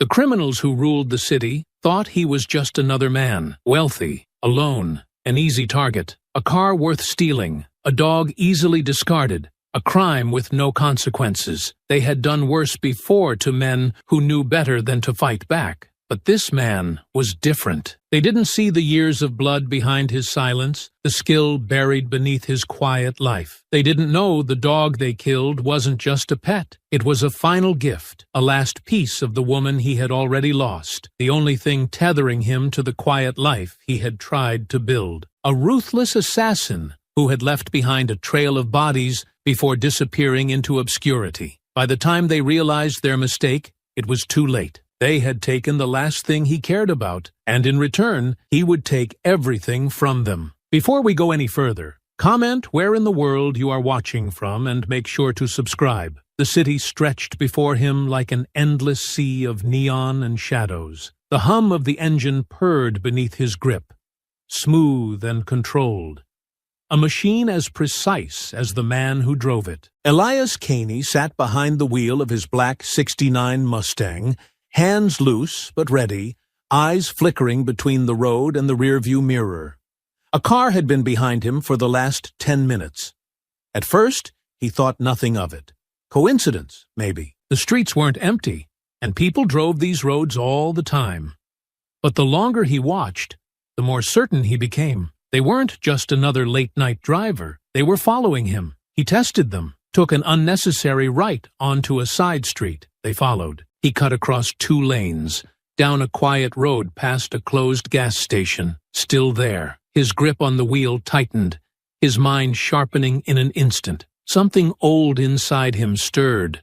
The criminals who ruled the city thought he was just another man, wealthy, alone, an easy target, a car worth stealing, a dog easily discarded, a crime with no consequences. They had done worse before to men who knew better than to fight back. But this man was different. They didn't see the years of blood behind his silence, the skill buried beneath his quiet life. They didn't know the dog they killed wasn't just a pet. It was a final gift, a last piece of the woman he had already lost, the only thing tethering him to the quiet life he had tried to build. A ruthless assassin who had left behind a trail of bodies before disappearing into obscurity. By the time they realized their mistake, it was too late. They had taken the last thing he cared about, and in return, he would take everything from them. Before we go any further, comment where in the world you are watching from and make sure to subscribe. The city stretched before him like an endless sea of neon and shadows. The hum of the engine purred beneath his grip, smooth and controlled. A machine as precise as the man who drove it. Elias Caney sat behind the wheel of his black '69 Mustang, hands loose but ready, eyes flickering between the road and the rearview mirror. A car had been behind him for the last 10 minutes. At first, he thought nothing of it. Coincidence, maybe. The streets weren't empty, and people drove these roads all the time. But the longer he watched, the more certain he became. They weren't just another late-night driver. They were following him. He tested them, took an unnecessary right onto a side street. They followed. He cut across 2 lanes, down a quiet road past a closed gas station, still there. His grip on the wheel tightened, his mind sharpening in an instant. Something old inside him stirred.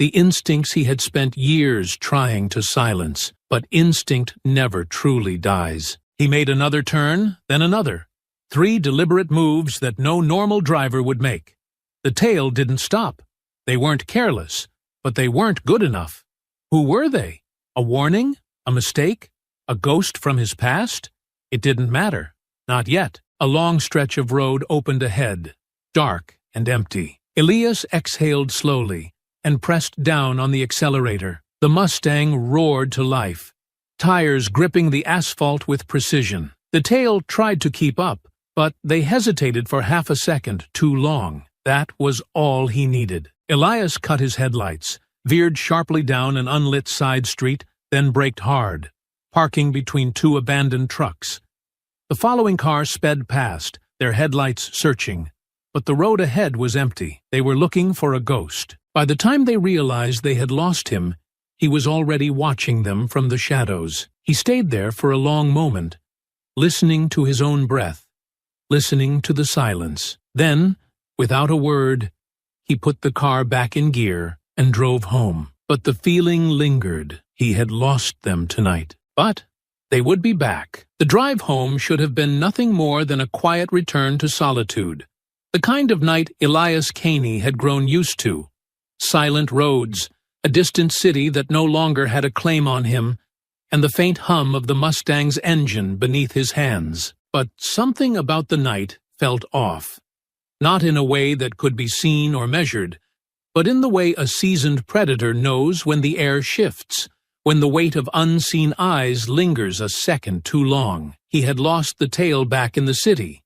The instincts he had spent years trying to silence, but instinct never truly dies. He made another turn, then another. 3 deliberate moves that no normal driver would make. The tail didn't stop. They weren't careless, but they weren't good enough. Who were they? A warning? A mistake? A ghost from his past? It didn't matter. Not yet. A long stretch of road opened ahead, dark and empty. Elias exhaled slowly and pressed down on the accelerator. The Mustang roared to life, tires gripping the asphalt with precision. The tail tried to keep up, but they hesitated for half a second too long. That was all he needed. Elias cut his headlights, veered sharply down an unlit side street, then braked hard, parking between 2 abandoned trucks. The following car sped past, their headlights searching, but the road ahead was empty. They were looking for a ghost. By the time they realized they had lost him, he was already watching them from the shadows. He stayed there for a long moment, listening to his own breath, listening to the silence. Then, without a word, he put the car back in gear and drove home. But the feeling lingered. He had lost them tonight. But they would be back. The drive home should have been nothing more than a quiet return to solitude. The kind of night Elias Caney had grown used to. Silent roads, a distant city that no longer had a claim on him, and the faint hum of the Mustang's engine beneath his hands. But something about the night felt off. Not in a way that could be seen or measured, but in the way a seasoned predator knows when the air shifts, when the weight of unseen eyes lingers a second too long. He had lost the tail back in the city,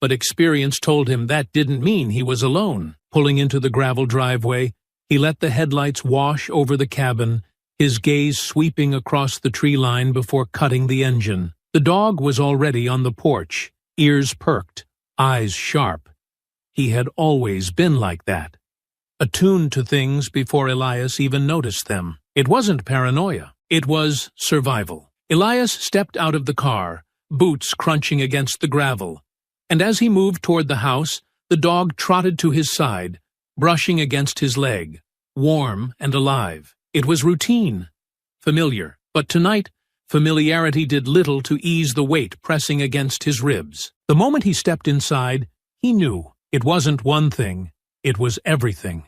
but experience told him that didn't mean he was alone. Pulling into the gravel driveway, he let the headlights wash over the cabin, his gaze sweeping across the tree line before cutting the engine. The dog was already on the porch, ears perked, eyes sharp. He had always been like that, attuned to things before Elias even noticed them. It wasn't paranoia. It was survival. Elias stepped out of the car, boots crunching against the gravel, and as he moved toward the house, the dog trotted to his side, brushing against his leg, warm and alive. It was routine, familiar, but tonight, familiarity did little to ease the weight pressing against his ribs. The moment he stepped inside, he knew it wasn't one thing, it was everything.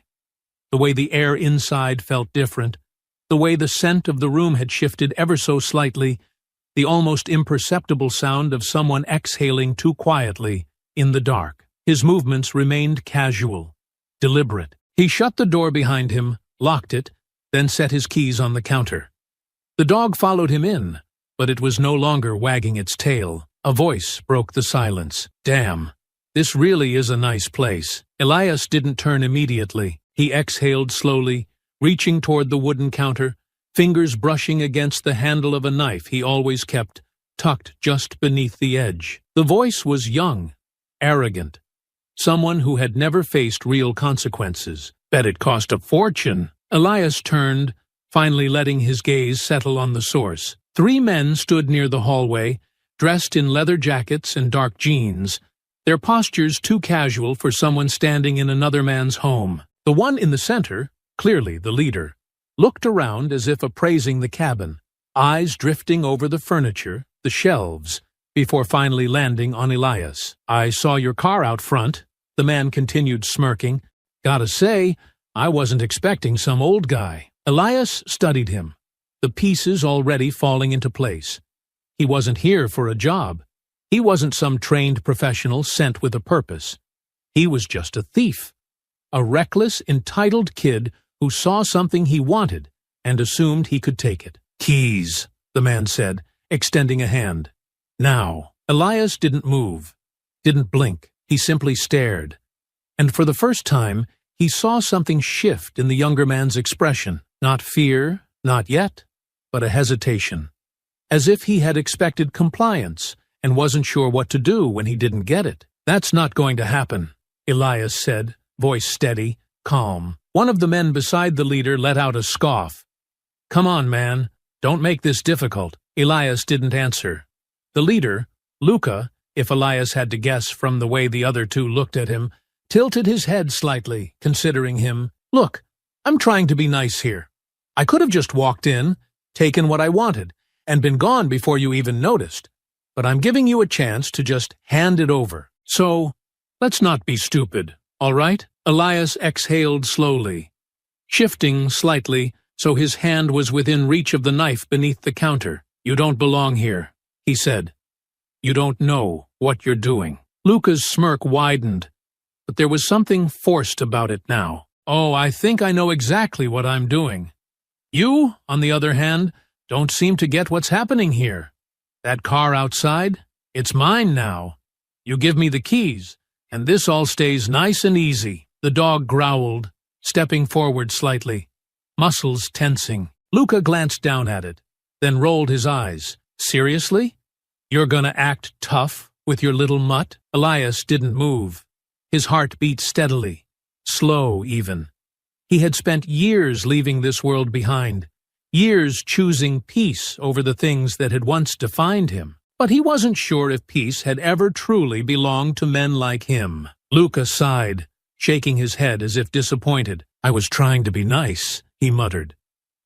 The way the air inside felt different, the way the scent of the room had shifted ever so slightly, the almost imperceptible sound of someone exhaling too quietly in the dark. His movements remained casual, deliberate. He shut the door behind him, locked it, then set his keys on the counter. The dog followed him in, but it was no longer wagging its tail. A voice broke the silence. Damn, this really is a nice place. Elias didn't turn immediately. He exhaled slowly, reaching toward the wooden counter, fingers brushing against the handle of a knife he always kept tucked just beneath the edge. The voice was young, arrogant, someone who had never faced real consequences. Bet it cost a fortune. Elias turned, finally letting his gaze settle on the source. 3 men stood near the hallway, dressed in leather jackets and dark jeans, their postures too casual for someone standing in another man's home. The one in the center, clearly the leader, looked around as if appraising the cabin, eyes drifting over the furniture, the shelves, before finally landing on Elias. I saw your car out front, the man continued smirking. Gotta say, I wasn't expecting some old guy. Elias studied him, the pieces already falling into place. He wasn't here for a job. He wasn't some trained professional sent with a purpose. He was just a thief, a reckless, entitled kid who saw something he wanted and assumed he could take it. Keys, the man said, extending a hand. Now. Elias didn't move, didn't blink. He simply stared. And for the first time, he saw something shift in the younger man's expression. Not fear, not yet, but a hesitation. As if he had expected compliance and wasn't sure what to do when he didn't get it. That's not going to happen, Elias said, voice steady, calm. One of the men beside the leader let out a scoff. Come on, man. Don't make this difficult. Elias didn't answer. The leader, Luca, if Elias had to guess from the way the other 2 looked at him, tilted his head slightly, considering him. Look, I'm trying to be nice here. I could have just walked in, taken what I wanted, and been gone before you even noticed. But I'm giving you a chance to just hand it over. So, let's not be stupid, all right? Elias exhaled slowly, shifting slightly so his hand was within reach of the knife beneath the counter. You don't belong here, he said. You don't know what you're doing. Luca's smirk widened, but there was something forced about it now. Oh, I think I know exactly what I'm doing. You, on the other hand, don't seem to get what's happening here. That car outside, it's mine now. You give me the keys, and this all stays nice and easy. The dog growled, stepping forward slightly, muscles tensing. Luca glanced down at it, then rolled his eyes. Seriously? You're gonna act tough with your little mutt? Elias didn't move. His heart beat steadily, slow even. He had spent years leaving this world behind, years choosing peace over the things that had once defined him. But he wasn't sure if peace had ever truly belonged to men like him. Luca sighed, shaking his head as if disappointed. I was trying to be nice, he muttered,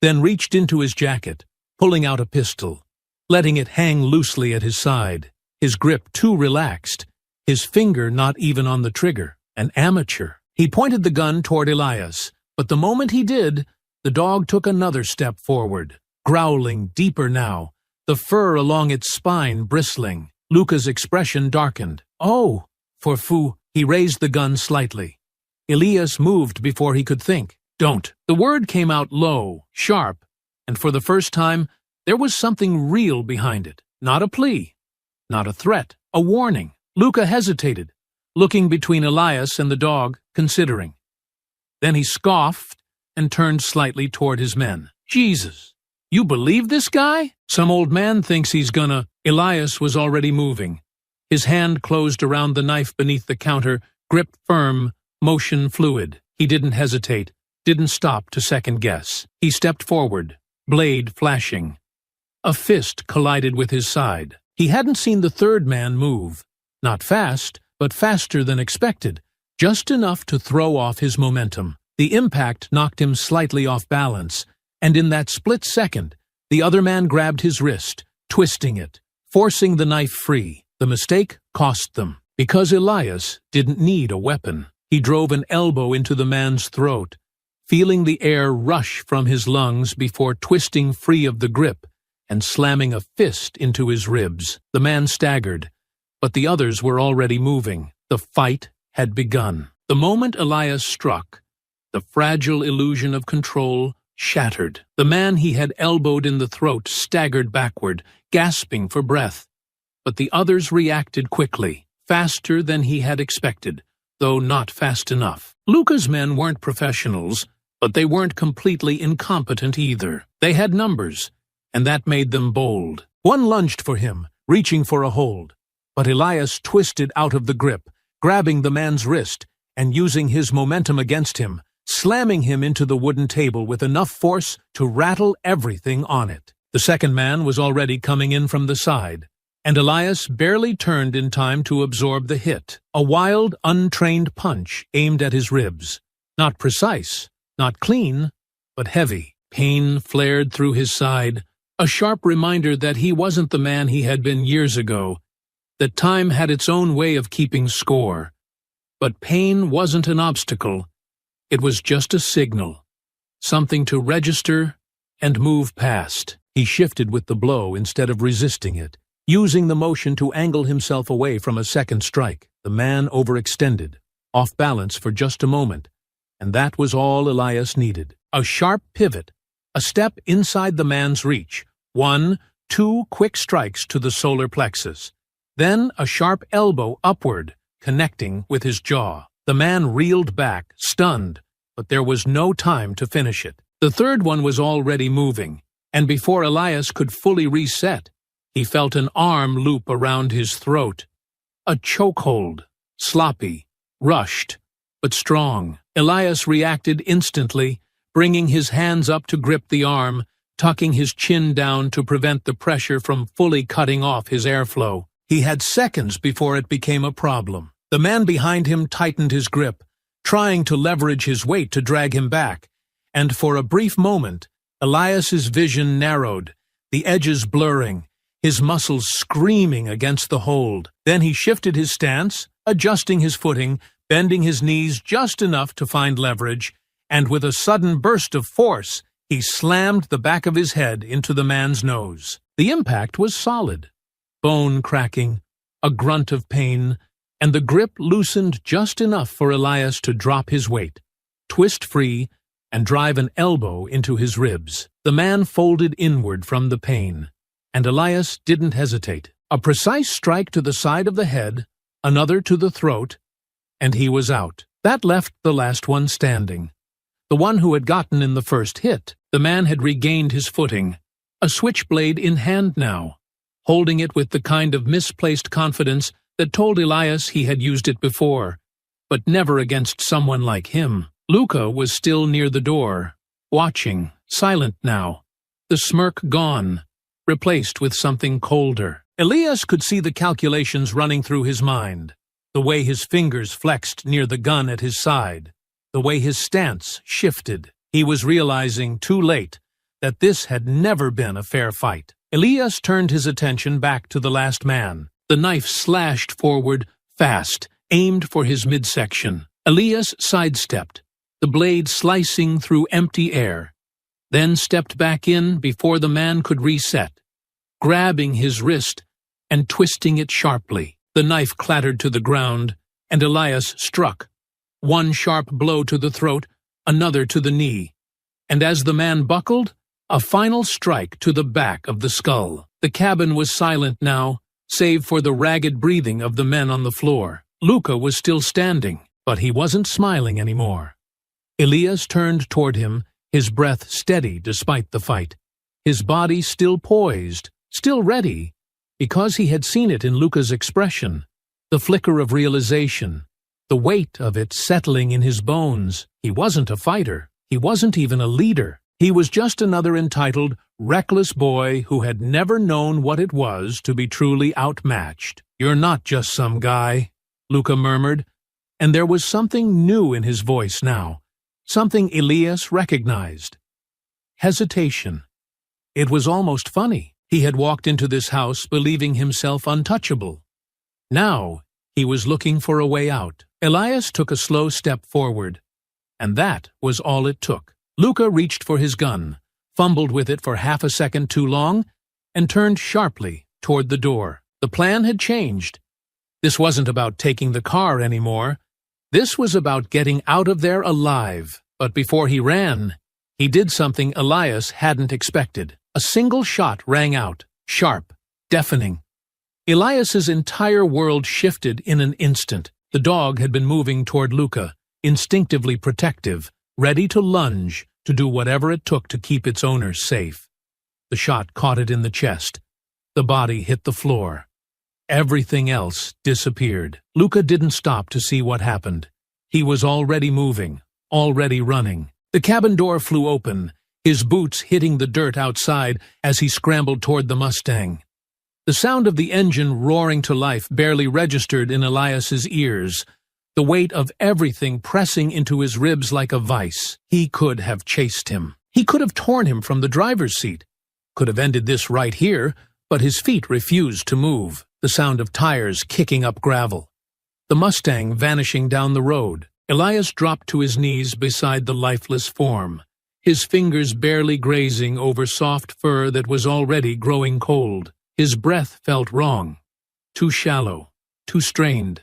then reached into his jacket, pulling out a pistol, letting it hang loosely at his side, his grip too relaxed, his finger not even on the trigger. An amateur. He pointed the gun toward Elias, but the moment he did, the dog took another step forward, growling deeper now, the fur along its spine bristling. Luca's expression darkened. Oh, for foo. He raised the gun slightly. Elias moved before he could think. Don't. The word came out low, sharp, and for the first time, there was something real behind it. Not a plea, not a threat, a warning. Luca hesitated, looking between Elias and the dog, considering. Then he scoffed and turned slightly toward his men. Jesus, you believe this guy? Some old man thinks he's gonna. Elias was already moving. His hand closed around the knife beneath the counter, grip firm, motion fluid. He didn't hesitate, didn't stop to second guess. He stepped forward, blade flashing. A fist collided with his side. He hadn't seen the third man move. Not fast, but faster than expected, just enough to throw off his momentum. The impact knocked him slightly off balance, and in that split second, the other man grabbed his wrist, twisting it, forcing the knife free. The mistake cost them, because Elias didn't need a weapon. He drove an elbow into the man's throat, feeling the air rush from his lungs before twisting free of the grip and slamming a fist into his ribs. The man staggered, but the others were already moving. The fight had begun. The moment Elias struck, the fragile illusion of control shattered. The man he had elbowed in the throat staggered backward, gasping for breath. But the others reacted quickly, faster than he had expected, though not fast enough. Luca's men weren't professionals, but they weren't completely incompetent either. They had numbers, and that made them bold. One lunged for him, reaching for a hold, but Elias twisted out of the grip, grabbing the man's wrist and using his momentum against him, slamming him into the wooden table with enough force to rattle everything on it. The second man was already coming in from the side, and Elias barely turned in time to absorb the hit, a wild, untrained punch aimed at his ribs. Not precise, not clean, but heavy. Pain flared through his side, a sharp reminder that he wasn't the man he had been years ago, that time had its own way of keeping score. But pain wasn't an obstacle. It was just a signal, something to register and move past. He shifted with the blow instead of resisting it, using the motion to angle himself away from a second strike. The man overextended, off balance for just a moment, and that was all Elias needed. A sharp pivot, a step inside the man's reach, 1, 2 quick strikes to the solar plexus, then a sharp elbow upward, connecting with his jaw. The man reeled back, stunned, but there was no time to finish it. The third one was already moving, and before Elias could fully reset, he felt an arm loop around his throat. A chokehold, sloppy, rushed, but strong. Elias reacted instantly, bringing his hands up to grip the arm, tucking his chin down to prevent the pressure from fully cutting off his airflow. He had seconds before it became a problem. The man behind him tightened his grip, trying to leverage his weight to drag him back, and for a brief moment, Elias's vision narrowed, the edges blurring, his muscles screaming against the hold. Then he shifted his stance, adjusting his footing, bending his knees just enough to find leverage, and with a sudden burst of force, he slammed the back of his head into the man's nose. The impact was solid. Bone cracking, a grunt of pain, and the grip loosened just enough for Elias to drop his weight, twist free, and drive an elbow into his ribs. The man folded inward from the pain, and Elias didn't hesitate. A precise strike to the side of the head, another to the throat, and he was out. That left the last one standing, the one who had gotten in the first hit. The man had regained his footing, a switchblade in hand now, holding it with the kind of misplaced confidence that told Elias he had used it before, but never against someone like him. Luca was still near the door, watching, silent now, the smirk gone, replaced with something colder. Elias could see the calculations running through his mind, the way his fingers flexed near the gun at his side, the way his stance shifted. He was realizing too late that this had never been a fair fight. Elias turned his attention back to the last man. The knife slashed forward, fast, aimed for his midsection. Elias sidestepped, the blade slicing through empty air, then stepped back in before the man could reset, grabbing his wrist and twisting it sharply. The knife clattered to the ground, and Elias struck. One sharp blow to the throat, another to the knee, and as the man buckled, a final strike to the back of the skull. The cabin was silent now, save for the ragged breathing of the men on the floor. Luca was still standing, but he wasn't smiling anymore. Elias turned toward him, his breath steady despite the fight, his body still poised, still ready, because he had seen it in Luca's expression, the flicker of realization, the weight of it settling in his bones. He wasn't a fighter. He wasn't even a leader. He was just another entitled, reckless boy who had never known what it was to be truly outmatched. "You're not just some guy," Luca murmured, and there was something new in his voice now, something Elias recognized. Hesitation. It was almost funny. He had walked into this house believing himself untouchable. Now he was looking for a way out. Elias took a slow step forward, and that was all it took. Luca reached for his gun, fumbled with it for half a second too long, and turned sharply toward the door. The plan had changed. This wasn't about taking the car anymore. This was about getting out of there alive. But before he ran, He did something Elias hadn't expected. A single shot rang out, sharp, deafening. Elias's entire world shifted in an instant. The dog had been moving toward Luca, instinctively protective, ready to lunge, to do whatever it took to keep its owner safe. The shot caught it in the chest. The body hit the floor. Everything else disappeared. Luca didn't stop to see what happened. He was already moving, already running. The cabin door flew open, his boots hitting the dirt outside as he scrambled toward the Mustang. The sound of the engine roaring to life barely registered in Elias's ears, the weight of everything pressing into his ribs like a vice. He could have chased him. He could have torn him from the driver's seat. Could have ended this right here, but his feet refused to move. The sound of tires kicking up gravel. The Mustang vanishing down the road. Elias dropped to his knees beside the lifeless form, his fingers barely grazing over soft fur that was already growing cold. His breath felt wrong, too shallow, too strained.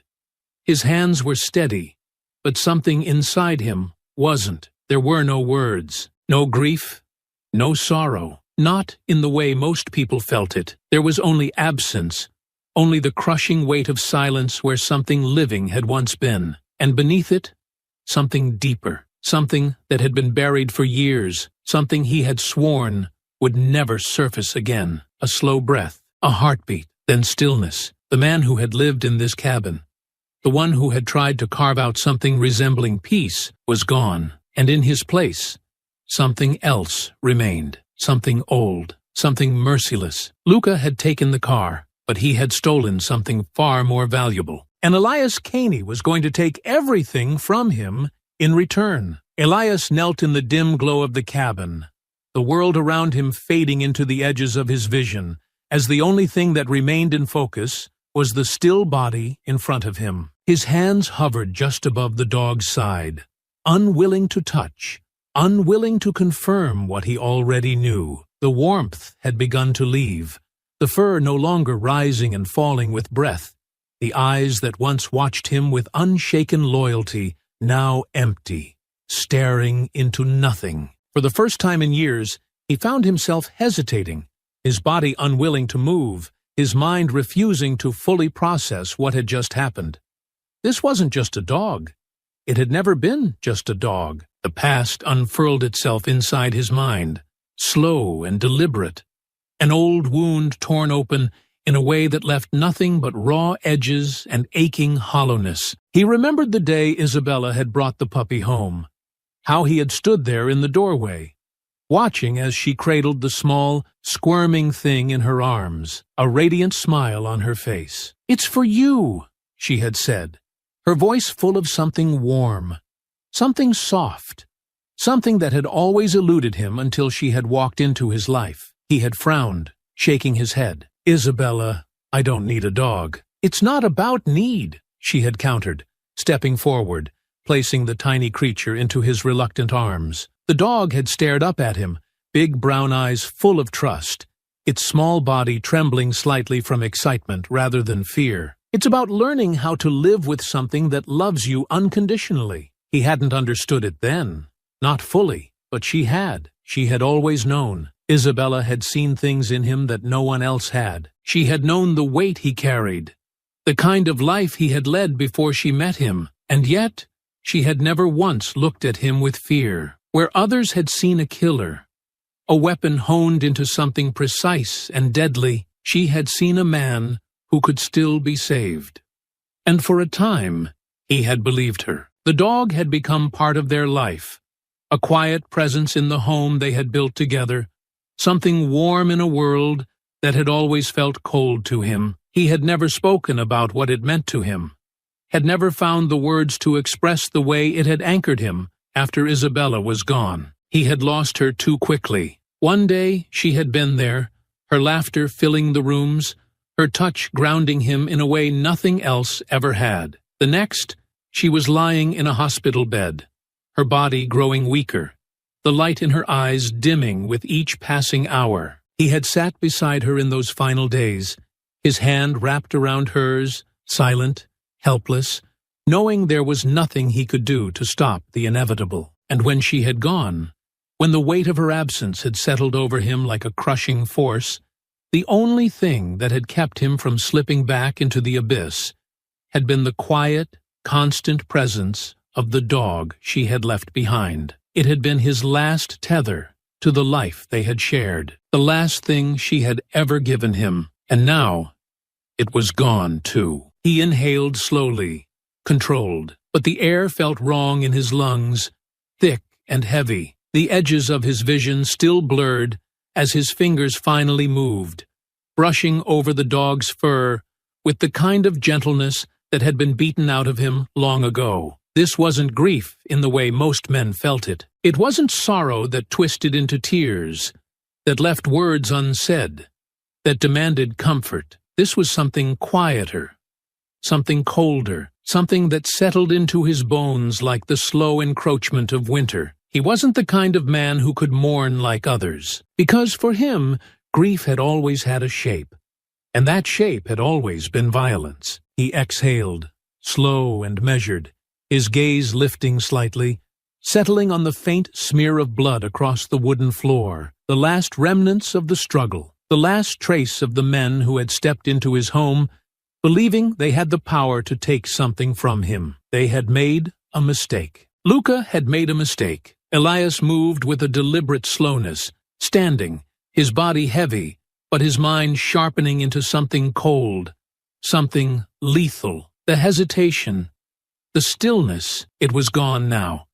His hands were steady, but something inside him wasn't. There were no words, no grief, no sorrow, not in the way most people felt it. There was only absence, only the crushing weight of silence where something living had once been, and beneath it, something deeper, something that had been buried for years, something he had sworn would never surface again. A slow breath, a heartbeat, then stillness. The man who had lived in this cabin, the one who had tried to carve out something resembling peace, was gone, and in his place, something else remained, something old, something merciless. Luca had taken the car, but he had stolen something far more valuable. And Elias Caney was going to take everything from him in return. Elias knelt in the dim glow of the cabin, the world around him fading into the edges of his vision, as the only thing that remained in focus was the still body in front of him. His hands hovered just above the dog's side, unwilling to touch, unwilling to confirm what he already knew. The warmth had begun to leave, the fur no longer rising and falling with breath. The eyes that once watched him with unshaken loyalty, now empty, staring into nothing. For the first time in years, he found himself hesitating, his body unwilling to move, his mind refusing to fully process what had just happened. This wasn't just a dog. It had never been just a dog. The past unfurled itself inside his mind, slow and deliberate. An old wound torn open in a way that left nothing but raw edges and aching hollowness. He remembered the day Isabella had brought the puppy home, how he had stood there in the doorway, watching as she cradled the small, squirming thing in her arms, a radiant smile on her face. "It's for you," she had said, her voice full of something warm, something soft, something that had always eluded him until she had walked into his life. He had frowned, shaking his head. "Isabella, I don't need a dog." "It's not about need," she had countered, stepping forward, placing the tiny creature into his reluctant arms. The dog had stared up at him, big brown eyes full of trust, its small body trembling slightly from excitement rather than fear. "It's about learning how to live with something that loves you unconditionally." He hadn't understood it then, not fully, but she had. She had always known. Isabella had seen things in him that no one else had. She had known the weight he carried, the kind of life he had led before she met him, and yet she had never once looked at him with fear. Where others had seen a killer, a weapon honed into something precise and deadly, she had seen a man who could still be saved. And for a time, he had believed her. The dog had become part of their life, a quiet presence in the home they had built together, something warm in a world that had always felt cold to him. He had never spoken about what it meant to him, had never found the words to express the way it had anchored him after Isabella was gone. He had lost her too quickly. One day she had been there, her laughter filling the rooms, her touch grounding him in a way nothing else ever had. The next, she was lying in a hospital bed, her body growing weaker, the light in her eyes dimming with each passing hour. He had sat beside her in those final days, his hand wrapped around hers, silent, helpless, knowing there was nothing he could do to stop the inevitable. And when she had gone, When the weight of her absence had settled over him like a crushing force, the only thing that had kept him from slipping back into the abyss had been the quiet, constant presence of the dog she had left behind. It had been his last tether to the life they had shared, the last thing she had ever given him, and now it was gone too. He inhaled slowly, controlled, but the air felt wrong in his lungs, thick and heavy, the edges of his vision still blurred as his fingers finally moved, brushing over the dog's fur with the kind of gentleness that had been beaten out of him long ago. This wasn't grief in the way most men felt it. It wasn't sorrow that twisted into tears, that left words unsaid, that demanded comfort. This was something quieter, something colder, something that settled into his bones like the slow encroachment of winter. He wasn't the kind of man who could mourn like others, because for him, grief had always had a shape, and that shape had always been violence. He exhaled, slow and measured, his gaze lifting slightly, settling on the faint smear of blood across the wooden floor, the last remnants of the struggle, the last trace of the men who had stepped into his home, believing they had the power to take something from him. They had made a mistake. Luca had made a mistake. Elias moved with a deliberate slowness, standing, his body heavy, but his mind sharpening into something cold, something lethal. The hesitation, the stillness, it was gone now,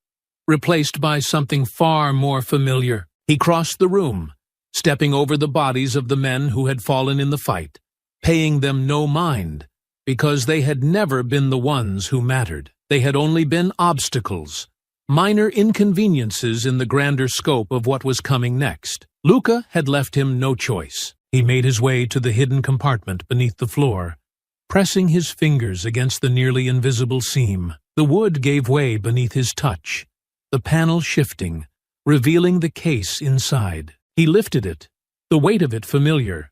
replaced by something far more familiar. He crossed the room, stepping over the bodies of the men who had fallen in the fight, paying them no mind, because they had never been the ones who mattered. They had only been obstacles, minor inconveniences in the grander scope of what was coming next. Luca had left him no choice. He made his way to the hidden compartment beneath the floor, pressing his fingers against the nearly invisible seam. The wood gave way beneath his touch, the panel shifting, revealing the case inside. He lifted it, the weight of it familiar.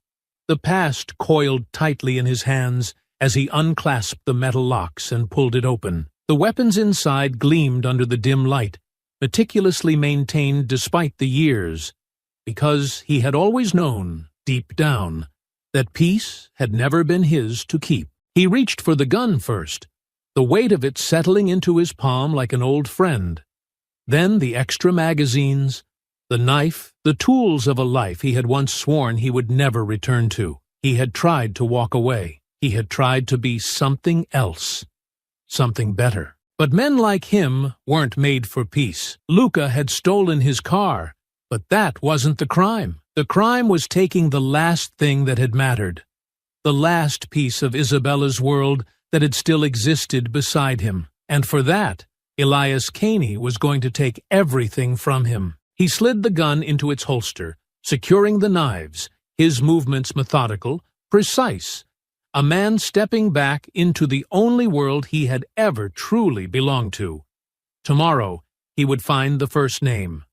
The past coiled tightly in his hands as he unclasped the metal locks and pulled it open. The weapons inside gleamed under the dim light, meticulously maintained despite the years, because he had always known, deep down, that peace had never been his to keep. He reached for the gun first, the weight of it settling into his palm like an old friend. Then the extra magazines, the knife, the tools of a life he had once sworn he would never return to. He had tried to walk away. He had tried to be something else, something better. But men like him weren't made for peace. Luca had stolen his car, but that wasn't the crime. The crime was taking the last thing that had mattered, the last piece of Isabella's world that had still existed beside him. And for that, Elias Caney was going to take everything from him. He slid the gun into its holster, securing the knives, his movements methodical, precise, a man stepping back into the only world he had ever truly belonged to. Tomorrow, he would find the first name.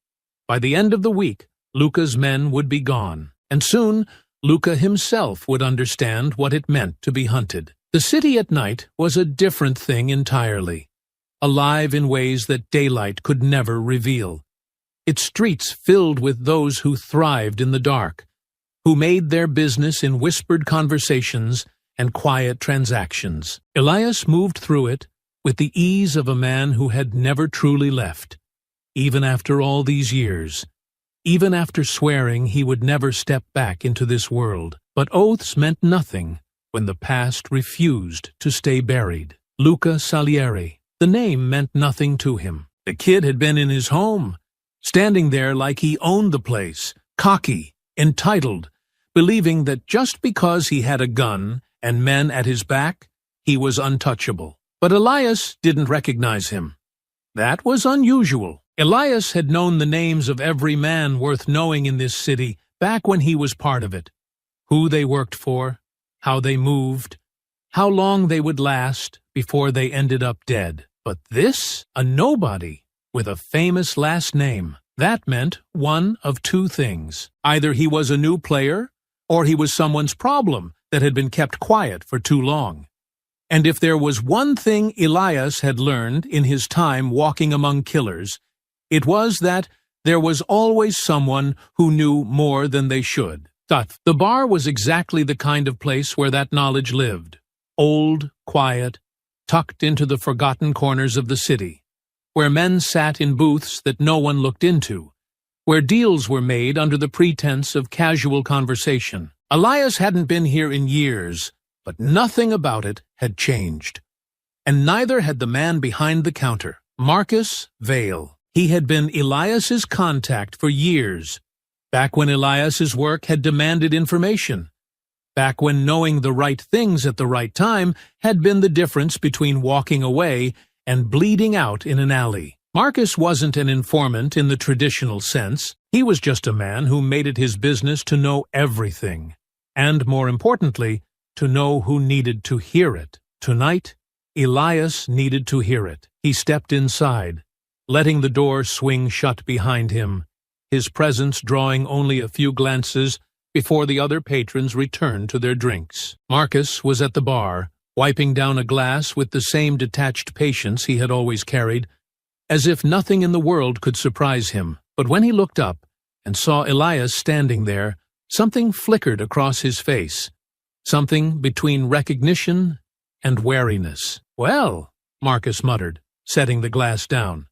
By the end of the week, Luca's men would be gone, and soon Luca himself would understand what it meant to be hunted. The city at night was a different thing entirely, alive in ways that daylight could never reveal. Its streets filled with those who thrived in the dark, who made their business in whispered conversations and quiet transactions. Elias moved through it with the ease of a man who had never truly left, even after all these years, even after swearing he would never step back into this world. But oaths meant nothing when the past refused to stay buried. Luca Salieri. The name meant nothing to him. The kid had been in his home, standing there like he owned the place, cocky, entitled, believing that just because he had a gun and men at his back, he was untouchable. But Elias didn't recognize him. That was unusual. Elias had known the names of every man worth knowing in this city back when he was part of it. Who they worked for, how they moved, how long they would last before they ended up dead. But this, a nobody with a famous last name, that meant one of two things. Either he was a new player, or he was someone's problem that had been kept quiet for too long. And if there was one thing Elias had learned in his time walking among killers, it was that There was always someone who knew more than they should. The bar was exactly the kind of place where that knowledge lived. Old, quiet, tucked into the forgotten corners of the city, where men sat in booths that no one looked into, where deals were made under the pretense of casual conversation. Elias hadn't been here in years, but nothing about it had changed. And neither had the man behind the counter, Marcus Vale. He had been Elias's contact for years, back when Elias's work had demanded information, back when knowing the right things at the right time had been the difference between walking away and bleeding out in an alley. Marcus wasn't an informant in the traditional sense. He was just a man who made it his business to know everything, and more importantly, to know who needed to hear it. Tonight, Elias needed to hear it. He stepped inside, letting the door swing shut behind him, his presence drawing only a few glances before the other patrons returned to their drinks. Marcus was at the bar, wiping down a glass with the same detached patience he had always carried, as if nothing in the world could surprise him. But when he looked up and saw Elias standing there, something flickered across his face, something between recognition and wariness. "Well," Marcus muttered, setting the glass down.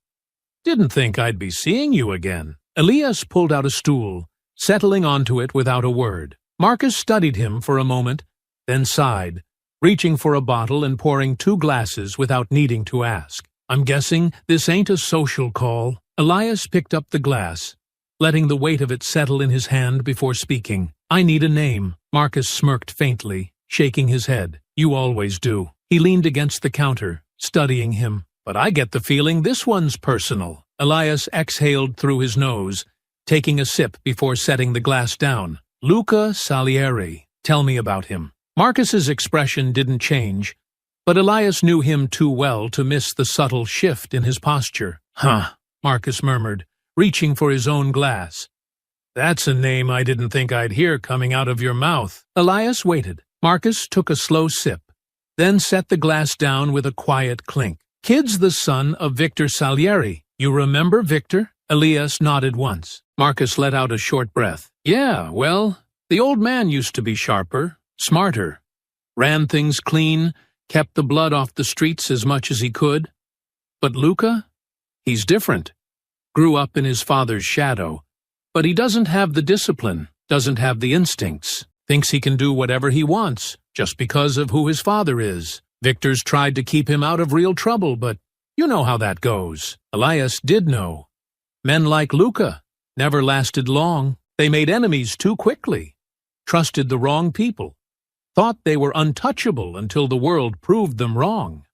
"Didn't think I'd be seeing you again." Elias pulled out a stool, settling onto it without a word. Marcus studied him for a moment, then sighed, reaching for a bottle and pouring 2 glasses without needing to ask. "I'm guessing this ain't a social call." Elias picked up the glass, letting the weight of it settle in his hand before speaking. "I need a name." Marcus smirked faintly, shaking his head. "You always do." He leaned against the counter, studying him. "But I get the feeling this one's personal." Elias exhaled through his nose, taking a sip before setting the glass down. "Luca Salieri. Tell me about him." Marcus's expression didn't change, but Elias knew him too well to miss the subtle shift in his posture. "Huh," Marcus murmured, reaching for his own glass. "That's a name I didn't think I'd hear coming out of your mouth." Elias waited. Marcus took a slow sip, then set the glass down with a quiet clink. "Kid's the son of Victor Salieri. You remember Victor?" Elias nodded once. Marcus let out a short breath. "Yeah, well, the old man used to be sharper, smarter, ran things clean, kept the blood off the streets as much as he could. But Luca? He's different. Grew up in his father's shadow. But he doesn't have the discipline, doesn't have the instincts, thinks he can do whatever he wants, just because of who his father is. Victor's tried to keep him out of real trouble, but you know how that goes." Elias did know. Men like Luca never lasted long. They made enemies too quickly, trusted the wrong people, thought they were untouchable until the world proved them wrong.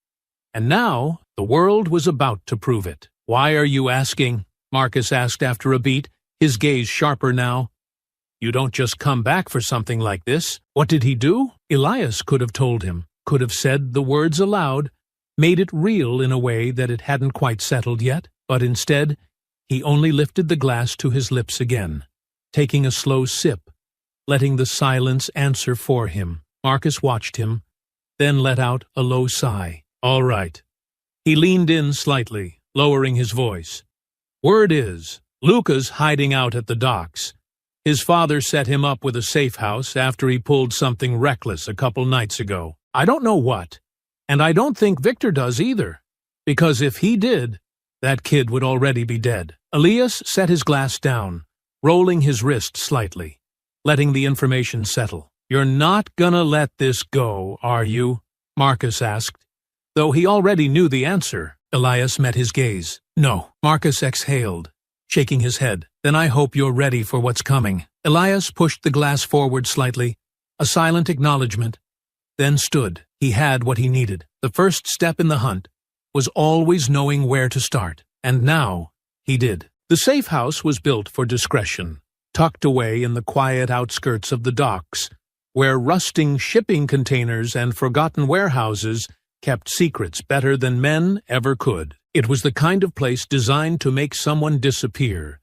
And now the world was about to prove it. "Why are you asking?" Marcus asked after a beat, his gaze sharper now. "You don't just come back for something like this. What did he do?" Elias could have told him, could have said the words aloud, made it real in a way that it hadn't quite settled yet, but instead he only lifted the glass to his lips again, taking a slow sip, letting the silence answer for him. Marcus watched him, then let out a low sigh. "All right." He leaned in slightly, lowering his voice. "Word is, Luca's hiding out at the docks. His father set him up with a safe house after he pulled something reckless a couple nights ago. I don't know what, and I don't think Victor does either, because if he did, that kid would already be dead." Elias set his glass down, rolling his wrist slightly, letting the information settle. "You're not gonna let this go, are you?" Marcus asked. Though he already knew the answer, Elias met his gaze. "No." Marcus exhaled, shaking his head. "Then I hope you're ready for what's coming." Elias pushed the glass forward slightly, a silent acknowledgement, then stood. He had what he needed. The first step in the hunt was always knowing where to start, and now he did. The safe house was built for discretion, tucked away in the quiet outskirts of the docks, where rusting shipping containers and forgotten warehouses kept secrets better than men ever could. It was the kind of place designed to make someone disappear,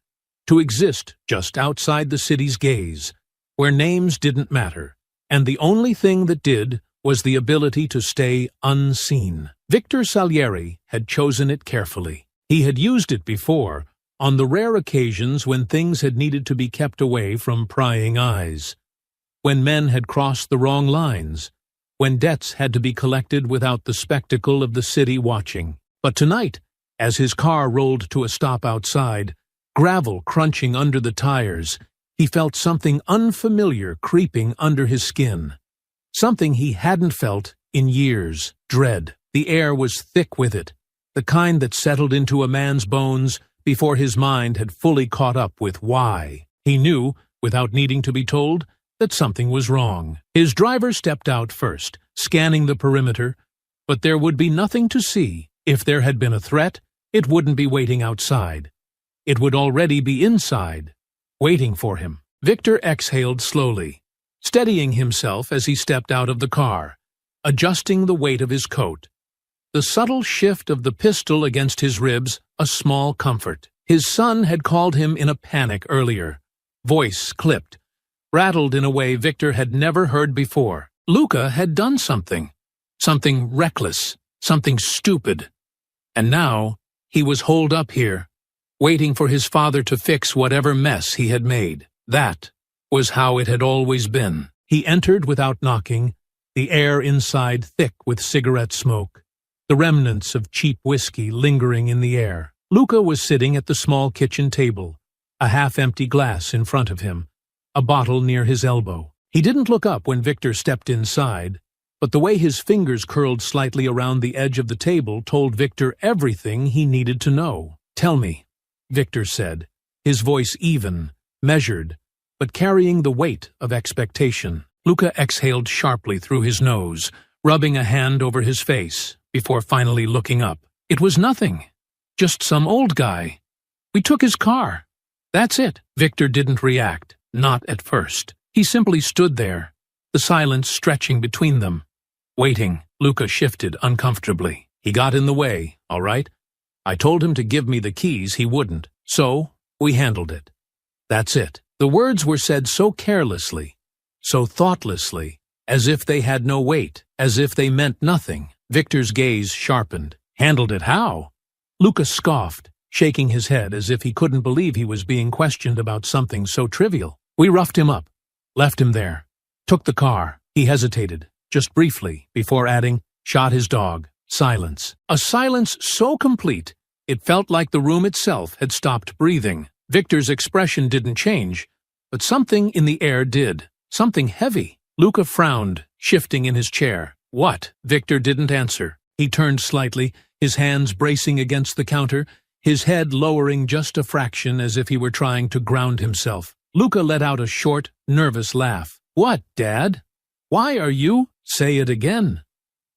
to exist just outside the city's gaze, where names didn't matter, and the only thing that did was the ability to stay unseen. Victor Salieri had chosen it carefully. He had used it before, on the rare occasions when things had needed to be kept away from prying eyes, when men had crossed the wrong lines, when debts had to be collected without the spectacle of the city watching. But tonight, as his car rolled to a stop outside, gravel crunching under the tires, he felt something unfamiliar creeping under his skin. Something he hadn't felt in years. Dread. The air was thick with it, the kind that settled into a man's bones before his mind had fully caught up with why. He knew, without needing to be told, that something was wrong. His driver stepped out first, scanning the perimeter, but there would be nothing to see. If there had been a threat, it wouldn't be waiting outside. It would already be inside, waiting for him. Victor exhaled slowly, steadying himself as he stepped out of the car, adjusting the weight of his coat. The subtle shift of the pistol against his ribs, a small comfort. His son had called him in a panic earlier. Voice clipped, rattled in a way Victor had never heard before. Luca had done something reckless, something stupid. And now he was holed up here, waiting for his father to fix whatever mess he had made. That was how it had always been. He entered without knocking, the air inside thick with cigarette smoke, the remnants of cheap whiskey lingering in the air. Luca was sitting at the small kitchen table, a half-empty glass in front of him, a bottle near his elbow. He didn't look up when Victor stepped inside, but the way his fingers curled slightly around the edge of the table told Victor everything he needed to know. "Tell me," Victor said, his voice even, measured, but carrying the weight of expectation. Luca exhaled sharply through his nose, rubbing a hand over his face, before finally looking up. "It was nothing. Just some old guy. We took his car. That's it." Victor didn't react, not at first. He simply stood there, the silence stretching between them. Waiting. Luca shifted uncomfortably. "He got in the way, all right? I told him to give me the keys, he wouldn't. So, we handled it. That's it." The words were said so carelessly, so thoughtlessly, as if they had no weight, as if they meant nothing. Victor's gaze sharpened. "Handled it how?" Luca scoffed, shaking his head as if he couldn't believe he was being questioned about something so trivial. "We roughed him up, left him there, took the car." He hesitated, just briefly, before adding, "Shot his dog." Silence. A silence so complete, it felt like the room itself had stopped breathing. Victor's expression didn't change, but something in the air did. Something heavy. Luca frowned, shifting in his chair. "What?" Victor didn't answer. He turned slightly, his hands bracing against the counter, his head lowering just a fraction as if he were trying to ground himself. Luca let out a short, nervous laugh. "What, Dad? Why are you—" "Say it again,"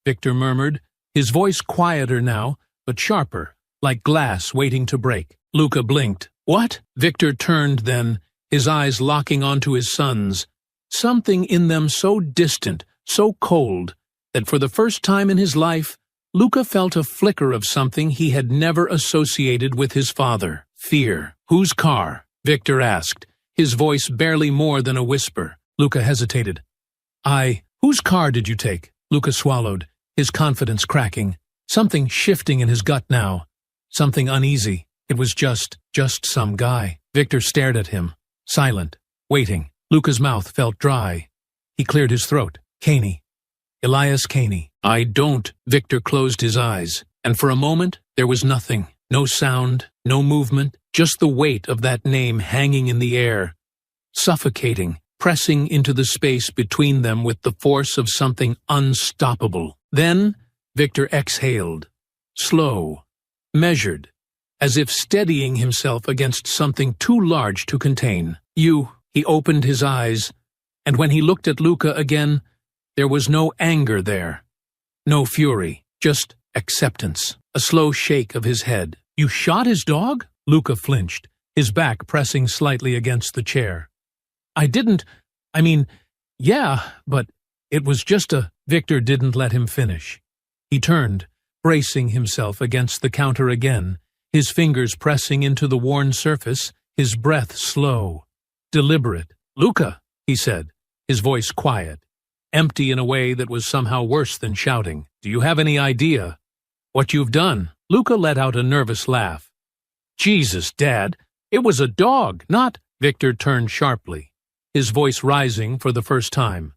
Victor murmured, his voice quieter now, but sharper, like glass waiting to break. Luca blinked. "What?" Victor turned then, his eyes locking onto his son's, something in them so distant, so cold, that for the first time in his life, Luca felt a flicker of something he had never associated with his father. Fear. "Whose car?" Victor asked, his voice barely more than a whisper. Luca hesitated. Whose car did you take?" Luca swallowed, his confidence cracking. Something shifting in his gut now. Something uneasy. It was just some guy. Victor stared at him, silent, waiting. Luca's mouth felt dry. He cleared his throat. "Caney. Elias Caney." "I don't." Victor closed his eyes, and for a moment there was nothing. No sound, no movement, just the weight of that name hanging in the air, suffocating, pressing into the space between them with the force of something unstoppable. Then Victor exhaled, slow, measured, as if steadying himself against something too large to contain. "You." He opened his eyes, and when he looked at Luca again, there was no anger there, no fury, just acceptance, a slow shake of his head. "You shot his dog?" Luca flinched, his back pressing slightly against the chair. Yeah, but it was just a—" Victor didn't let him finish. He turned, bracing himself against the counter again, his fingers pressing into the worn surface, his breath slow, deliberate. "Luca," he said, his voice quiet, empty in a way that was somehow worse than shouting. "Do you have any idea what you've done?" Luca let out a nervous laugh. Jesus, Dad, it was a dog, not— Victor turned sharply, his voice rising for the first time.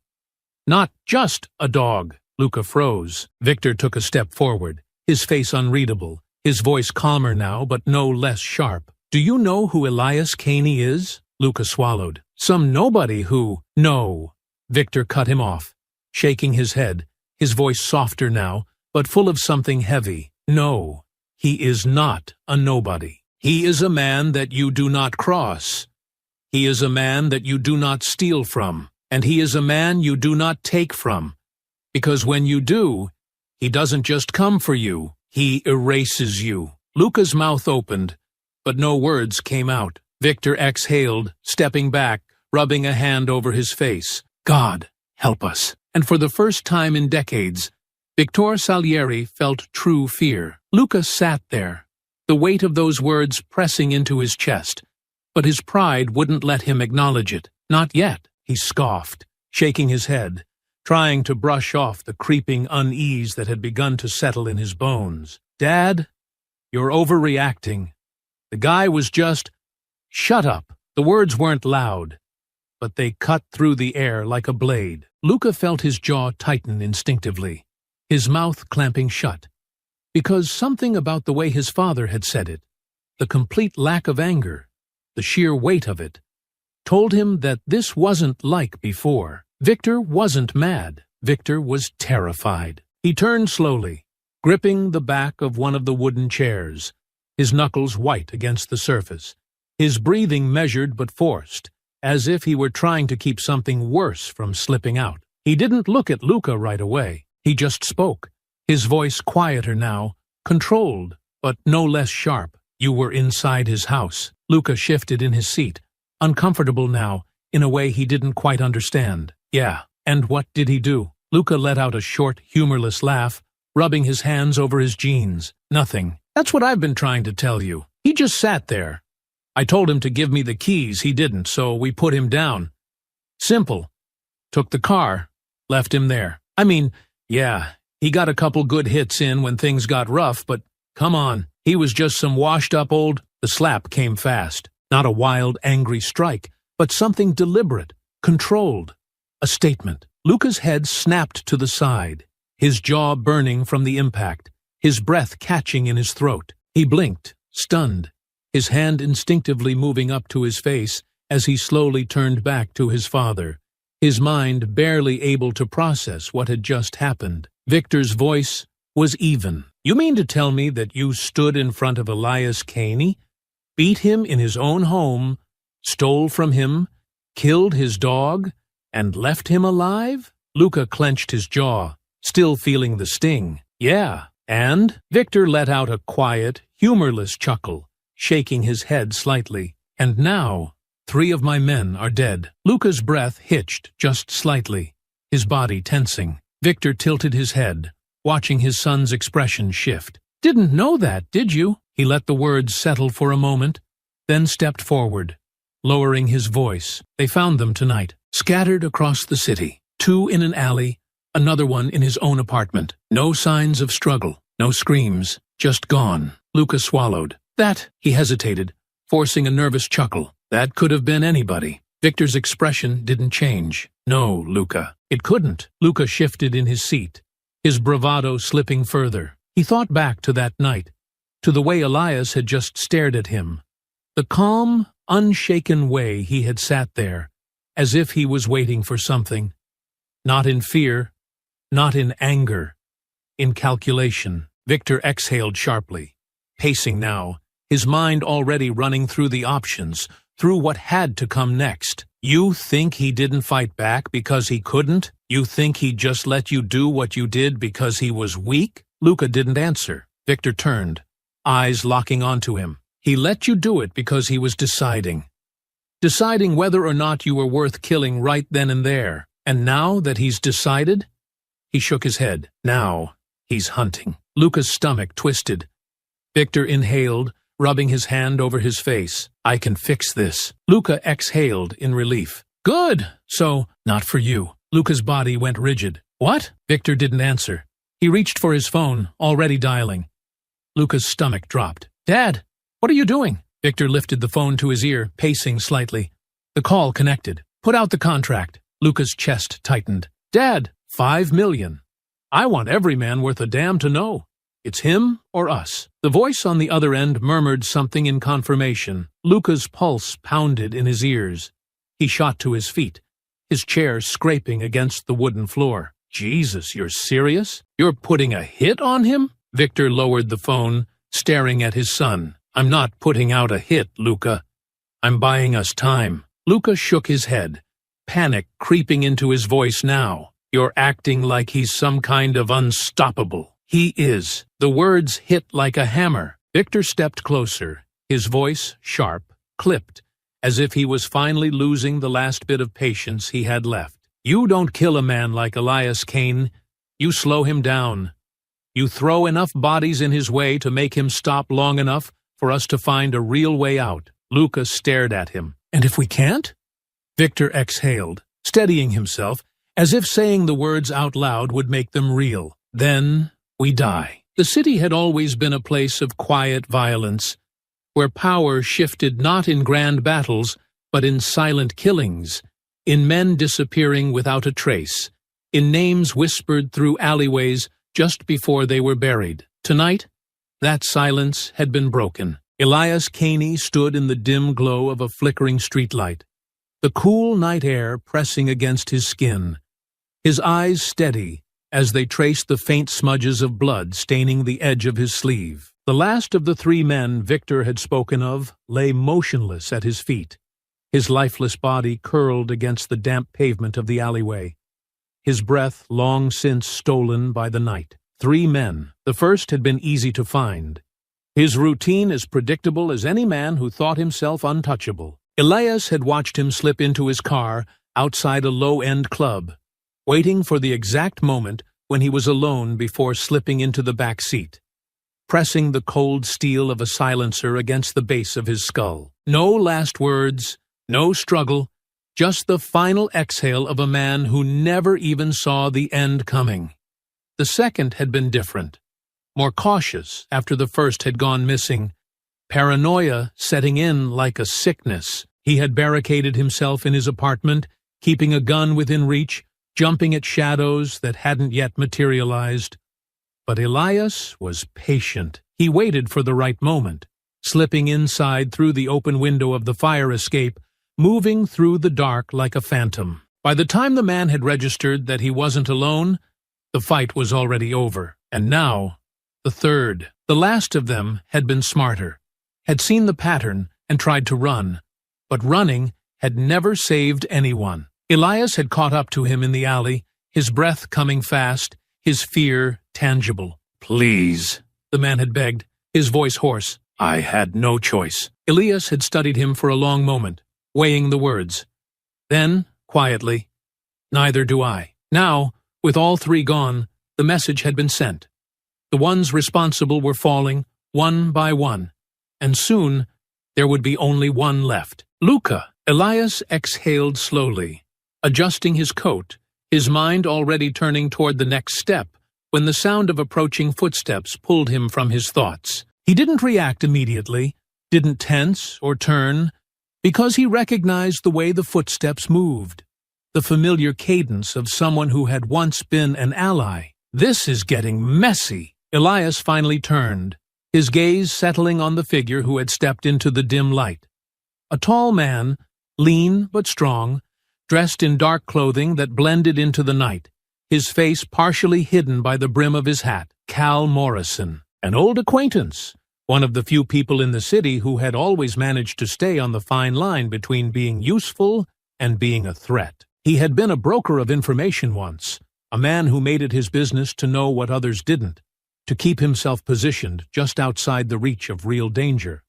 Not just a dog. Luca froze. Victor took a step forward, his face unreadable, his voice calmer now but no less sharp. Do you know who Elias Caney is? Luca swallowed. Some nobody who— No. Victor cut him off, shaking his head, his voice softer now, but full of something heavy. No, he is not a nobody. He is a man that you do not cross. He is a man that you do not steal from, and he is a man you do not take from. Because when you do, he doesn't just come for you, he erases you. Luca's mouth opened, but no words came out. Victor exhaled, stepping back, rubbing a hand over his face. God, help us. And for the first time in decades, Victor Salieri felt true fear. Luca sat there, the weight of those words pressing into his chest, but his pride wouldn't let him acknowledge it. Not yet, he scoffed, shaking his head, trying to brush off the creeping unease that had begun to settle in his bones. Dad, you're overreacting. The guy was just— Shut up. The words weren't loud, but they cut through the air like a blade. Luca felt his jaw tighten instinctively, his mouth clamping shut, because something about the way his father had said it, the complete lack of anger, the sheer weight of it, told him that this wasn't like before. Victor wasn't mad. Victor was terrified. He turned slowly, gripping the back of one of the wooden chairs, his knuckles white against the surface, his breathing measured but forced, as if he were trying to keep something worse from slipping out. He didn't look at Luca right away. He just spoke, his voice quieter now, controlled, but no less sharp. You were inside his house. Luca shifted in his seat, uncomfortable now, in a way he didn't quite understand. Yeah, and what did he do? Luca let out a short, humorless laugh, rubbing his hands over his jeans. Nothing. That's what I've been trying to tell you. He just sat there. I told him to give me the keys, he didn't, so we put him down. Simple. Took the car, left him there. I mean, yeah, he got a couple good hits in when things got rough, but come on, he was just some washed-up old— The slap came fast. Not a wild, angry strike, but something deliberate, controlled. A statement. Luca's head snapped to the side, his jaw burning from the impact, his breath catching in his throat. He blinked, stunned, his hand instinctively moving up to his face as he slowly turned back to his father, his mind barely able to process what had just happened. Victor's voice was even. You mean to tell me that you stood in front of Elias Caney, beat him in his own home, stole from him, killed his dog, and left him alive? Luca clenched his jaw, still feeling the sting. Yeah, and? Victor let out a quiet, humorless chuckle, shaking his head slightly. And now, 3 of my men are dead. Luca's breath hitched just slightly, his body tensing. Victor tilted his head, watching his son's expression shift. Didn't know that, did you? He let the words settle for a moment, then stepped forward, lowering his voice. They found them tonight, scattered across the city. 2 in an alley, another one in his own apartment. No signs of struggle, no screams, just gone. Luca swallowed. That— He hesitated, forcing a nervous chuckle. That could have been anybody. Victor's expression didn't change. No, Luca. It couldn't. Luca shifted in his seat, his bravado slipping further. He thought back to that night, to the way Elias had just stared at him, the calm, unshaken way he had sat there, as if he was waiting for something. Not in fear, not in anger, in calculation. Victor exhaled sharply, pacing now, his mind already running through the options, through what had to come next. You think he didn't fight back because he couldn't? You think he just let you do what you did because he was weak? Luca didn't answer. Victor turned, eyes locking onto him. He let you do it because he was deciding whether or not you were worth killing right then and there. And now that he's decided? He shook his head. Now he's hunting. Luca's stomach twisted. Victor inhaled, rubbing his hand over his face. I can fix this. Luca exhaled in relief. Good. So, not for you. Luca's body went rigid. What? Victor didn't answer. He reached for his phone, already dialing. Luca's stomach dropped. Dad! What are you doing? Victor lifted the phone to his ear, pacing slightly. The call connected. Put out the contract. Luca's chest tightened. Dad, $5 million. I want every man worth a damn to know. It's him or us. The voice on the other end murmured something in confirmation. Luca's pulse pounded in his ears. He shot to his feet, his chair scraping against the wooden floor. Jesus, you're serious? You're putting a hit on him? Victor lowered the phone, staring at his son. I'm not putting out a hit, Luca. I'm buying us time. Luca shook his head, panic creeping into his voice now. You're acting like he's some kind of unstoppable. He is. The words hit like a hammer. Victor stepped closer, his voice sharp, clipped, as if he was finally losing the last bit of patience he had left. You don't kill a man like Elias Kane. You slow him down. You throw enough bodies in his way to make him stop long enough for us to find a real way out. Luca stared at him. And if we can't? Victor exhaled, steadying himself, as if saying the words out loud would make them real. Then we die. The city had always been a place of quiet violence, where power shifted not in grand battles, but in silent killings, in men disappearing without a trace, in names whispered through alleyways just before they were buried. Tonight, that silence had been broken. Elias Kane stood in the dim glow of a flickering streetlight, the cool night air pressing against his skin, his eyes steady as they traced the faint smudges of blood staining the edge of his sleeve. The last of the three men Victor had spoken of lay motionless at his feet, his lifeless body curled against the damp pavement of the alleyway, his breath long since stolen by the night. 3 men. The first had been easy to find. His routine as predictable as any man who thought himself untouchable. Elias had watched him slip into his car outside a low-end club, waiting for the exact moment when he was alone before slipping into the back seat, pressing the cold steel of a silencer against the base of his skull. No last words, no struggle, just the final exhale of a man who never even saw the end coming. The second had been different, more cautious after the first had gone missing, paranoia setting in like a sickness. He had barricaded himself in his apartment, keeping a gun within reach, jumping at shadows that hadn't yet materialized. But Elias was patient. He waited for the right moment, slipping inside through the open window of the fire escape, moving through the dark like a phantom. By the time the man had registered that he wasn't alone, the fight was already over. And now, the third, the last of them, had been smarter, had seen the pattern and tried to run. But running had never saved anyone. Elias had caught up to him in the alley, his breath coming fast, his fear tangible. Please, the man had begged, his voice hoarse. I had no choice. Elias had studied him for a long moment, weighing the words. Then, quietly, neither do I. Now, with all 3 gone, the message had been sent. The ones responsible were falling, one by one, and soon there would be only one left. Luca. Elias exhaled slowly, adjusting his coat, his mind already turning toward the next step, when the sound of approaching footsteps pulled him from his thoughts. He didn't react immediately, didn't tense or turn, because he recognized the way the footsteps moved, the familiar cadence of someone who had once been an ally. This is getting messy. Elias finally turned, his gaze settling on the figure who had stepped into the dim light. A tall man, lean but strong, dressed in dark clothing that blended into the night, his face partially hidden by the brim of his hat. Cal Morrison, an old acquaintance, one of the few people in the city who had always managed to stay on the fine line between being useful and being a threat. He had been a broker of information once, a man who made it his business to know what others didn't, to keep himself positioned just outside the reach of real danger.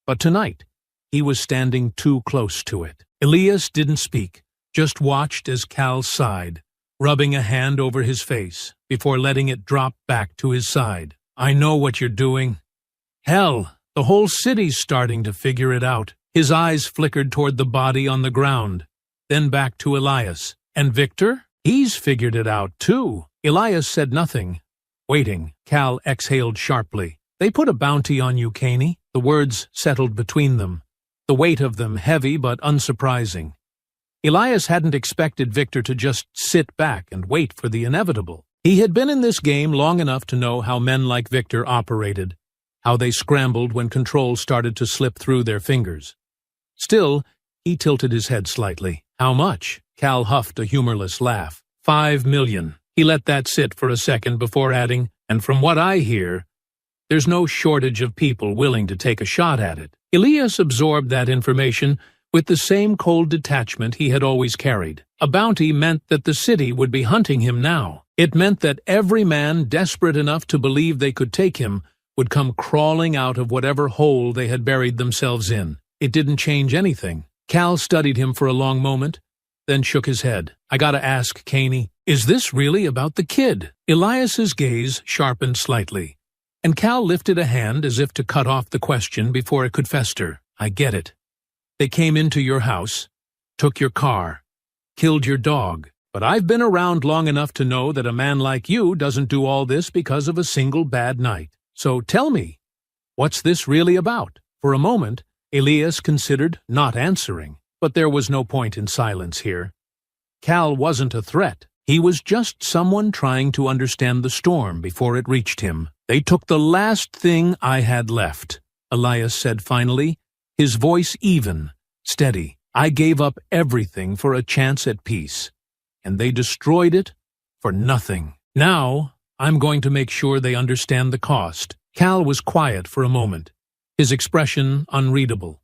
But tonight, he was standing too close to it. Elias didn't speak, just watched as Cal sighed, rubbing a hand over his face before letting it drop back to his side. I know what you're doing. Hell, the whole city's starting to figure it out. His eyes flickered toward the body on the ground, then back to Elias. And Victor? He's figured it out, too. Elias said nothing. Waiting, Cal exhaled sharply. They put a bounty on you, Kane. The words settled between them, the weight of them heavy but unsurprising. Elias hadn't expected Victor to just sit back and wait for the inevitable. He had been in this game long enough to know how men like Victor operated, how they scrambled when control started to slip through their fingers. Still, he tilted his head slightly. How much? Cal huffed a humorless laugh. 5 million. He let that sit for a second before adding, and from what I hear, there's no shortage of people willing to take a shot at it. Elias absorbed that information with the same cold detachment he had always carried. A bounty meant that the city would be hunting him now. It meant that every man desperate enough to believe they could take him would come crawling out of whatever hole they had buried themselves in. It didn't change anything. Cal studied him for a long moment, then shook his head. I gotta ask, Caney, is this really about the kid? Elias's gaze sharpened slightly, and Cal lifted a hand as if to cut off the question before it could fester. I get it. They came into your house, took your car, killed your dog. But I've been around long enough to know that a man like you doesn't do all this because of a single bad night. So tell me, what's this really about? For a moment, Elias considered not answering, but there was no point in silence here. Cal wasn't a threat. He was just someone trying to understand the storm before it reached him. They took the last thing I had left, Elias said finally, his voice even, steady. I gave up everything for a chance at peace, and they destroyed it for nothing. Now, I'm going to make sure they understand the cost. Cal was quiet for a moment, his expression unreadable.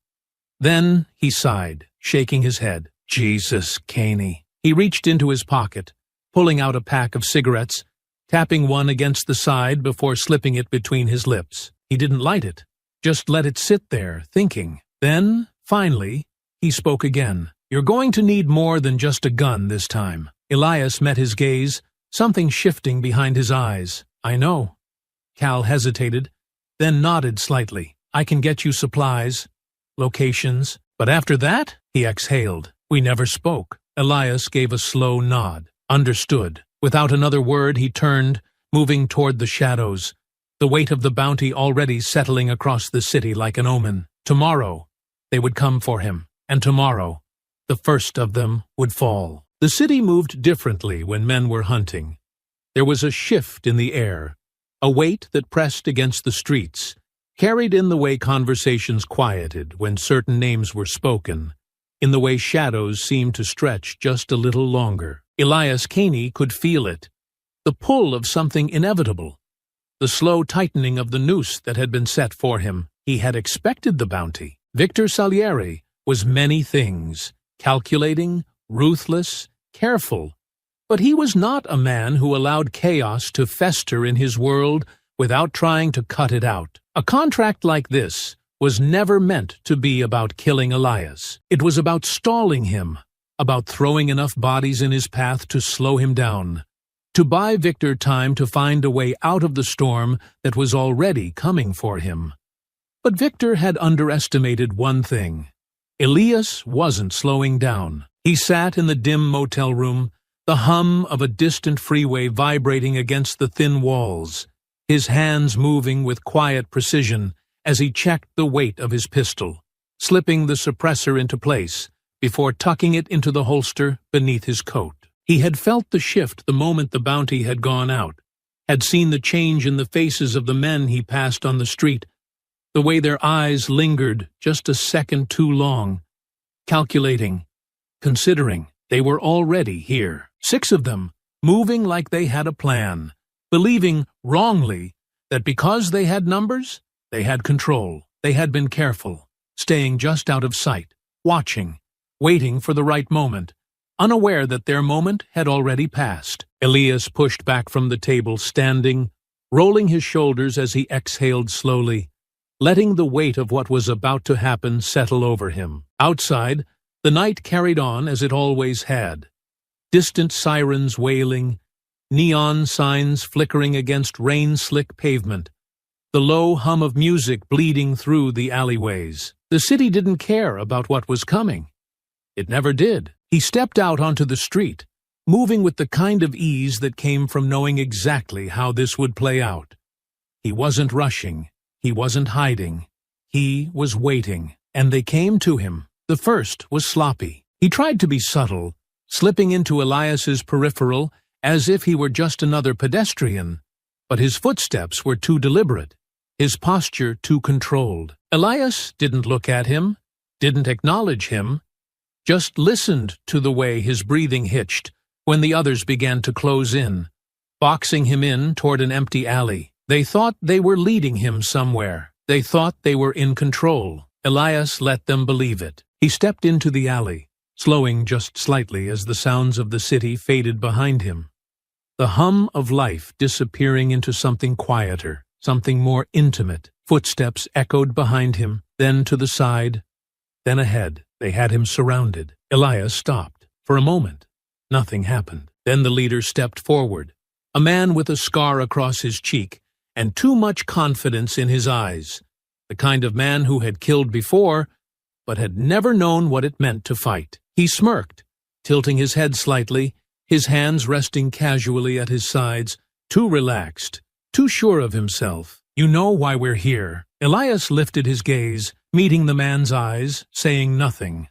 Then he sighed, shaking his head. Jesus, Caney. He reached into his pocket, pulling out a pack of cigarettes, tapping one against the side before slipping it between his lips. He didn't light it, just let it sit there, thinking. Then, finally, he spoke again. You're going to need more than just a gun this time. Elias met his gaze, something shifting behind his eyes. I know. Cal hesitated, then nodded slightly. I can get you supplies, locations, but after that, he exhaled. We never spoke. Elias gave a slow nod. Understood. Without another word, he turned, moving toward the shadows, the weight of the bounty already settling across the city like an omen. Tomorrow, they would come for him, and tomorrow, the first of them would fall. The city moved differently when men were hunting. There was a shift in the air, a weight that pressed against the streets, carried in the way conversations quieted when certain names were spoken, in the way shadows seemed to stretch just a little longer. Elias Caney could feel it, the pull of something inevitable, the slow tightening of the noose that had been set for him. He had expected the bounty. Victor Salieri was many things, calculating, ruthless, careful, but he was not a man who allowed chaos to fester in his world without trying to cut it out. A contract like this was never meant to be about killing Elias. It was about stalling him, about throwing enough bodies in his path to slow him down, to buy Victor time to find a way out of the storm that was already coming for him. But Victor had underestimated one thing. Elias wasn't slowing down. He sat in the dim motel room, the hum of a distant freeway vibrating against the thin walls, his hands moving with quiet precision as he checked the weight of his pistol, slipping the suppressor into place before tucking it into the holster beneath his coat. He had felt the shift the moment the bounty had gone out, had seen the change in the faces of the men he passed on the street, the way their eyes lingered just a second too long, calculating, considering. They were already here, 6 of them, moving like they had a plan, believing, wrongly, that because they had numbers, they had control. They had been careful, staying just out of sight, watching, waiting for the right moment, unaware that their moment had already passed. Elias pushed back from the table, standing, rolling his shoulders as he exhaled slowly, letting the weight of what was about to happen settle over him. Outside, the night carried on as it always had. Distant sirens wailing, neon signs flickering against rain-slick pavement, the low hum of music bleeding through the alleyways. The city didn't care about what was coming. It never did. He stepped out onto the street, moving with the kind of ease that came from knowing exactly how this would play out. He wasn't rushing. He wasn't hiding. He was waiting, and they came to him. The first was sloppy. He tried to be subtle, slipping into Elias's peripheral as if he were just another pedestrian, but his footsteps were too deliberate, his posture too controlled. Elias didn't look at him, didn't acknowledge him, just listened to the way his breathing hitched when the others began to close in, boxing him in toward an empty alley. They thought they were leading him somewhere. They thought they were in control. Elias let them believe it. He stepped into the alley, slowing just slightly as the sounds of the city faded behind him. The hum of life disappearing into something quieter, something more intimate. Footsteps echoed behind him, then to the side, then ahead. They had him surrounded. Elias stopped. For a moment, nothing happened. Then the leader stepped forward, a man with a scar across his cheek and too much confidence in his eyes, the kind of man who had killed before, but had never known what it meant to fight. He smirked, tilting his head slightly, his hands resting casually at his sides, too relaxed, too sure of himself. "You know why we're here." Elias lifted his gaze, meeting the man's eyes, saying nothing.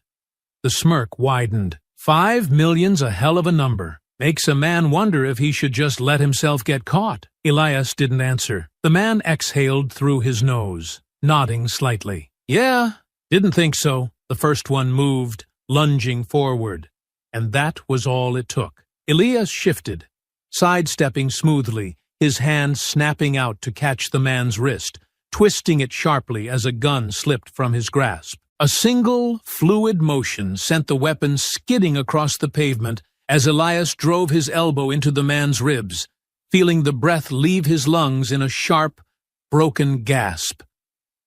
The smirk widened. 5 million's a hell of a number. Makes a man wonder if he should just let himself get caught. Elias didn't answer. The man exhaled through his nose, nodding slightly. "Yeah, didn't think so." The first one moved, lunging forward, and that was all it took. Elias shifted, sidestepping smoothly, his hand snapping out to catch the man's wrist, twisting it sharply as a gun slipped from his grasp. A single, fluid motion sent the weapon skidding across the pavement as Elias drove his elbow into the man's ribs, feeling the breath leave his lungs in a sharp, broken gasp.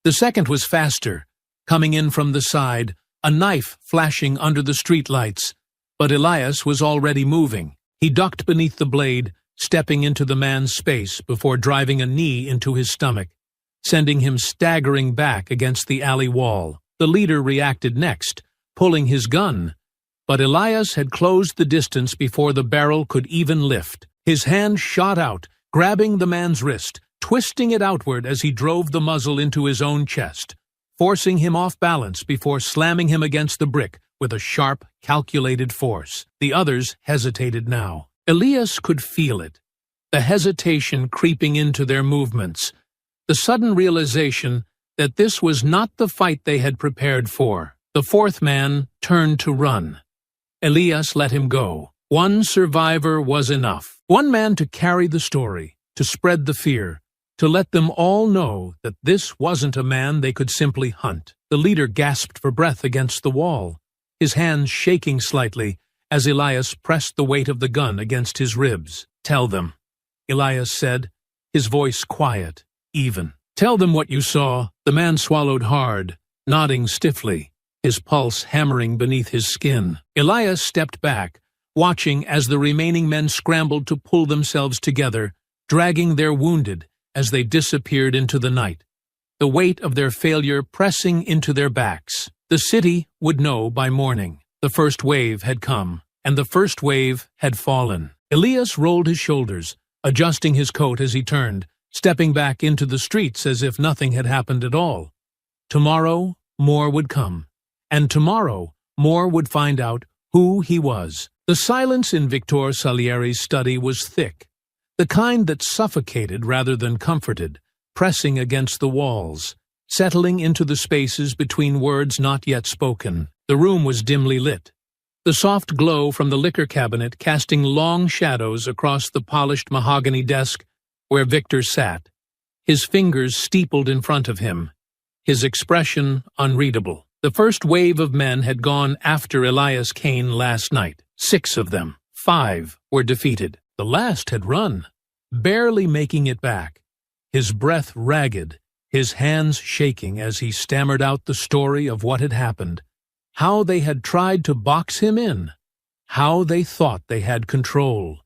The second was faster, coming in from the side, a knife flashing under the streetlights, but Elias was already moving. He ducked beneath the blade, stepping into the man's space before driving a knee into his stomach, sending him staggering back against the alley wall. The leader reacted next, pulling his gun, but Elias had closed the distance before the barrel could even lift. His hand shot out, grabbing the man's wrist, twisting it outward as he drove the muzzle into his own chest, forcing him off balance before slamming him against the brick with a sharp, calculated force. The others hesitated now. Elias could feel it, the hesitation creeping into their movements, the sudden realization that this was not the fight they had prepared for. The fourth man turned to run. Elias let him go. One survivor was enough. One man to carry the story, to spread the fear, to let them all know that this wasn't a man they could simply hunt. The leader gasped for breath against the wall, his hands shaking slightly as Elias pressed the weight of the gun against his ribs. "Tell them," Elias said, his voice quiet, even. "Tell them what you saw." The man swallowed hard, nodding stiffly, his pulse hammering beneath his skin. Elias stepped back, watching as the remaining men scrambled to pull themselves together, dragging their wounded as they disappeared into the night, the weight of their failure pressing into their backs. The city would know by morning. The first wave had come, and the first wave had fallen. Elias rolled his shoulders, adjusting his coat as he turned, stepping back into the streets as if nothing had happened at all. Tomorrow, more would come, and tomorrow, more would find out who he was. The silence in Victor Salieri's study was thick, the kind that suffocated rather than comforted, pressing against the walls, settling into the spaces between words not yet spoken. The room was dimly lit, the soft glow from the liquor cabinet casting long shadows across the polished mahogany desk where Victor sat, his fingers steepled in front of him, his expression unreadable. The first wave of men had gone after Elias Kane last night. 6 of them. 5 were defeated. The last had run, barely making it back, his breath ragged, his hands shaking as he stammered out the story of what had happened, how they had tried to box him in, how they thought they had control,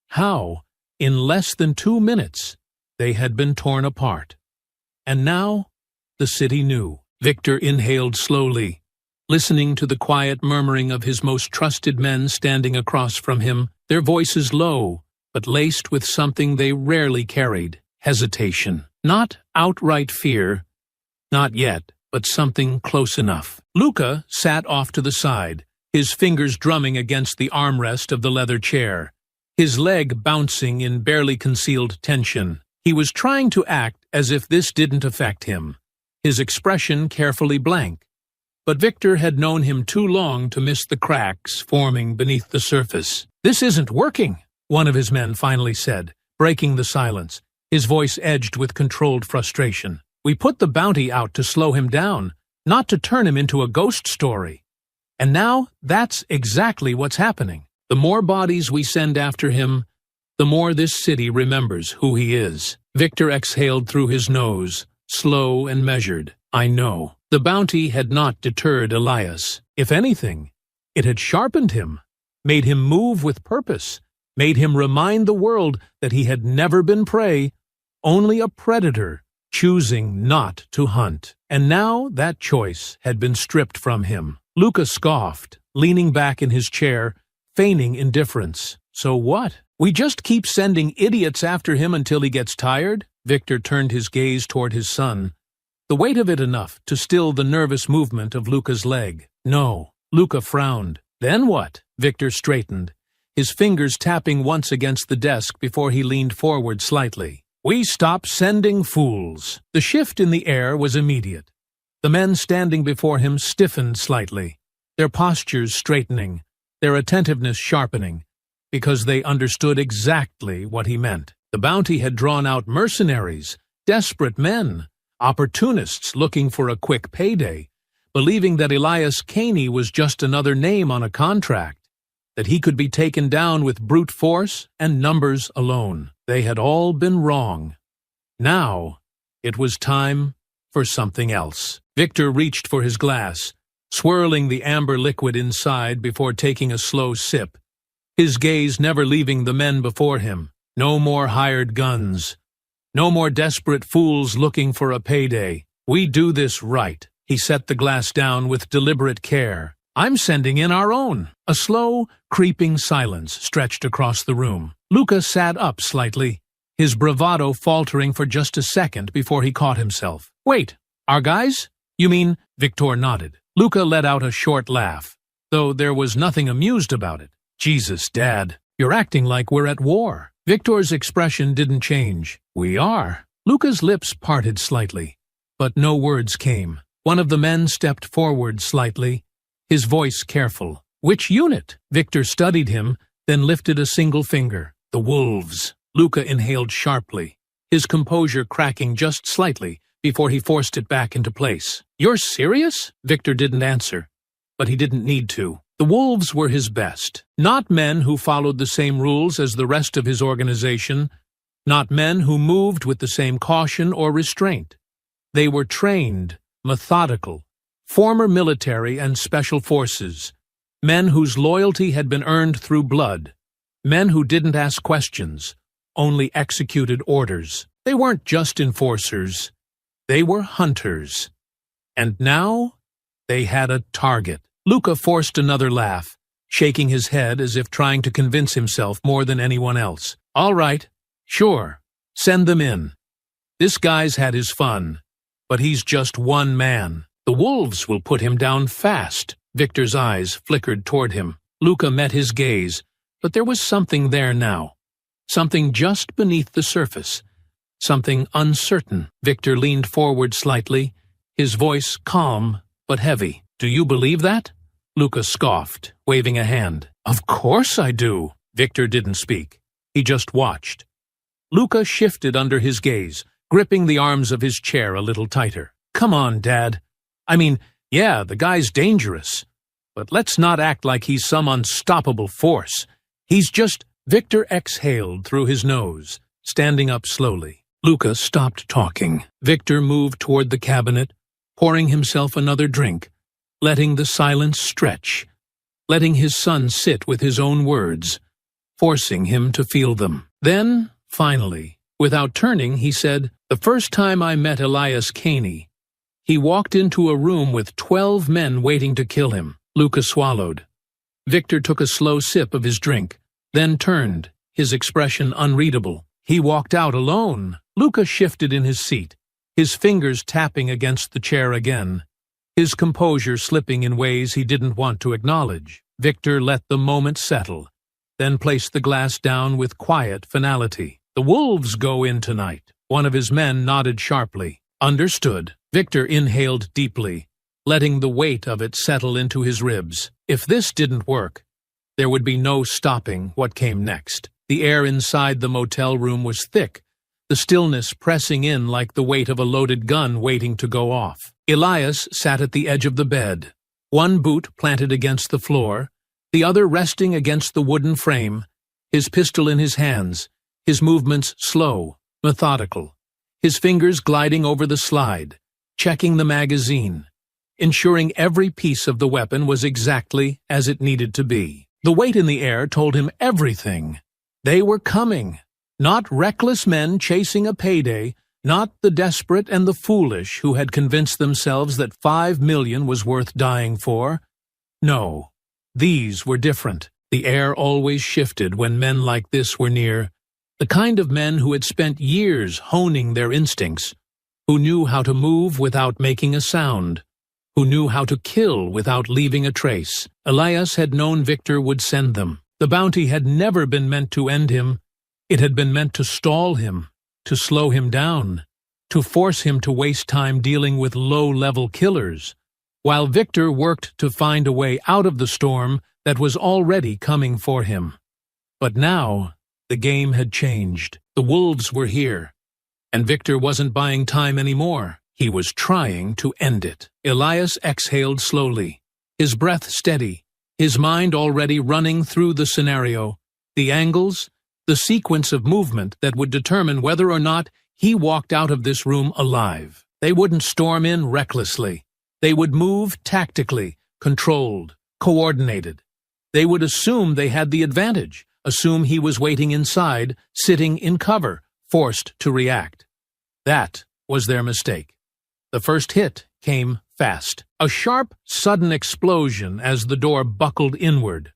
how, in less than 2 minutes, they had been torn apart. And now, the city knew. Victor inhaled slowly, listening to the quiet murmuring of his most trusted men standing across from him, their voices low, but laced with something they rarely carried, hesitation. Not outright fear, not yet, but something close enough. Luca sat off to the side, his fingers drumming against the armrest of the leather chair, his leg bouncing in barely concealed tension. He was trying to act as if this didn't affect him, his expression carefully blank. But Victor had known him too long to miss the cracks forming beneath the surface. "This isn't working," one of his men finally said, breaking the silence, his voice edged with controlled frustration. "We put the bounty out to slow him down, not to turn him into a ghost story. And now that's exactly what's happening. The more bodies we send after him, the more this city remembers who he is." Victor exhaled through his nose, slow and measured. "I know." The bounty had not deterred Elias. If anything, it had sharpened him, made him move with purpose, made him remind the world that he had never been prey, only a predator choosing not to hunt. And now that choice had been stripped from him. Luca scoffed, leaning back in his chair, feigning indifference. "So what? We just keep sending idiots after him until he gets tired?" Victor turned his gaze toward his son, the weight of it enough to still the nervous movement of Luca's leg. "No." Luca frowned. "Then what?" Victor straightened, his fingers tapping once against the desk before he leaned forward slightly. "We stop sending fools." The shift in the air was immediate. The men standing before him stiffened slightly, their postures straightening, their attentiveness sharpening, because they understood exactly what he meant. The bounty had drawn out mercenaries, desperate men, opportunists looking for a quick payday, believing that Elias Caney was just another name on a contract, that he could be taken down with brute force and numbers alone. They had all been wrong. Now it was time for something else. Victor reached for his glass, swirling the amber liquid inside before taking a slow sip, his gaze never leaving the men before him. No more hired guns. No more desperate fools looking for a payday. We do this right. He set the glass down with deliberate care. "I'm sending in our own." A slow, creeping silence stretched across the room. Luca sat up slightly, his bravado faltering for just a second before he caught himself. "Wait, our guys? You mean?" Victor nodded. Luca let out a short laugh, though there was nothing amused about it. "Jesus, Dad, you're acting like we're at war." Victor's expression didn't change. "We are." Luca's lips parted slightly, but no words came. One of the men stepped forward slightly, his voice careful. "Which unit?" Victor studied him, then lifted a single finger. "The Wolves." Luca inhaled sharply, his composure cracking just slightly before he forced it back into place. "You're serious?" Victor didn't answer, but he didn't need to. The Wolves were his best. Not men who followed the same rules as the rest of his organization, not men who moved with the same caution or restraint. They were trained, methodical, former military and special forces, men whose loyalty had been earned through blood, men who didn't ask questions, only executed orders. They weren't just enforcers, they were hunters. And now they had a target. Luca forced another laugh, shaking his head as if trying to convince himself more than anyone else. "All right, sure, send them in. This guy's had his fun, but he's just one man. The Wolves will put him down fast." Victor's eyes flickered toward him. Luca met his gaze, but there was something there now. Something just beneath the surface. Something uncertain. Victor leaned forward slightly, his voice calm but heavy. "Do you believe that?" Luca scoffed, waving a hand. "Of course I do." Victor didn't speak. He just watched. Luca shifted under his gaze, gripping the arms of his chair a little tighter. "Come on, Dad. I mean, yeah, the guy's dangerous, but let's not act like he's some unstoppable force. He's just—" Victor exhaled through his nose, standing up slowly. Luca stopped talking. Victor moved toward the cabinet, pouring himself another drink, letting the silence stretch, letting his son sit with his own words, forcing him to feel them. Then, finally, without turning, he said, "The first time I met Elias Caney, he walked into a room with 12 men waiting to kill him." Luca swallowed. Victor took a slow sip of his drink, then turned, his expression unreadable. "He walked out alone." Luca shifted in his seat, his fingers tapping against the chair again, his composure slipping in ways he didn't want to acknowledge. Victor let the moment settle, then placed the glass down with quiet finality. "The wolves go in tonight." One of his men nodded sharply. "Understood." Victor inhaled deeply, letting the weight of it settle into his ribs. If this didn't work, there would be no stopping what came next. The air inside the motel room was thick, the stillness pressing in like the weight of a loaded gun waiting to go off. Elias sat at the edge of the bed, one boot planted against the floor, the other resting against the wooden frame, his pistol in his hands, his movements slow, methodical, his fingers gliding over the slide, checking the magazine, ensuring every piece of the weapon was exactly as it needed to be. The weight in the air told him everything. They were coming. Not reckless men chasing a payday, not the desperate and the foolish who had convinced themselves that 5 million was worth dying for. No, these were different. The air always shifted when men like this were near, the kind of men who had spent years honing their instincts, who knew how to move without making a sound, who knew how to kill without leaving a trace. Elias had known Victor would send them. The bounty had never been meant to end him. It had been meant to stall him, to slow him down, to force him to waste time dealing with low-level killers, while Victor worked to find a way out of the storm that was already coming for him. But now, the game had changed. The wolves were here, and Victor wasn't buying time anymore. He was trying to end it. Elias exhaled slowly, his breath steady, his mind already running through the scenario, the angles, the sequence of movement that would determine whether or not he walked out of this room alive. They wouldn't storm in recklessly. They would move tactically, controlled, coordinated. They would assume they had the advantage, assume he was waiting inside, sitting in cover, forced to react. That was their mistake. The first hit came fast. A sharp, sudden explosion as the door buckled inward.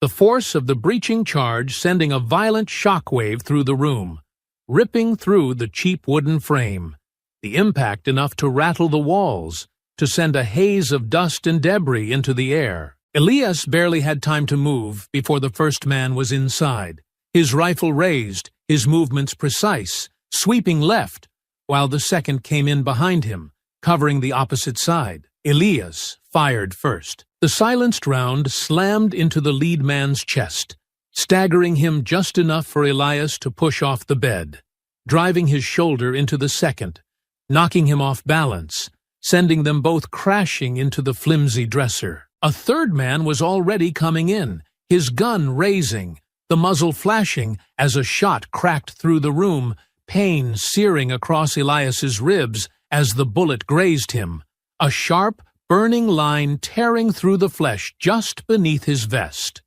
The force of the breaching charge sending a violent shockwave through the room, ripping through the cheap wooden frame, the impact enough to rattle the walls, to send a haze of dust and debris into the air. Elias barely had time to move before the first man was inside, his rifle raised, his movements precise, sweeping left, while the second came in behind him, covering the opposite side. Elias fired first. The silenced round slammed into the lead man's chest, staggering him just enough for Elias to push off the bed, driving his shoulder into the second, knocking him off balance, sending them both crashing into the flimsy dresser. A third man was already coming in, his gun raising, the muzzle flashing as a shot cracked through the room, pain searing across Elias's ribs as the bullet grazed him, a sharp, burning line tearing through the flesh just beneath his vest.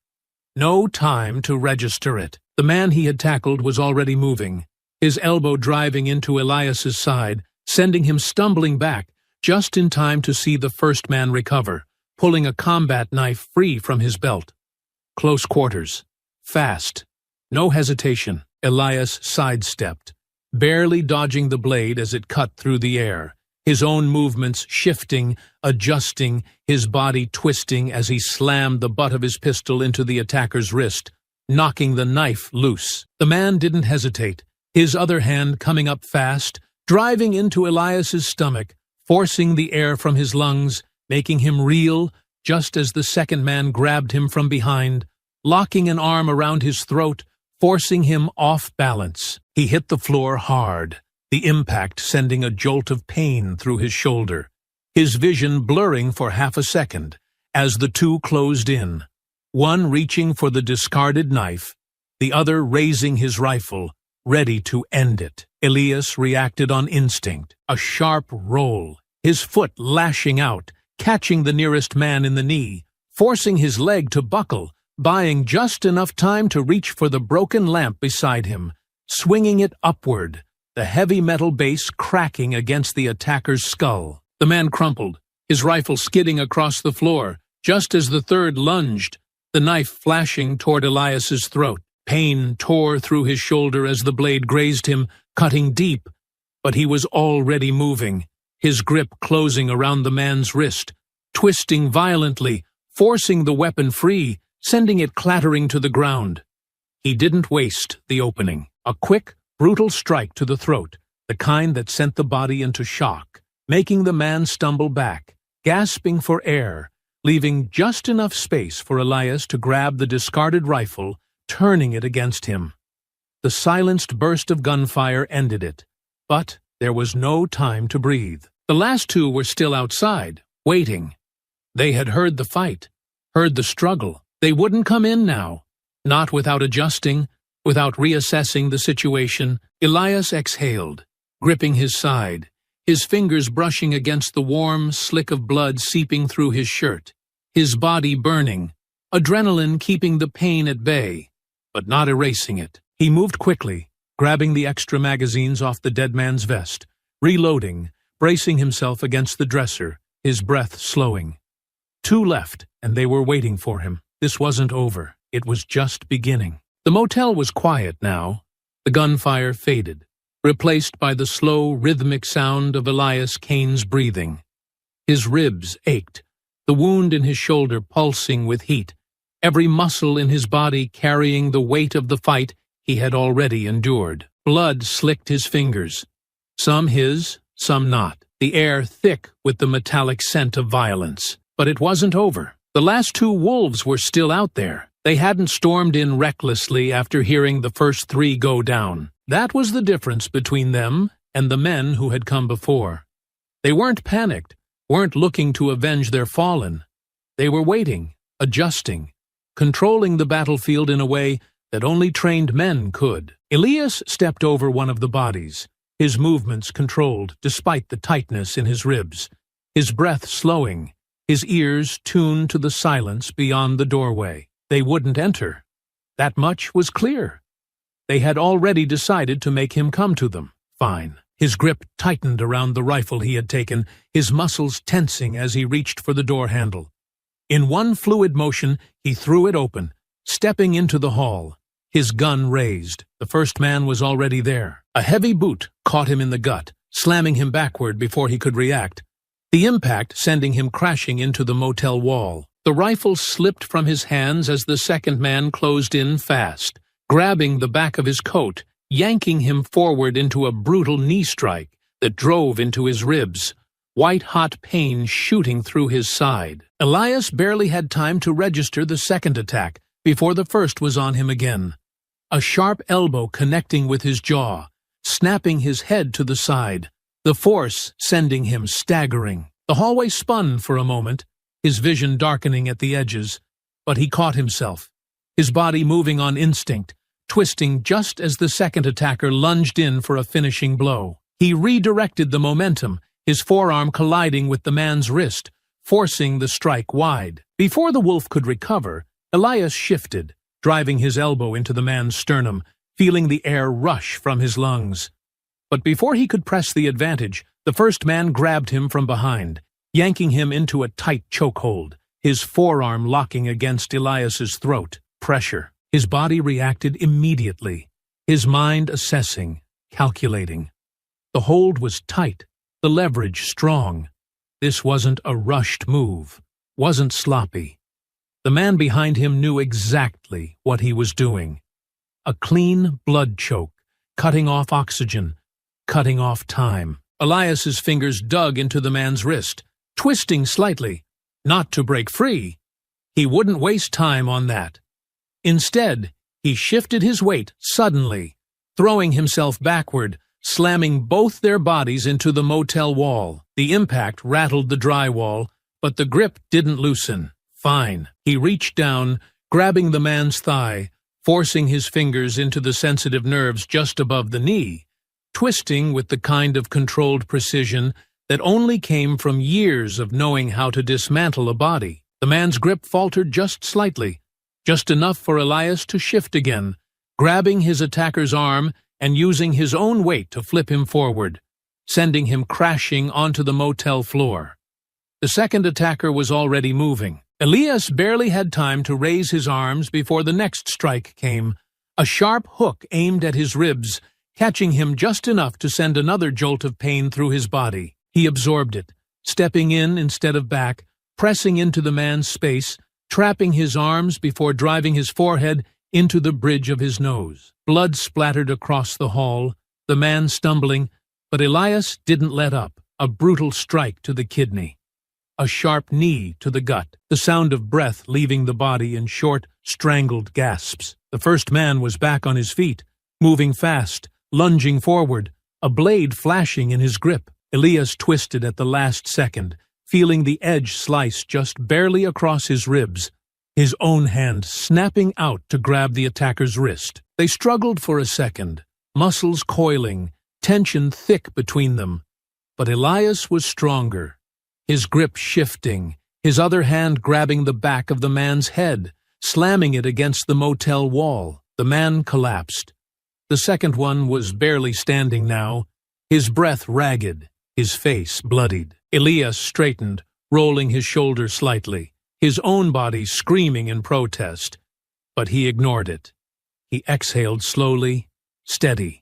No time to register it. The man he had tackled was already moving, his elbow driving into Elias's side, sending him stumbling back, just in time to see the first man recover, pulling a combat knife free from his belt. Close quarters. Fast. No hesitation. Elias sidestepped, barely dodging the blade as it cut through the air, his own movements shifting, adjusting, his body twisting as he slammed the butt of his pistol into the attacker's wrist, knocking the knife loose. The man didn't hesitate, his other hand coming up fast, driving into Elias's stomach, forcing the air from his lungs, making him reel, just as the second man grabbed him from behind, locking an arm around his throat, forcing him off balance. He hit the floor hard, the impact sending a jolt of pain through his shoulder, his vision blurring for half a second as the two closed in, one reaching for the discarded knife, the other raising his rifle, ready to end it. Elias reacted on instinct, a sharp roll, his foot lashing out, catching the nearest man in the knee, forcing his leg to buckle, buying just enough time to reach for the broken lamp beside him, swinging it upward, the heavy metal base cracking against the attacker's skull. The man crumpled, his rifle skidding across the floor, just as the third lunged, the knife flashing toward Elias's throat. Pain tore through his shoulder as the blade grazed him, cutting deep, but he was already moving, his grip closing around the man's wrist, twisting violently, forcing the weapon free, sending it clattering to the ground. He didn't waste the opening. A quick, brutal strike to the throat, the kind that sent the body into shock, making the man stumble back, gasping for air, leaving just enough space for Elias to grab the discarded rifle, turning it against him. The silenced burst of gunfire ended it, but there was no time to breathe. The last two were still outside, waiting. They had heard the fight, heard the struggle. They wouldn't come in now, not without adjusting, without reassessing the situation. Elias exhaled, gripping his side, his fingers brushing against the warm slick of blood seeping through his shirt, his body burning, adrenaline keeping the pain at bay, but not erasing it. He moved quickly, grabbing the extra magazines off the dead man's vest, reloading, bracing himself against the dresser, his breath slowing. 2 left, and they were waiting for him. This wasn't over. It was just beginning. The motel was quiet now. The gunfire faded, replaced by the slow, rhythmic sound of Elias Kane's breathing. His ribs ached, the wound in his shoulder pulsing with heat, every muscle in his body carrying the weight of the fight he had already endured. Blood slicked his fingers, some his, some not, the air thick with the metallic scent of violence. But it wasn't over. The last 2 wolves were still out there. They hadn't stormed in recklessly after hearing the first 3 go down. That was the difference between them and the men who had come before. They weren't panicked, weren't looking to avenge their fallen. They were waiting, adjusting, controlling the battlefield in a way that only trained men could. Elias stepped over one of the bodies, his movements controlled despite the tightness in his ribs, his breath slowing, his ears tuned to the silence beyond the doorway. They wouldn't enter. That much was clear. They had already decided to make him come to them. Fine. His grip tightened around the rifle he had taken, his muscles tensing as he reached for the door handle. In one fluid motion, he threw it open, stepping into the hall, his gun raised. The first man was already there. A heavy boot caught him in the gut, slamming him backward before he could react, the impact sending him crashing into the motel wall. The rifle slipped from his hands as the second man closed in fast, grabbing the back of his coat, yanking him forward into a brutal knee strike that drove into his ribs, white-hot pain shooting through his side. Elias barely had time to register the second attack before the first was on him again. A sharp elbow connecting with his jaw, snapping his head to the side, the force sending him staggering. The hallway spun for a moment, his vision darkening at the edges, but he caught himself, his body moving on instinct, twisting just as the second attacker lunged in for a finishing blow. He redirected the momentum, his forearm colliding with the man's wrist, forcing the strike wide. Before the wolf could recover, Elias shifted, driving his elbow into the man's sternum, feeling the air rush from his lungs. But before he could press the advantage, the first man grabbed him from behind, yanking him into a tight chokehold, his forearm locking against Elias's throat. Pressure. His body reacted immediately, his mind assessing, calculating. The hold was tight, the leverage strong. This wasn't a rushed move, wasn't sloppy. The man behind him knew exactly what he was doing. A clean blood choke, cutting off oxygen, cutting off time. Elias's fingers dug into the man's wrist, twisting slightly, not to break free. He wouldn't waste time on that. Instead, he shifted his weight suddenly, throwing himself backward, slamming both their bodies into the motel wall. The impact rattled the drywall, but the grip didn't loosen. Fine. He reached down, grabbing the man's thigh, forcing his fingers into the sensitive nerves just above the knee, twisting with the kind of controlled precision that only came from years of knowing how to dismantle a body. The man's grip faltered just slightly, just enough for Elias to shift again, grabbing his attacker's arm and using his own weight to flip him forward, sending him crashing onto the motel floor. The second attacker was already moving. Elias barely had time to raise his arms before the next strike came, a sharp hook aimed at his ribs, catching him just enough to send another jolt of pain through his body. He absorbed it, stepping in instead of back, pressing into the man's space, trapping his arms before driving his forehead into the bridge of his nose. Blood splattered across the hall, the man stumbling, but Elias didn't let up. A brutal strike to the kidney. A sharp knee to the gut, the sound of breath leaving the body in short, strangled gasps. The first man was back on his feet, moving fast, lunging forward, a blade flashing in his grip. Elias twisted at the last second, feeling the edge slice just barely across his ribs, his own hand snapping out to grab the attacker's wrist. They struggled for a second, muscles coiling, tension thick between them. But Elias was stronger, his grip shifting, his other hand grabbing the back of the man's head, slamming it against the motel wall. The man collapsed. The second one was barely standing now, his breath ragged, his face bloodied. Elias straightened, rolling his shoulders slightly, his own body screaming in protest. But he ignored it. He exhaled slowly, steady.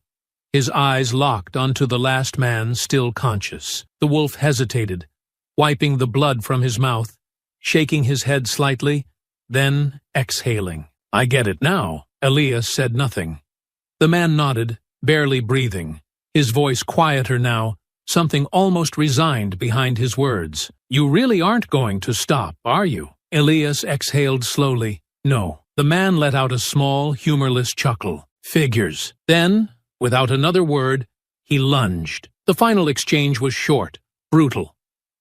His eyes locked onto the last man still conscious. The wolf hesitated, wiping the blood from his mouth, shaking his head slightly, then exhaling. "I get it now." Elias said nothing. The man nodded, barely breathing, his voice quieter now, something almost resigned behind his words. "You really aren't going to stop, are you?" Elias exhaled slowly. "No." The man let out a small, humorless chuckle. "Figures." Then, without another word, he lunged. The final exchange was short, brutal.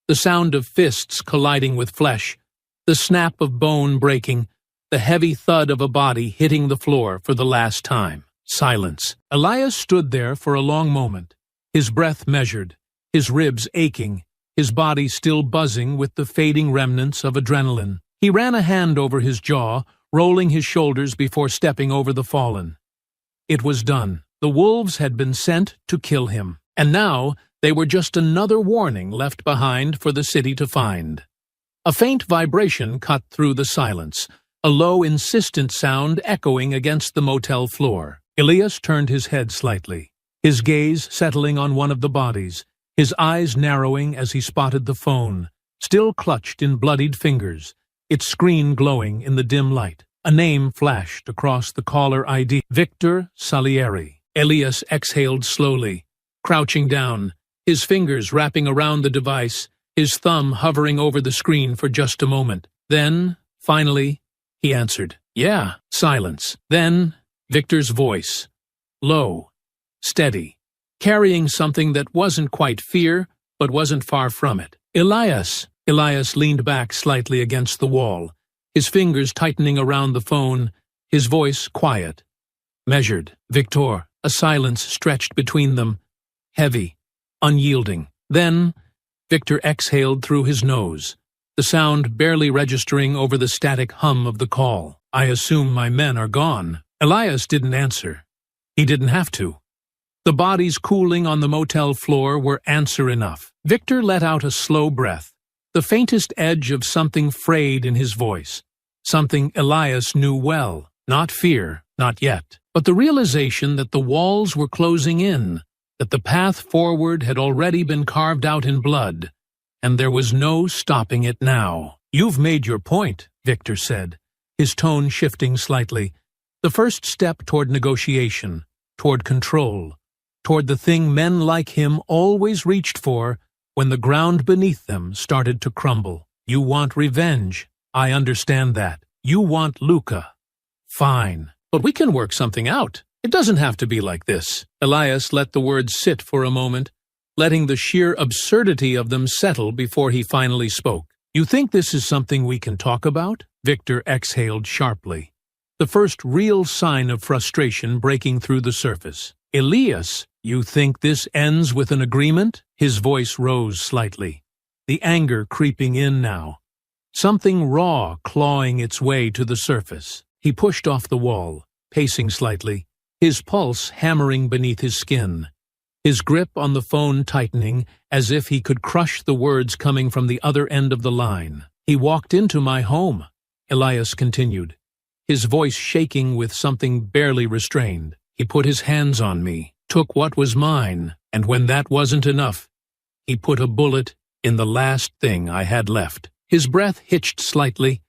The sound of fists colliding with flesh, the snap of bone breaking, the heavy thud of a body hitting the floor for the last time. Silence. Elias stood there for a long moment, his breath measured, his ribs aching, his body still buzzing with the fading remnants of adrenaline. He ran a hand over his jaw, rolling his shoulders before stepping over the fallen. It was done. The wolves had been sent to kill him, and now they were just another warning left behind for the city to find. A faint vibration cut through the silence, a low, insistent sound echoing against the motel floor. Elias turned his head slightly, his gaze settling on one of the bodies, his eyes narrowing as he spotted the phone, still clutched in bloodied fingers, its screen glowing in the dim light. A name flashed across the caller ID, Victor Salieri. Elias exhaled slowly, crouching down, his fingers wrapping around the device, his thumb hovering over the screen for just a moment. Then, finally, he answered. "Yeah." Silence. Then, Victor's voice, low, steady, carrying something that wasn't quite fear, but wasn't far from it. "Elias." Elias leaned back slightly against the wall, his fingers tightening around the phone, his voice quiet, measured. "Victor." A silence stretched between them, heavy, unyielding. Then, Victor exhaled through his nose, the sound barely registering over the static hum of the call. "I assume my men are gone." Elias didn't answer. He didn't have to. The bodies cooling on the motel floor were answer enough. Victor let out a slow breath, the faintest edge of something frayed in his voice, something Elias knew well. Not fear, not yet, but the realization that the walls were closing in, that the path forward had already been carved out in blood, and there was no stopping it now. "You've made your point," Victor said, his tone shifting slightly. The first step toward negotiation, toward control, toward the thing men like him always reached for when the ground beneath them started to crumble. "You want revenge. I understand that. You want Luca. Fine. But we can work something out. It doesn't have to be like this." Elias let the words sit for a moment, letting the sheer absurdity of them settle before he finally spoke. "You think this is something we can talk about?" Victor exhaled sharply, the first real sign of frustration breaking through the surface. "Elias, you think this ends with an agreement?" His voice rose slightly, the anger creeping in now, something raw clawing its way to the surface. He pushed off the wall, pacing slightly, his pulse hammering beneath his skin, his grip on the phone tightening as if he could crush the words coming from the other end of the line. "He walked into my home," Elias continued, his voice shaking with something barely restrained. "He put his hands on me. took what was mine, and when that wasn't enough, he put a bullet in the last thing I had left. His breath hitched slightly,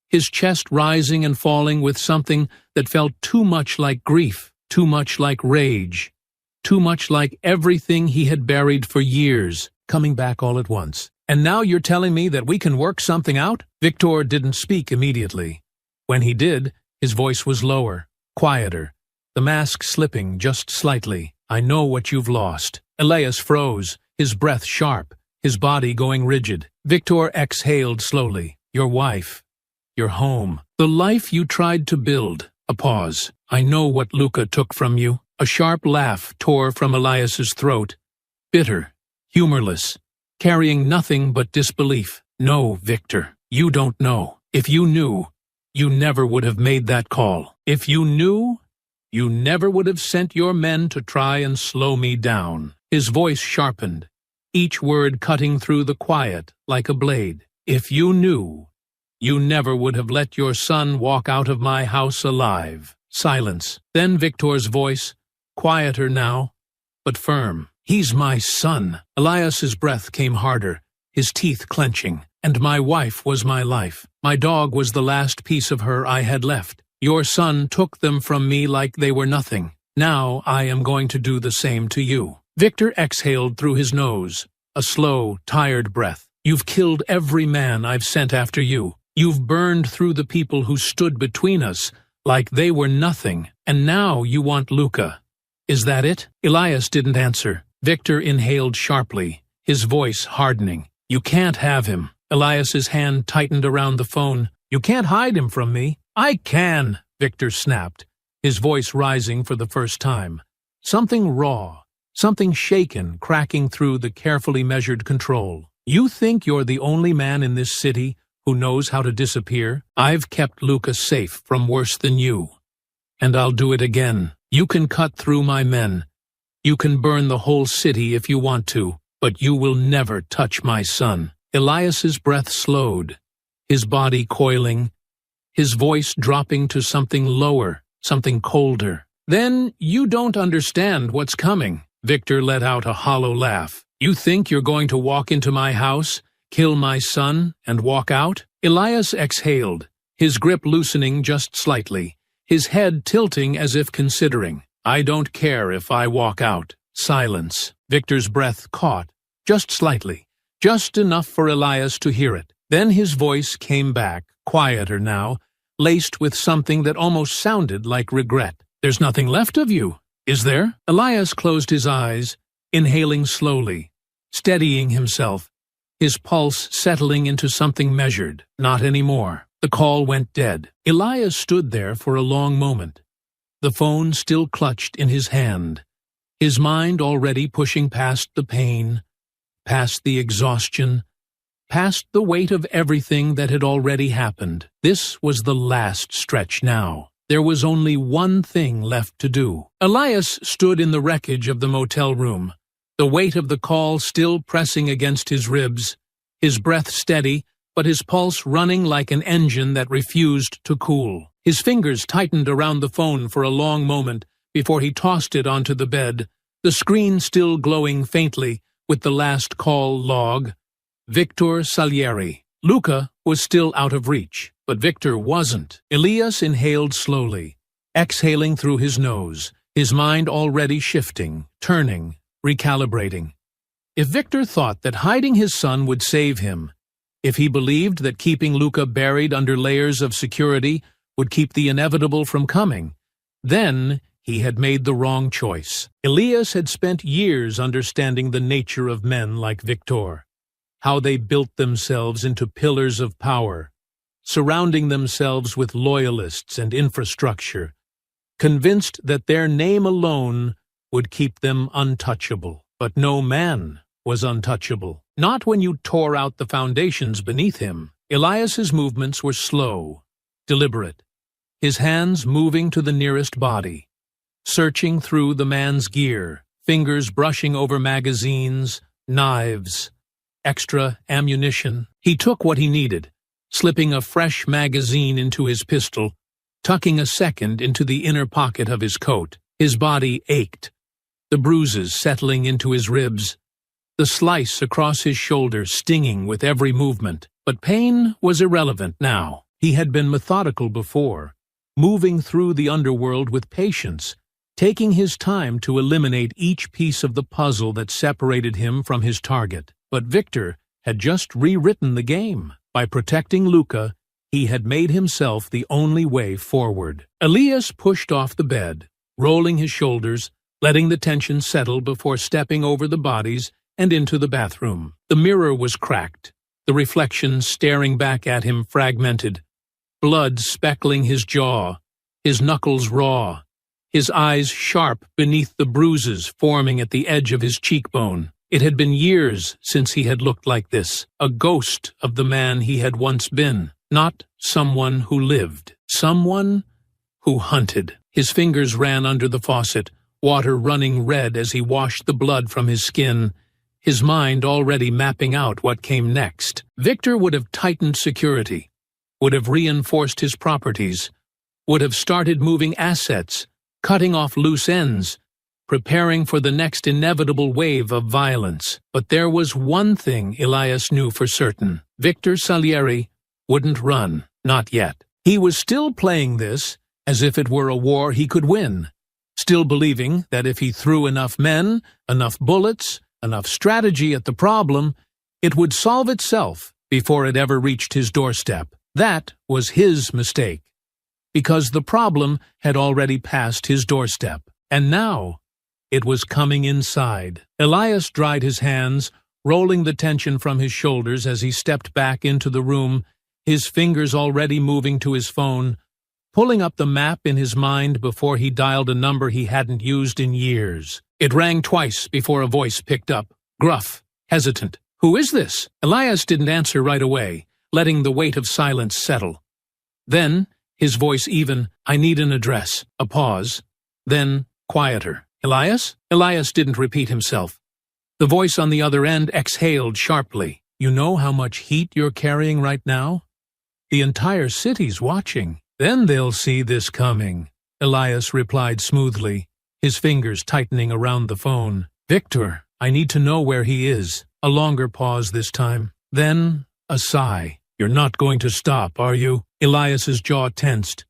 his chest rising and falling with something that felt too much like grief, too much like rage, too much like everything he had buried for years, coming back all at once. "And now you're telling me that we can work something out?" Victor didn't speak immediately. When he did, his voice was lower, quieter, the mask slipping just slightly. "I know what you've lost." Elias froze, his breath sharp, his body going rigid. Victor exhaled slowly. "Your wife, your home, the life you tried to build." A pause. "I know what Luca took from you." A sharp laugh tore from Elias's throat, bitter, humorless, carrying nothing but disbelief. "No, Victor, you don't know. If you knew, you never would have made that call. If you knew, you never would have sent your men to try and slow me down." His voice sharpened, each word cutting through the quiet like a blade. "If you knew, you never would have let your son walk out of my house alive." Silence. Then Victor's voice, quieter now, but firm. "He's my son." Elias's breath came harder, his teeth clenching. "And my wife was my life. My dog was the last piece of her I had left. Your son took them from me like they were nothing. Now I am going to do the same to you." Victor exhaled through his nose, a slow, tired breath. "You've killed every man I've sent after you. You've burned through the people who stood between us like they were nothing, and now you want Luca. Is that it?" Elias didn't answer. Victor inhaled sharply, his voice hardening. "You can't have him." Elias's hand tightened around the phone. "You can't hide him from me." "I can," Victor snapped, his voice rising for the first time. Something raw, something shaken cracking through the carefully measured control. "You think you're the only man in this city who knows how to disappear? I've kept Luca safe from worse than you. And I'll do it again. You can cut through my men. You can burn the whole city if you want to, but you will never touch my son." Elias's breath slowed, his body coiling, his voice dropping to something lower, something colder. "Then you don't understand what's coming." Victor let out a hollow laugh. "You think you're going to walk into my house, kill my son, and walk out?" Elias exhaled, his grip loosening just slightly, his head tilting as if considering. "I don't care if I walk out." Silence. Victor's breath caught, just slightly, just enough for Elias to hear it. Then his voice came back, quieter now, laced with something that almost sounded like regret. "There's nothing left of you, is there?" Elias closed his eyes, inhaling slowly, steadying himself, his pulse settling into something measured. Not anymore. The call went dead. Elias stood there for a long moment, the phone still clutched in his hand, his mind already pushing past the pain, past the exhaustion, past the weight of everything that had already happened. This was the last stretch now. There was only one thing left to do. Elias stood in the wreckage of the motel room, the weight of the call still pressing against his ribs, his breath steady, but his pulse running like an engine that refused to cool. His fingers tightened around the phone for a long moment before he tossed it onto the bed, the screen still glowing faintly with the last call log. Victor Salieri. Luca was still out of reach, but Victor wasn't. Elias inhaled slowly, exhaling through his nose, his mind already shifting, turning, recalibrating. If Victor thought that hiding his son would save him, if he believed that keeping Luca buried under layers of security would keep the inevitable from coming, then he had made the wrong choice. Elias had spent years understanding the nature of men like Victor, how they built themselves into pillars of power, surrounding themselves with loyalists and infrastructure, convinced that their name alone would keep them untouchable. But no man was untouchable, not when you tore out the foundations beneath him. Elias's movements were slow, deliberate, his hands moving to the nearest body, searching through the man's gear, fingers brushing over magazines, knives, extra ammunition. He took what he needed, slipping a fresh magazine into his pistol, tucking a second into the inner pocket of his coat. His body ached, the bruises settling into his ribs, the slice across his shoulder stinging with every movement. But pain was irrelevant now. He had been methodical before, moving through the underworld with patience, taking his time to eliminate each piece of the puzzle that separated him from his target. But Victor had just rewritten the game. By protecting Luca, he had made himself the only way forward. Elias pushed off the bed, rolling his shoulders, letting the tension settle before stepping over the bodies and into the bathroom. The mirror was cracked, the reflection staring back at him fragmented, blood speckling his jaw, his knuckles raw, his eyes sharp beneath the bruises forming at the edge of his cheekbone. It had been years since he had looked like this, a ghost of the man he had once been, not someone who lived, someone who hunted. His fingers ran under the faucet, water running red as he washed the blood from his skin, his mind already mapping out what came next. Victor would have tightened security, would have reinforced his properties, would have started moving assets, cutting off loose ends, preparing for the next inevitable wave of violence. But there was one thing Elias knew for certain. Victor Salieri wouldn't run, not yet. He was still playing this as if it were a war he could win, still believing that if he threw enough men, enough bullets, enough strategy at the problem, it would solve itself before it ever reached his doorstep. That was his mistake, because the problem had already passed his doorstep, and now it was coming inside. Elias dried his hands, rolling the tension from his shoulders as he stepped back into the room, his fingers already moving to his phone, pulling up the map in his mind before he dialed a number he hadn't used in years. It rang twice before a voice picked up, gruff, hesitant. "Who is this?" Elias didn't answer right away, letting the weight of silence settle. Then, his voice even, "I need an address." A pause. Then, quieter. "Elias?" Elias didn't repeat himself. The voice on the other end exhaled sharply. "You know how much heat you're carrying right now? The entire city's watching. Then they'll see this coming." Elias replied smoothly, his fingers tightening around the phone. "Victor, I need to know where he is." A longer pause this time. Then, a sigh. "You're not going to stop, are you?" Elias's jaw tensed.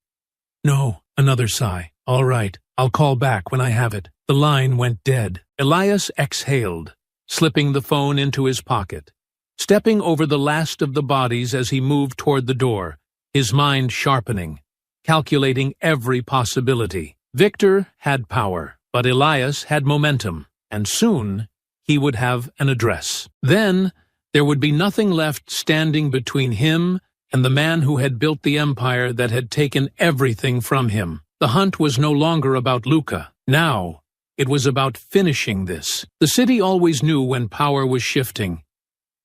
"No." Another sigh. "All right, I'll call back when I have it." The line went dead. Elias exhaled, slipping the phone into his pocket, stepping over the last of the bodies as he moved toward the door, his mind sharpening, calculating every possibility. Victor had power, but Elias had momentum, and soon he would have an address. Then there would be nothing left standing between him and the man who had built the empire that had taken everything from him. The hunt was no longer about Luca. Now, it was about finishing this. The city always knew when power was shifting.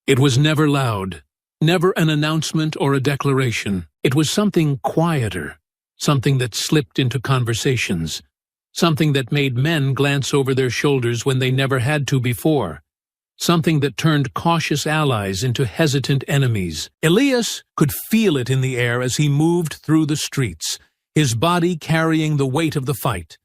It was never loud, never an announcement or a declaration. It was something quieter, something that slipped into conversations, something that made men glance over their shoulders when they never had to before, something that turned cautious allies into hesitant enemies. Elias could feel it in the air as he moved through the streets, his body carrying the weight of the fight,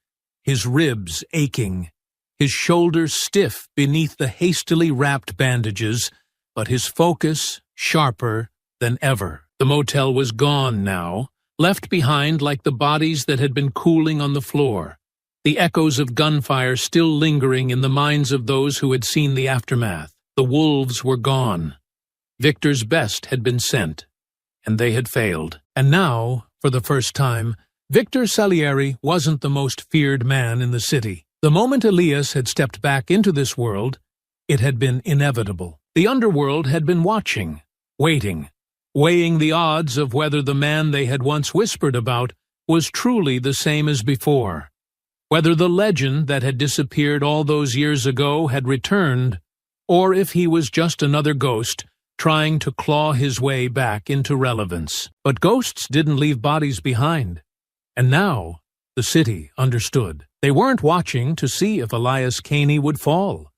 his ribs aching, his shoulders stiff beneath the hastily wrapped bandages, but his focus sharper than ever. The motel was gone now, left behind like the bodies that had been cooling on the floor, the echoes of gunfire still lingering in the minds of those who had seen the aftermath. The wolves were gone. Victor's best had been sent, and they had failed. And now, for the first time, Victor Salieri wasn't the most feared man in the city. The moment Elias had stepped back into this world, it had been inevitable. The underworld had been watching, waiting, weighing the odds of whether the man they had once whispered about was truly the same as before, whether the legend that had disappeared all those years ago had returned, or if he was just another ghost trying to claw his way back into relevance. But ghosts didn't leave bodies behind. And now, the city understood. They weren't watching to see if Elias Caney would fall.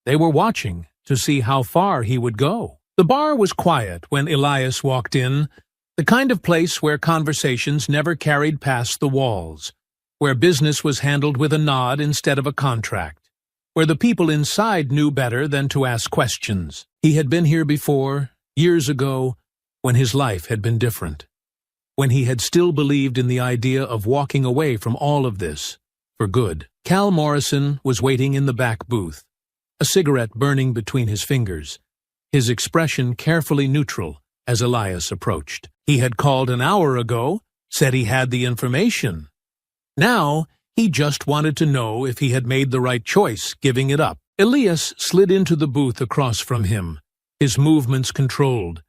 They were watching to see how far he would go. The bar was quiet when Elias walked in, the kind of place where conversations never carried past the walls, where business was handled with a nod instead of a contract. where the people inside knew better than to ask questions. He had been here before, years ago, when his life had been different, when he had still believed in the idea of walking away from all of this, for good. Cal Morrison was waiting in the back booth, a cigarette burning between his fingers, his expression carefully neutral as Elias approached. He had called an hour ago, said he had the information. Now, he just wanted to know if he had made the right choice, giving it up. Elias slid into the booth across from him, his movements controlled,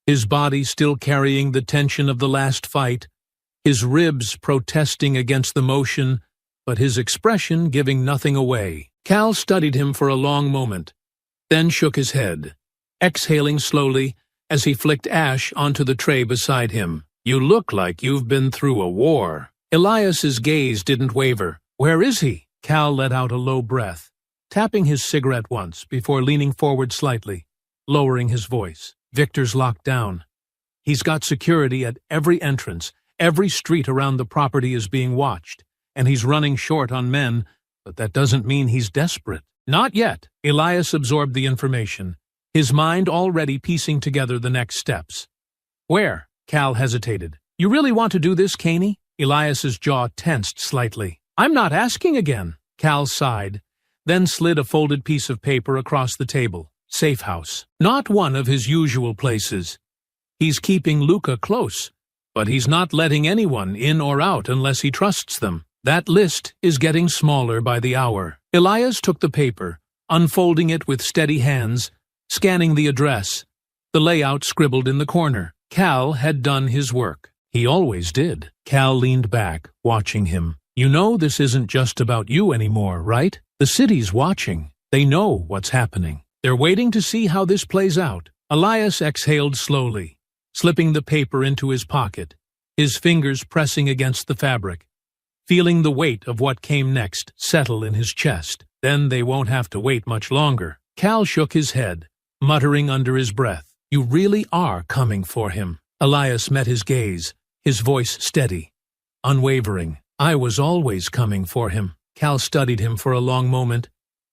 his body still carrying the tension of the last fight, his ribs protesting against the motion, but his expression giving nothing away. Cal studied him for a long moment, then shook his head, exhaling slowly as he flicked ash onto the tray beside him. "You look like you've been through a war." Elias's gaze didn't waver. "Where is he?" Cal let out a low breath, tapping his cigarette once before leaning forward slightly, lowering his voice. "Victor's locked down. He's got security at every entrance. Every street around the property is being watched, and he's running short on men, but that doesn't mean he's desperate." "Not yet." Elias absorbed the information, his mind already piecing together the next steps. "Where?" Cal hesitated. "You really want to do this, Caney?" Elias's jaw tensed slightly. "I'm not asking again." Cal sighed, then slid a folded piece of paper across the table. "Safe house. Not one of his usual places. He's keeping Luca close, but he's not letting anyone in or out unless he trusts them. That list is getting smaller by the hour." Elias took the paper, unfolding it with steady hands, scanning the address, the layout scribbled in the corner. Cal had done his work. He always did. Cal leaned back, watching him. "You know this isn't just about you anymore, right? The city's watching. They know what's happening. They're waiting to see how this plays out." Elias exhaled slowly, slipping the paper into his pocket, his fingers pressing against the fabric, feeling the weight of what came next settle in his chest. "Then they won't have to wait much longer." Cal shook his head, muttering under his breath, "You really are coming for him." Elias met his gaze, his voice steady, unwavering. "I was always coming for him." Cal studied him for a long moment,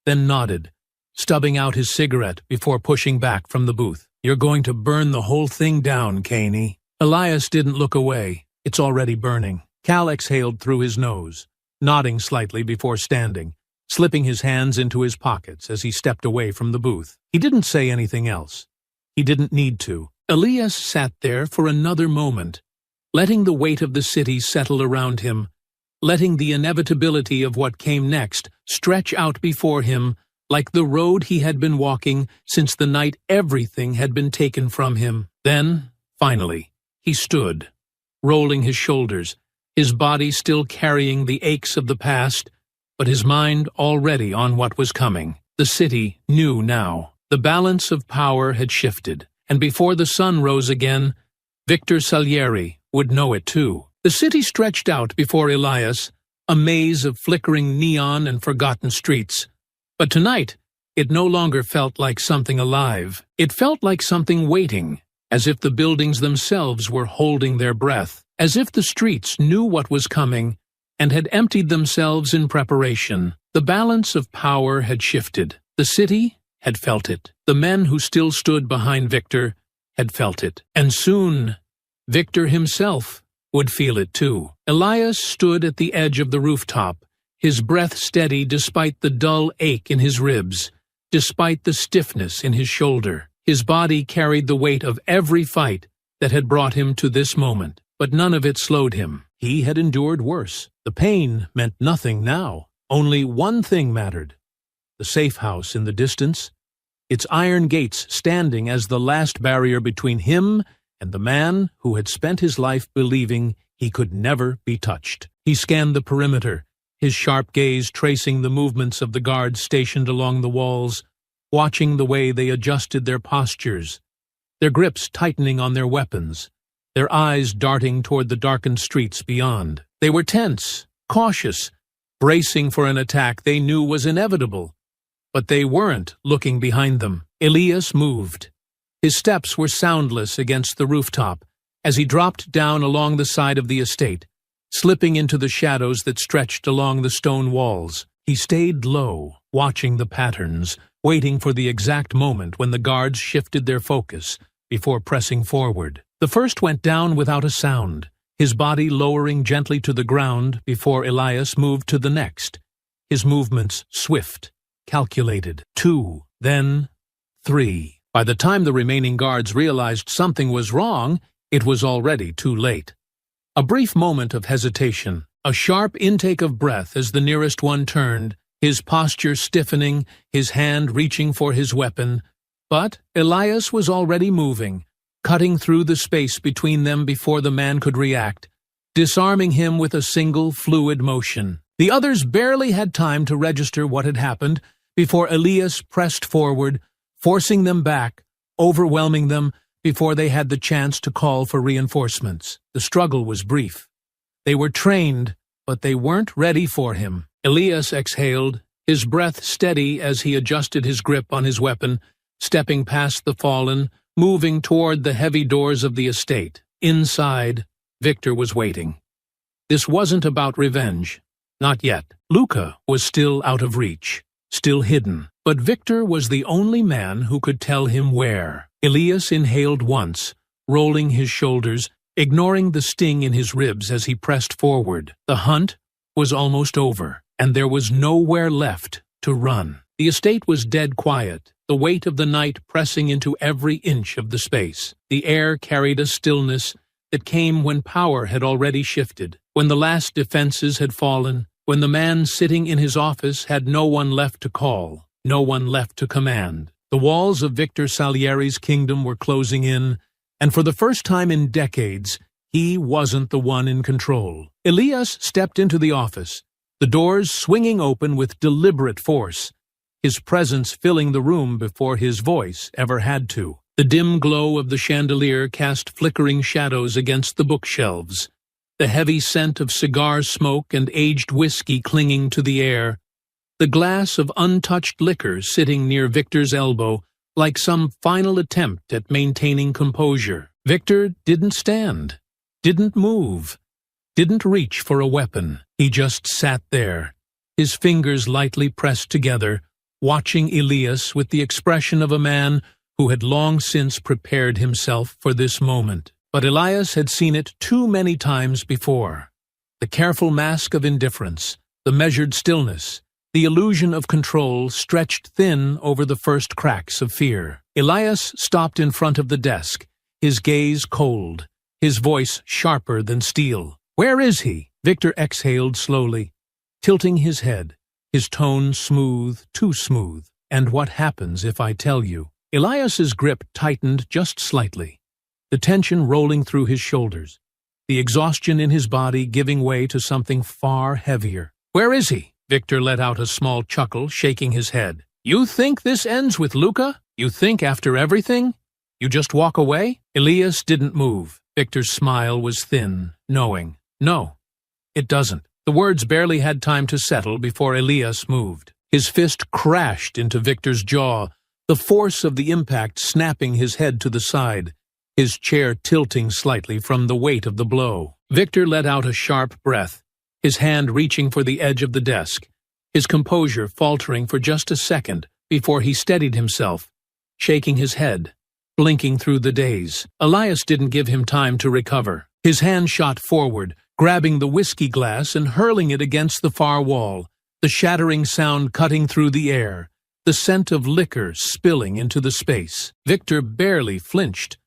then nodded, stubbing out his cigarette before pushing back from the booth. "You're going to burn the whole thing down, Caney." Elias didn't look away. "It's already burning." Cal exhaled through his nose, nodding slightly before standing, slipping his hands into his pockets as he stepped away from the booth. He didn't say anything else. He didn't need to. Elias sat there for another moment, letting the weight of the city settle around him, letting the inevitability of what came next stretch out before him like the road he had been walking since the night everything had been taken from him. Then, finally, he stood, rolling his shoulders, his body still carrying the aches of the past, but his mind already on what was coming. The city knew now. The balance of power had shifted, and before the sun rose again, Victor Salieri would know it too. The city stretched out before Elias, a maze of flickering neon and forgotten streets. But tonight, it no longer felt like something alive. It felt like something waiting, as if the buildings themselves were holding their breath, as if the streets knew what was coming and had emptied themselves in preparation. The balance of power had shifted. The city had felt it. The men who still stood behind Victor had felt it. And soon, Victor himself would feel it too. Elias stood at the edge of the rooftop, his breath steady despite the dull ache in his ribs, despite the stiffness in his shoulder. His body carried the weight of every fight that had brought him to this moment, but none of it slowed him. He had endured worse. The pain meant nothing now. Only one thing mattered: the safe house in the distance, its iron gates standing as the last barrier between him and the man who had spent his life believing he could never be touched. He scanned the perimeter, his sharp gaze tracing the movements of the guards stationed along the walls, watching the way they adjusted their postures, their grips tightening on their weapons, their eyes darting toward the darkened streets beyond. They were tense, cautious, bracing for an attack they knew was inevitable. But they weren't looking behind them. Elias moved. His steps were soundless against the rooftop as he dropped down along the side of the estate, slipping into the shadows that stretched along the stone walls. He stayed low, watching the patterns, waiting for the exact moment when the guards shifted their focus before pressing forward. The first went down without a sound, his body lowering gently to the ground before Elias moved to the next, his movements swift, calculated. 2, then 3. By the time the remaining guards realized something was wrong, it was already too late. A brief moment of hesitation, a sharp intake of breath as the nearest one turned, his posture stiffening, his hand reaching for his weapon. But Elias was already moving, cutting through the space between them before the man could react, disarming him with a single fluid motion. The others barely had time to register what had happened before Elias pressed forward, forcing them back, overwhelming them before they had the chance to call for reinforcements. The struggle was brief. They were trained, but they weren't ready for him. Elias exhaled, his breath steady as he adjusted his grip on his weapon, stepping past the fallen, moving toward the heavy doors of the estate. Inside, Victor was waiting. This wasn't about revenge. Not yet. Luca was still out of reach, still hidden, but Victor was the only man who could tell him where. Elias inhaled once, rolling his shoulders, ignoring the sting in his ribs as he pressed forward. The hunt was almost over, and there was nowhere left to run. The estate was dead quiet, the weight of the night pressing into every inch of the space. The air carried a stillness that came when power had already shifted, when the last defenses had fallen, when the man sitting in his office had no one left to call, no one left to command. The walls of Victor Salieri's kingdom were closing in, and for the first time in decades, he wasn't the one in control. Elias stepped into the office, the doors swinging open with deliberate force, his presence filling the room before his voice ever had to. The dim glow of the chandelier cast flickering shadows against the bookshelves, the heavy scent of cigar smoke and aged whiskey clinging to the air, the glass of untouched liquor sitting near Victor's elbow like some final attempt at maintaining composure. Victor didn't stand, didn't move, didn't reach for a weapon. He just sat there, his fingers lightly pressed together, watching Elias with the expression of a man who had long since prepared himself for this moment. But Elias had seen it too many times before. The careful mask of indifference, the measured stillness, the illusion of control stretched thin over the first cracks of fear. Elias stopped in front of the desk, his gaze cold, his voice sharper than steel. "Where is he?" Victor exhaled slowly, tilting his head, his tone smooth, too smooth. "And what happens if I tell you?" Elias's grip tightened just slightly, the tension rolling through his shoulders, the exhaustion in his body giving way to something far heavier. "Where is he?" Victor let out a small chuckle, shaking his head. "You think this ends with Luca? You think after everything, you just walk away?" Elias didn't move. Victor's smile was thin, knowing. "No, it doesn't." The words barely had time to settle before Elias moved. His fist crashed into Victor's jaw, the force of the impact snapping his head to the side, his chair tilting slightly from the weight of the blow. Victor let out a sharp breath, his hand reaching for the edge of the desk, his composure faltering for just a second before he steadied himself, shaking his head, blinking through the daze. Elias didn't give him time to recover. His hand shot forward, grabbing the whiskey glass and hurling it against the far wall, the shattering sound cutting through the air, the scent of liquor spilling into the space. Victor barely flinched,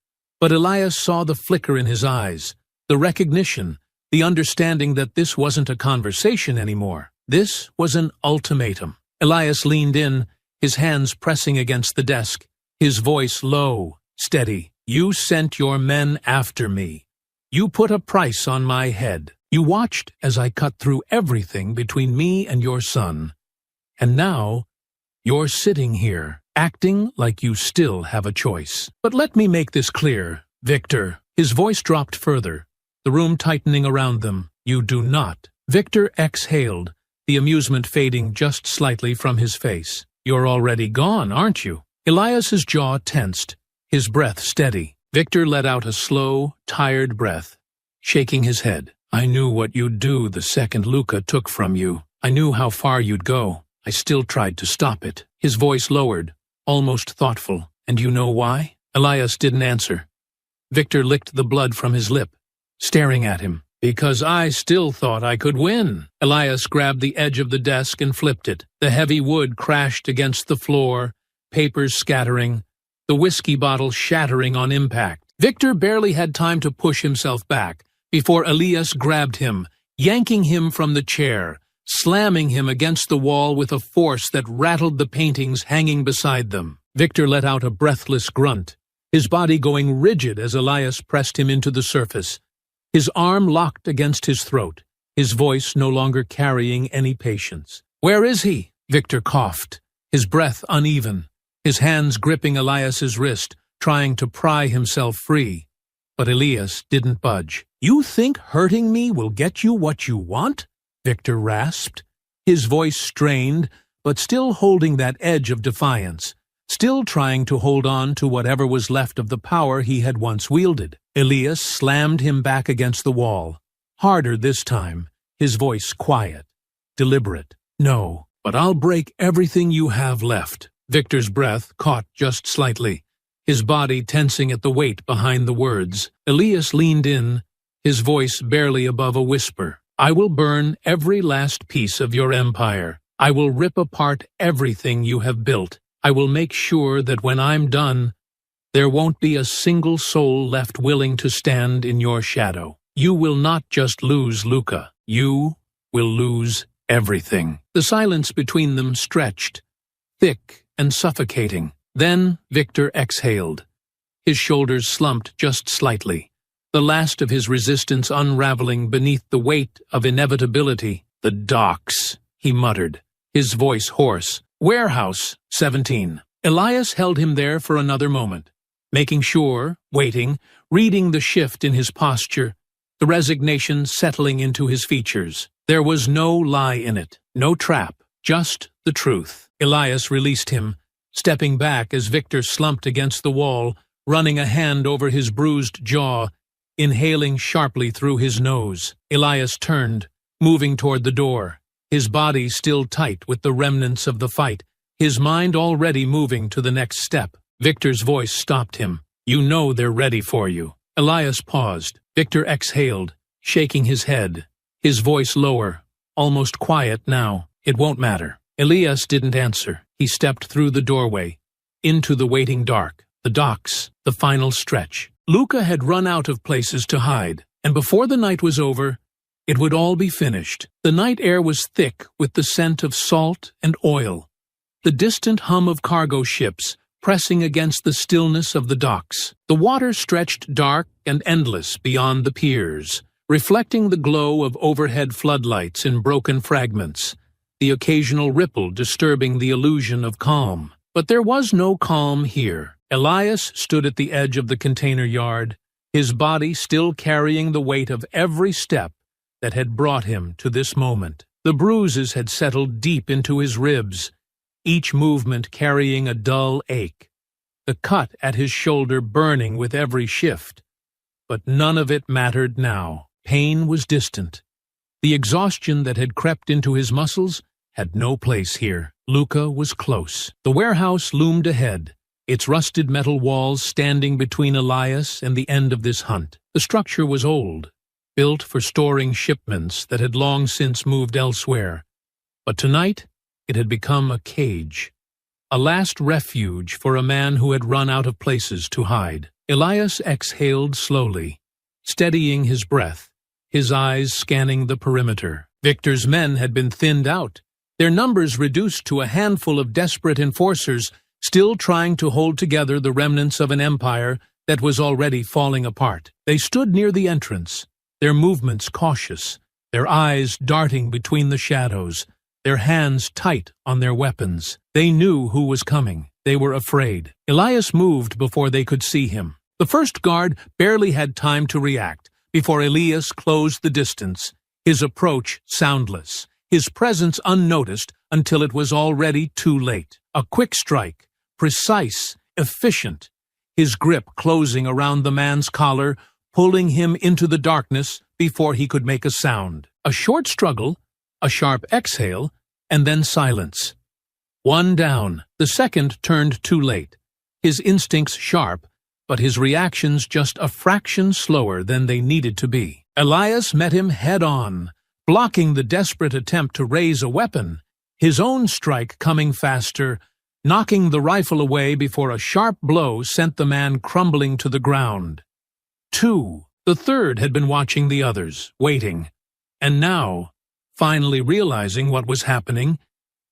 but Elias saw the flicker in his eyes, the recognition, the understanding that this wasn't a conversation anymore. This was an ultimatum. Elias leaned in, his hands pressing against the desk, his voice low, steady. "You sent your men after me. You put a price on my head. You watched as I cut through everything between me and your son. And now, you're sitting here, acting like you still have a choice. But let me make this clear, Victor." His voice dropped further, the room tightening around them. "You do not." Victor exhaled, the amusement fading just slightly from his face. "You're already gone, aren't you?" Elias's jaw tensed, his breath steady. Victor let out a slow, tired breath, shaking his head. "I knew what you'd do the second Luca took from you. I knew how far you'd go. I still tried to stop it. His voice lowered, almost thoughtful. And you know why? Elias didn't answer. Victor licked the blood from his lip, staring at him. Because I still thought I could win. Elias grabbed the edge of the desk and flipped it. The heavy wood crashed against the floor, papers scattering, the whiskey bottle shattering on impact. Victor barely had time to push himself back before Elias grabbed him, yanking him from the chair, slamming him against the wall with a force that rattled the paintings hanging beside them. Victor let out a breathless grunt, his body going rigid as Elias pressed him into the surface. His arm locked against his throat, his voice no longer carrying any patience. "Where is he?" Victor coughed, his breath uneven, his hands gripping Elias's wrist, trying to pry himself free. But Elias didn't budge. "You think hurting me will get you what you want?" Victor rasped, his voice strained, but still holding that edge of defiance, still trying to hold on to whatever was left of the power he had once wielded. Elias slammed him back against the wall, harder this time, his voice quiet, deliberate. "No, but I'll break everything you have left." Victor's breath caught just slightly, his body tensing at the weight behind the words. Elias leaned in, his voice barely above a whisper. "I will burn every last piece of your empire. I will rip apart everything you have built. I will make sure that when I'm done, there won't be a single soul left willing to stand in your shadow. You will not just lose Luca. You will lose everything." The silence between them stretched, thick and suffocating. Then Victor exhaled. His shoulders slumped just slightly, the last of his resistance unraveling beneath the weight of inevitability. "The docks," he muttered, his voice hoarse. "Warehouse 17. Elias held him there for another moment, making sure, waiting, reading the shift in his posture, the resignation settling into his features. There was no lie in it, no trap, just the truth. Elias released him, stepping back as Victor slumped against the wall, running a hand over his bruised jaw, inhaling sharply through his nose. Elias turned, moving toward the door, his body still tight with the remnants of the fight, his mind already moving to the next step. Victor's voice stopped him. "You know they're ready for you." Elias paused. Victor exhaled, shaking his head, his voice lower, almost quiet now. "It won't matter." Elias didn't answer. He stepped through the doorway, into the waiting dark, the docks, the final stretch. Luca had run out of places to hide, and before the night was over, it would all be finished. The night air was thick with the scent of salt and oil, the distant hum of cargo ships pressing against the stillness of the docks. The water stretched dark and endless beyond the piers, reflecting the glow of overhead floodlights in broken fragments, the occasional ripple disturbing the illusion of calm. But there was no calm here. Elias stood at the edge of the container yard, his body still carrying the weight of every step that had brought him to this moment. The bruises had settled deep into his ribs, each movement carrying a dull ache, the cut at his shoulder burning with every shift. But none of it mattered now. Pain was distant. The exhaustion that had crept into his muscles had no place here. Luca was close. The warehouse loomed ahead, its rusted metal walls standing between Elias and the end of this hunt. The structure was old, built for storing shipments that had long since moved elsewhere. But tonight, it had become a cage, a last refuge for a man who had run out of places to hide. Elias exhaled slowly, steadying his breath, his eyes scanning the perimeter. Victor's men had been thinned out, their numbers reduced to a handful of desperate enforcers still trying to hold together the remnants of an empire that was already falling apart. They stood near the entrance, their movements cautious, their eyes darting between the shadows, their hands tight on their weapons. They knew who was coming. They were afraid. Elias moved before they could see him. The first guard barely had time to react before Elias closed the distance, his approach soundless, his presence unnoticed until it was already too late. A quick strike, precise, efficient, his grip closing around the man's collar, pulling him into the darkness before he could make a sound. A short struggle, a sharp exhale, and then silence. One down. The second turned too late. His instincts sharp, but his reactions just a fraction slower than they needed to be. Elias met him head-on, blocking the desperate attempt to raise a weapon, his own strike coming faster, knocking the rifle away before a sharp blow sent the man crumbling to the ground. 2. The third had been watching the others, waiting, and now, finally realizing what was happening,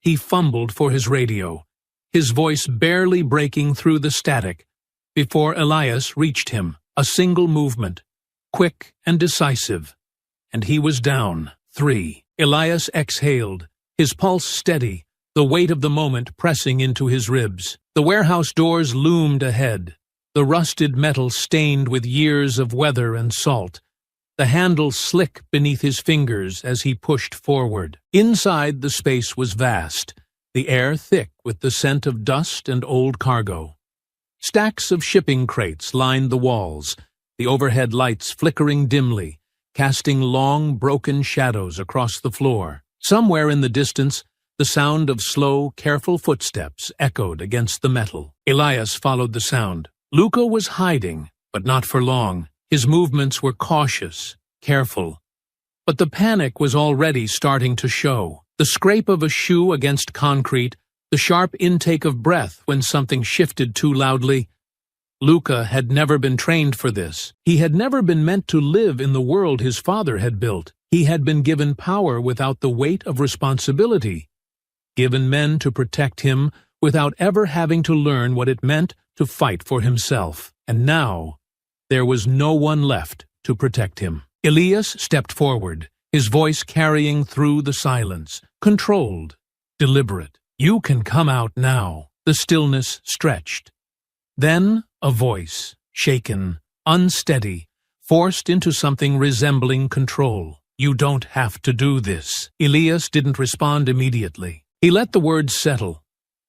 he fumbled for his radio, his voice barely breaking through the static, before Elias reached him. A single movement, quick and decisive, and he was down. 3. Elias exhaled, his pulse steady, the weight of the moment pressing into his ribs. The warehouse doors loomed ahead, the rusted metal stained with years of weather and salt, the handle slick beneath his fingers as he pushed forward. Inside, the space was vast, the air thick with the scent of dust and old cargo. Stacks of shipping crates lined the walls, the overhead lights flickering dimly, casting long, broken shadows across the floor. Somewhere in the distance, the sound of slow, careful footsteps echoed against the metal. Elias followed the sound. Luca was hiding, but not for long. His movements were cautious, careful. But the panic was already starting to show. The scrape of a shoe against concrete, the sharp intake of breath when something shifted too loudly. Luca had never been trained for this. He had never been meant to live in the world his father had built. He had been given power without the weight of responsibility, given men to protect him without ever having to learn what it meant to fight for himself. And now, there was no one left to protect him. Elias stepped forward, his voice carrying through the silence, controlled, deliberate. "You can come out now." The stillness stretched. Then a voice, shaken, unsteady, forced into something resembling control. "You don't have to do this." Elias didn't respond immediately. He let the words settle.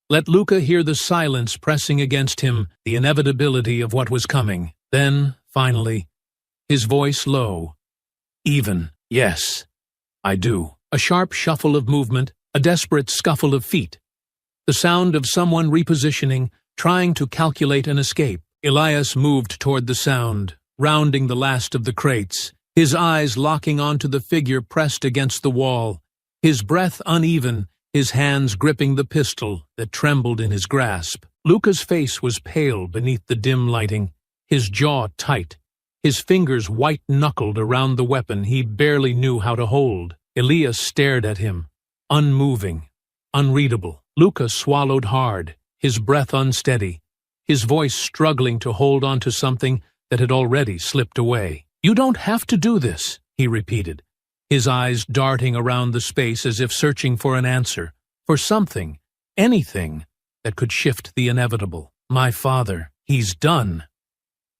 Let Luca hear the silence pressing against him, the inevitability of what was coming. Then, finally, his voice low, even. "Yes, I do." A sharp shuffle of movement, a desperate scuffle of feet. The sound of someone repositioning, trying to calculate an escape. Elias moved toward the sound, rounding the last of the crates, his eyes locking onto the figure pressed against the wall, his breath uneven, his hands gripping the pistol that trembled in his grasp. Luca's face was pale beneath the dim lighting, his jaw tight, his fingers white-knuckled around the weapon he barely knew how to hold. Elias stared at him, unmoving, unreadable. Luca swallowed hard, his breath unsteady, his voice struggling to hold on to something that had already slipped away. "You don't have to do this," he repeated, his eyes darting around the space as if searching for an answer, for something, anything, that could shift the inevitable. "My father, he's done."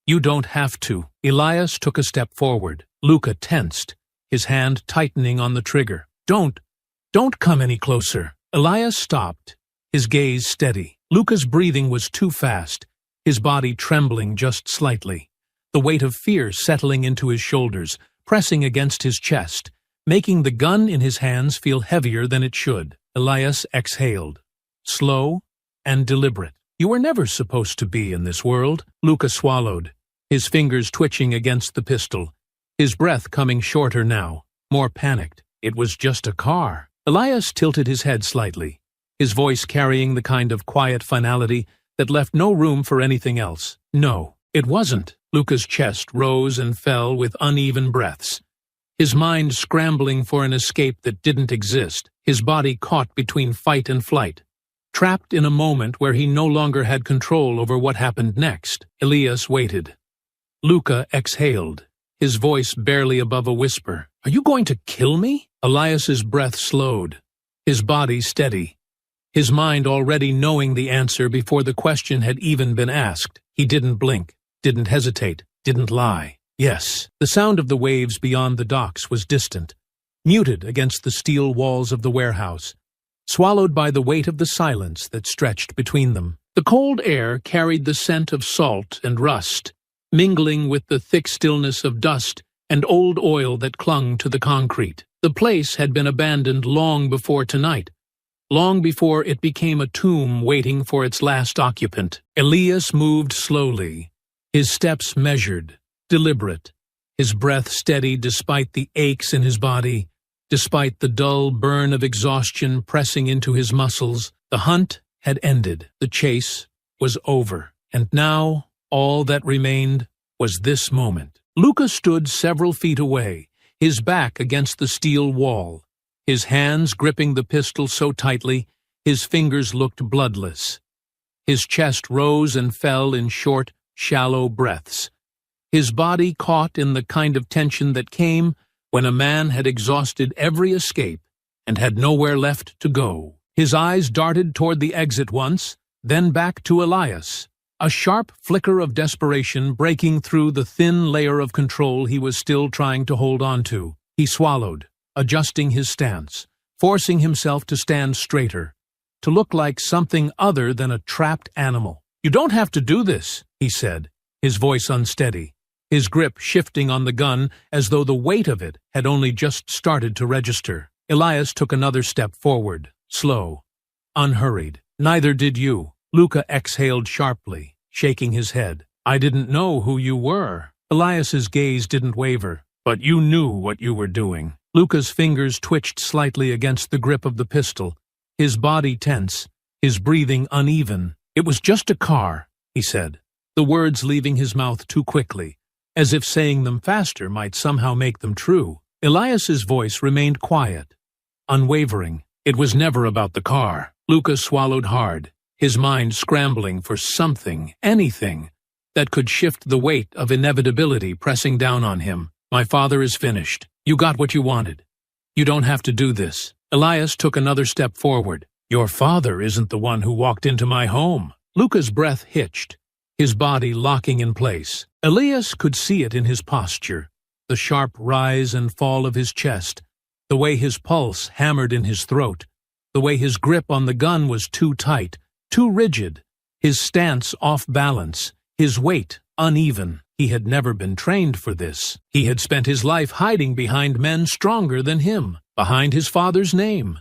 "You don't have to." Elias took a step forward. Luca tensed, his hand tightening on the trigger. Don't come any closer." Elias stopped, his gaze steady. Luca's breathing was too fast, his body trembling just slightly, the weight of fear settling into his shoulders, pressing against his chest, making the gun in his hands feel heavier than it should. Elias exhaled, slow and deliberate. "You were never supposed to be in this world." Luca swallowed, his fingers twitching against the pistol, his breath coming shorter now, more panicked. "It was just a car." Elias tilted his head slightly, his voice carrying the kind of quiet finality that left no room for anything else. "No, it wasn't." Luca's chest rose and fell with uneven breaths, his mind scrambling for an escape that didn't exist, his body caught between fight and flight, trapped in a moment where he no longer had control over what happened next. Elias waited. Luca exhaled, his voice barely above a whisper. "Are you going to kill me?" Elias's breath slowed, his body steady, his mind already knowing the answer before the question had even been asked. He didn't blink, didn't hesitate, didn't lie. "Yes." The sound of the waves beyond the docks was distant, muted against the steel walls of the warehouse, swallowed by the weight of the silence that stretched between them. The cold air carried the scent of salt and rust, mingling with the thick stillness of dust and old oil that clung to the concrete. The place had been abandoned long before tonight, long before it became a tomb waiting for its last occupant. Elias moved slowly, his steps measured, deliberate, his breath steady despite the aches in his body, despite the dull burn of exhaustion pressing into his muscles. The hunt had ended, the chase was over, and now all that remained was this moment. Luca stood several feet away, his back against the steel wall, his hands gripping the pistol so tightly his fingers looked bloodless. His chest rose and fell in short, shallow breaths, his body caught in the kind of tension that came when a man had exhausted every escape and had nowhere left to go. His eyes darted toward the exit once, then back to Elias, a sharp flicker of desperation breaking through the thin layer of control he was still trying to hold on to. He swallowed, adjusting his stance, forcing himself to stand straighter, to look like something other than a trapped animal. "You don't have to do this," he said, his voice unsteady, his grip shifting on the gun as though the weight of it had only just started to register. Elias took another step forward, slow, unhurried. "Neither did you." Luca exhaled sharply, shaking his head. "I didn't know who you were." Elias's gaze didn't waver. "But you knew what you were doing." Luca's fingers twitched slightly against the grip of the pistol, his body tense, his breathing uneven. "It was just a car," he said, the words leaving his mouth too quickly, as if saying them faster might somehow make them true. Elias's voice remained quiet, unwavering. "It was never about the car." Luca swallowed hard, his mind scrambling for something, anything, that could shift the weight of inevitability pressing down on him. "My father is finished. You got what you wanted. You don't have to do this." Elias took another step forward. "Your father isn't the one who walked into my home." Luca's breath hitched, his body locking in place. Elias could see it in his posture, the sharp rise and fall of his chest, the way his pulse hammered in his throat, the way his grip on the gun was too tight, too rigid, his stance off balance, his weight uneven. He had never been trained for this. He had spent his life hiding behind men stronger than him, behind his father's name,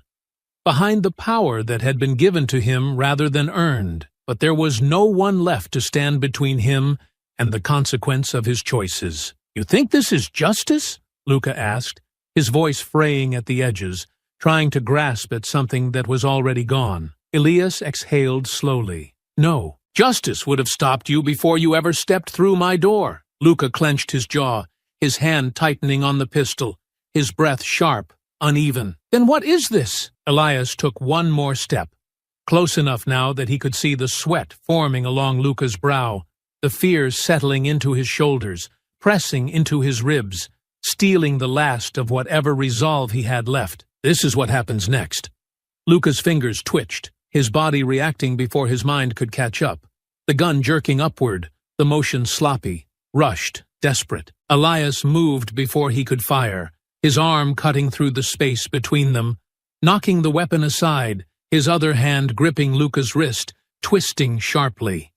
behind the power that had been given to him rather than earned. But there was no one left to stand between him and the consequence of his choices. "You think this is justice?" Luca asked, his voice fraying at the edges, trying to grasp at something that was already gone. Elias exhaled slowly. "No. Justice would have stopped you before you ever stepped through my door." Luca clenched his jaw, his hand tightening on the pistol, his breath sharp, uneven. "Then what is this?" Elias took one more step, close enough now that he could see the sweat forming along Luca's brow, the fear settling into his shoulders, pressing into his ribs, stealing the last of whatever resolve he had left. "This is what happens next." Luca's fingers twitched, his body reacting before his mind could catch up, the gun jerking upward, the motion sloppy, rushed, desperate. Elias moved before he could fire, his arm cutting through the space between them, knocking the weapon aside, his other hand gripping Luca's wrist, twisting sharply.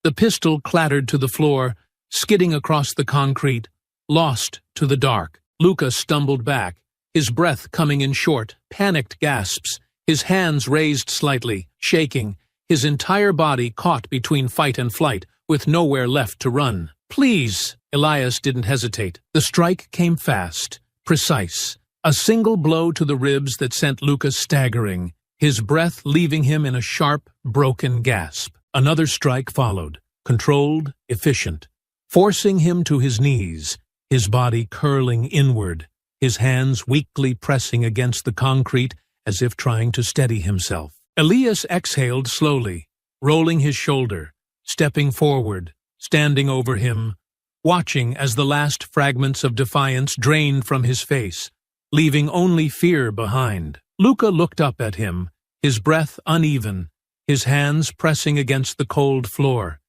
The pistol clattered to the floor, skidding across the concrete, lost to the dark. Luca stumbled back, his breath coming in short, panicked gasps, his hands raised slightly, shaking, his entire body caught between fight and flight, with nowhere left to run. "Please!" Elias didn't hesitate. The strike came fast, precise, a single blow to the ribs that sent Luca staggering, his breath leaving him in a sharp, broken gasp. Another strike followed, controlled, efficient, forcing him to his knees, his body curling inward, his hands weakly pressing against the concrete as if trying to steady himself. Elias exhaled slowly, rolling his shoulder, stepping forward, standing over him, watching as the last fragments of defiance drained from his face, leaving only fear behind. Luca looked up at him, his breath uneven, his hands pressing against the cold floor,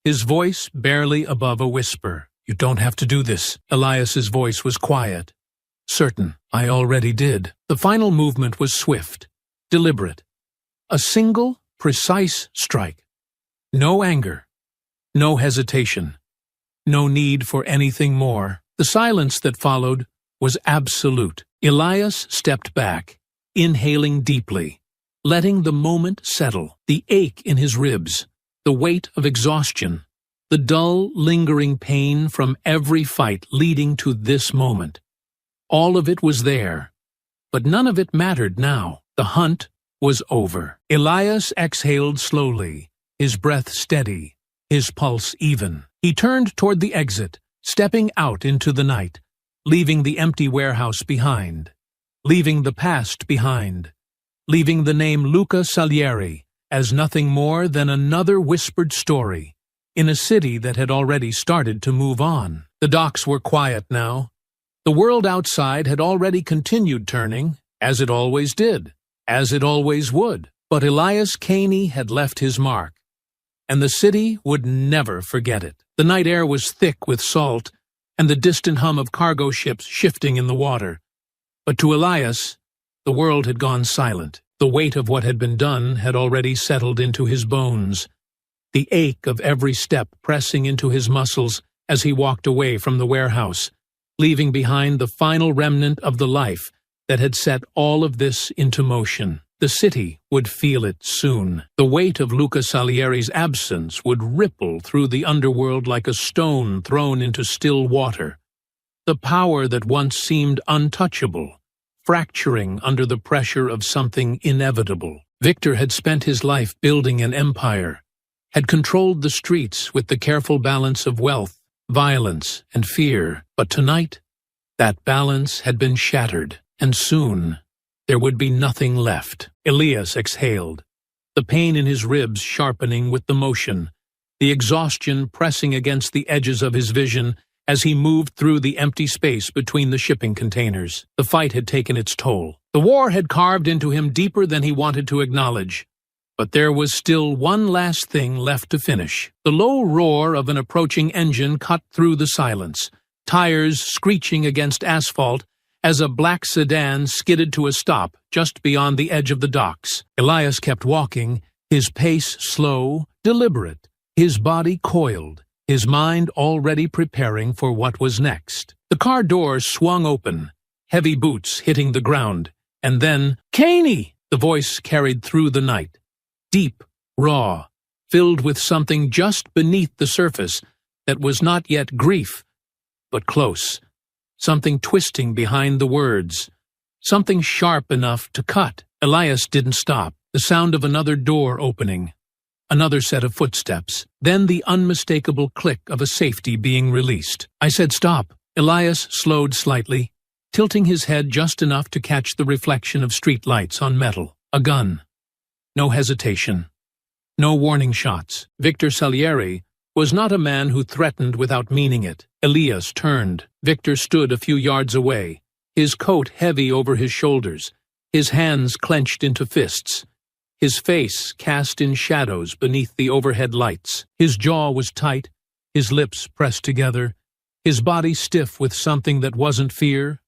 his voice barely above a whisper. "You don't have to do this." Elias's voice was quiet. "Certain, I already did." The final movement was swift, deliberate. A single, precise strike. No anger, no hesitation, no need for anything more. The silence that followed was absolute. Elias stepped back, inhaling deeply, letting the moment settle, the ache in his ribs, the weight of exhaustion, the dull, lingering pain from every fight leading to this moment. All of it was there, but none of it mattered now. The hunt was over. Elias exhaled slowly, his breath steady, his pulse even. He turned toward the exit, stepping out into the night, leaving the empty warehouse behind, leaving the past behind, leaving the name Luca Salieri as nothing more than another whispered story in a city that had already started to move on. The docks were quiet now. The world outside had already continued turning, as it always did, as it always would. But Elias Caney had left his mark, and the city would never forget it. The night air was thick with salt, and the distant hum of cargo ships shifting in the water. But to Elias, the world had gone silent. The weight of what had been done had already settled into his bones, the ache of every step pressing into his muscles as he walked away from the warehouse, leaving behind the final remnant of the life that had set all of this into motion. The city would feel it soon. The weight of Luca Salieri's absence would ripple through the underworld like a stone thrown into still water. The power that once seemed untouchable, fracturing under the pressure of something inevitable. Victor had spent his life building an empire, had controlled the streets with the careful balance of wealth, violence, and fear. But tonight, that balance had been shattered, and soon there would be nothing left. Elias exhaled, the pain in his ribs sharpening with the motion, the exhaustion pressing against the edges of his vision as he moved through the empty space between the shipping containers. The fight had taken its toll. The war had carved into him deeper than he wanted to acknowledge. But there was still one last thing left to finish. The low roar of an approaching engine cut through the silence, tires screeching against asphalt as a black sedan skidded to a stop just beyond the edge of the docks. Elias kept walking, his pace slow, deliberate, his body coiled, his mind already preparing for what was next. The car door swung open, heavy boots hitting the ground, and then, "Caney!" the voice carried through the night. Deep, raw, filled with something just beneath the surface that was not yet grief, but close. Something twisting behind the words, something sharp enough to cut. Elias didn't stop. The sound of another door opening, another set of footsteps, then the unmistakable click of a safety being released. I said stop. Elias slowed slightly, tilting his head just enough to catch the reflection of street lights on metal. A gun. No hesitation. No warning shots. Victor Salieri was not a man who threatened without meaning it. Elias turned. Victor stood a few yards away, his coat heavy over his shoulders, his hands clenched into fists, his face cast in shadows beneath the overhead lights. His jaw was tight, his lips pressed together, his body stiff with something that wasn't fear,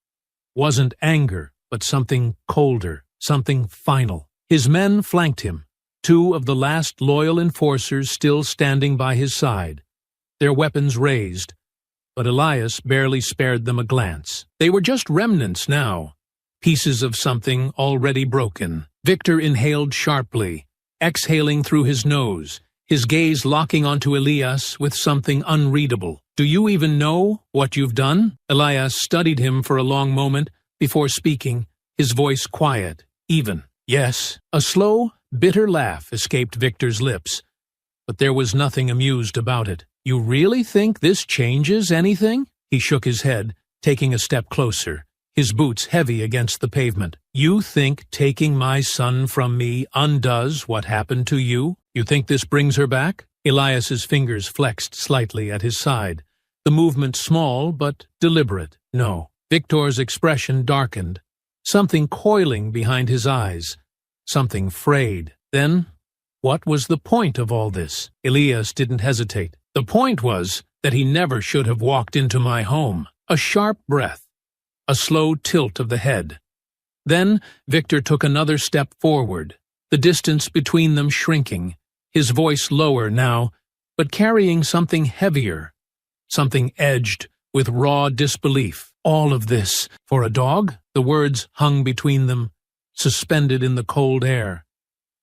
wasn't anger, but something colder, something final. His men flanked him, two of the last loyal enforcers still standing by his side, their weapons raised, but Elias barely spared them a glance. They were just remnants now, pieces of something already broken. Victor inhaled sharply, exhaling through his nose, his gaze locking onto Elias with something unreadable. "Do you even know what you've done?" Elias studied him for a long moment before speaking, his voice quiet, even. "Yes." A slow, bitter laugh escaped Victor's lips, but there was nothing amused about it. "You really think this changes anything?" He shook his head, taking a step closer, his boots heavy against the pavement. "You think taking my son from me undoes what happened to you? You think this brings her back?" Elias's fingers flexed slightly at his side, the movement small but deliberate. "No." Victor's expression darkened, something coiling behind his eyes, something frayed. Then, what was the point of all this? Elias didn't hesitate. "The point was that he never should have walked into my home." A sharp breath, a slow tilt of the head. Then Victor took another step forward, the distance between them shrinking, his voice lower now, but carrying something heavier, something edged with raw disbelief. "All of this for a dog?" The words hung between them, suspended in the cold air,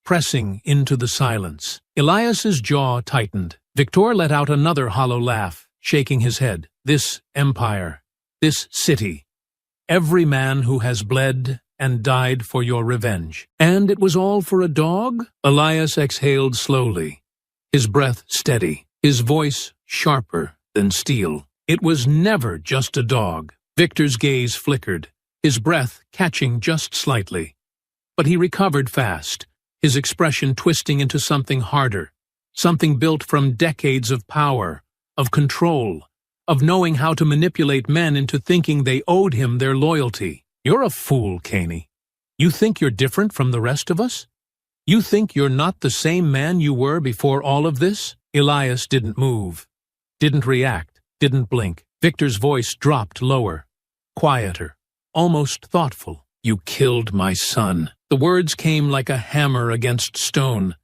pressing into the silence. Elias's jaw tightened. Victor let out another hollow laugh, shaking his head. This empire, this city, every man who has bled and died for your revenge. And it was all for a dog? Elias exhaled slowly, his breath steady, his voice sharper than steel. It was never just a dog. Victor's gaze flickered, his breath catching just slightly. But he recovered fast, his expression twisting into something harder, something built from decades of power, of control, of knowing how to manipulate men into thinking they owed him their loyalty. You're a fool, Caney. You think you're different from the rest of us? You think you're not the same man you were before all of this? Elias didn't move, didn't react, didn't blink. Victor's voice dropped lower, quieter, almost thoughtful. You killed my son. The words came like a hammer against stone.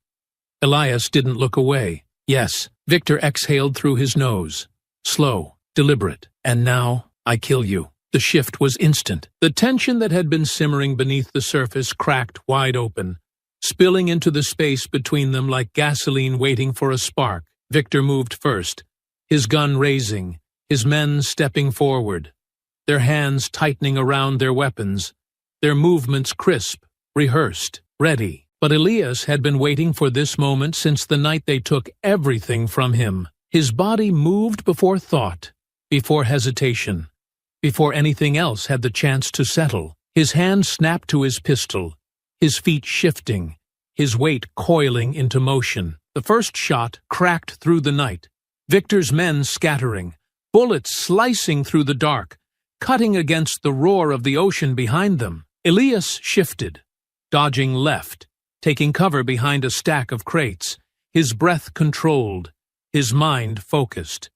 Elias didn't look away. Yes, Victor exhaled through his nose. Slow, deliberate. And now, I kill you. The shift was instant. The tension that had been simmering beneath the surface cracked wide open, spilling into the space between them like gasoline waiting for a spark. Victor moved first, his gun raising, his men stepping forward, their hands tightening around their weapons, their movements crisp, rehearsed, ready. But Elias had been waiting for this moment since the night they took everything from him. His body moved before thought, before hesitation, before anything else had the chance to settle. His hand snapped to his pistol, his feet shifting, his weight coiling into motion. The first shot cracked through the night, Victor's men scattering, bullets slicing through the dark, cutting against the roar of the ocean behind them. Elias shifted, dodging left, taking cover behind a stack of crates, his breath controlled, his mind focused.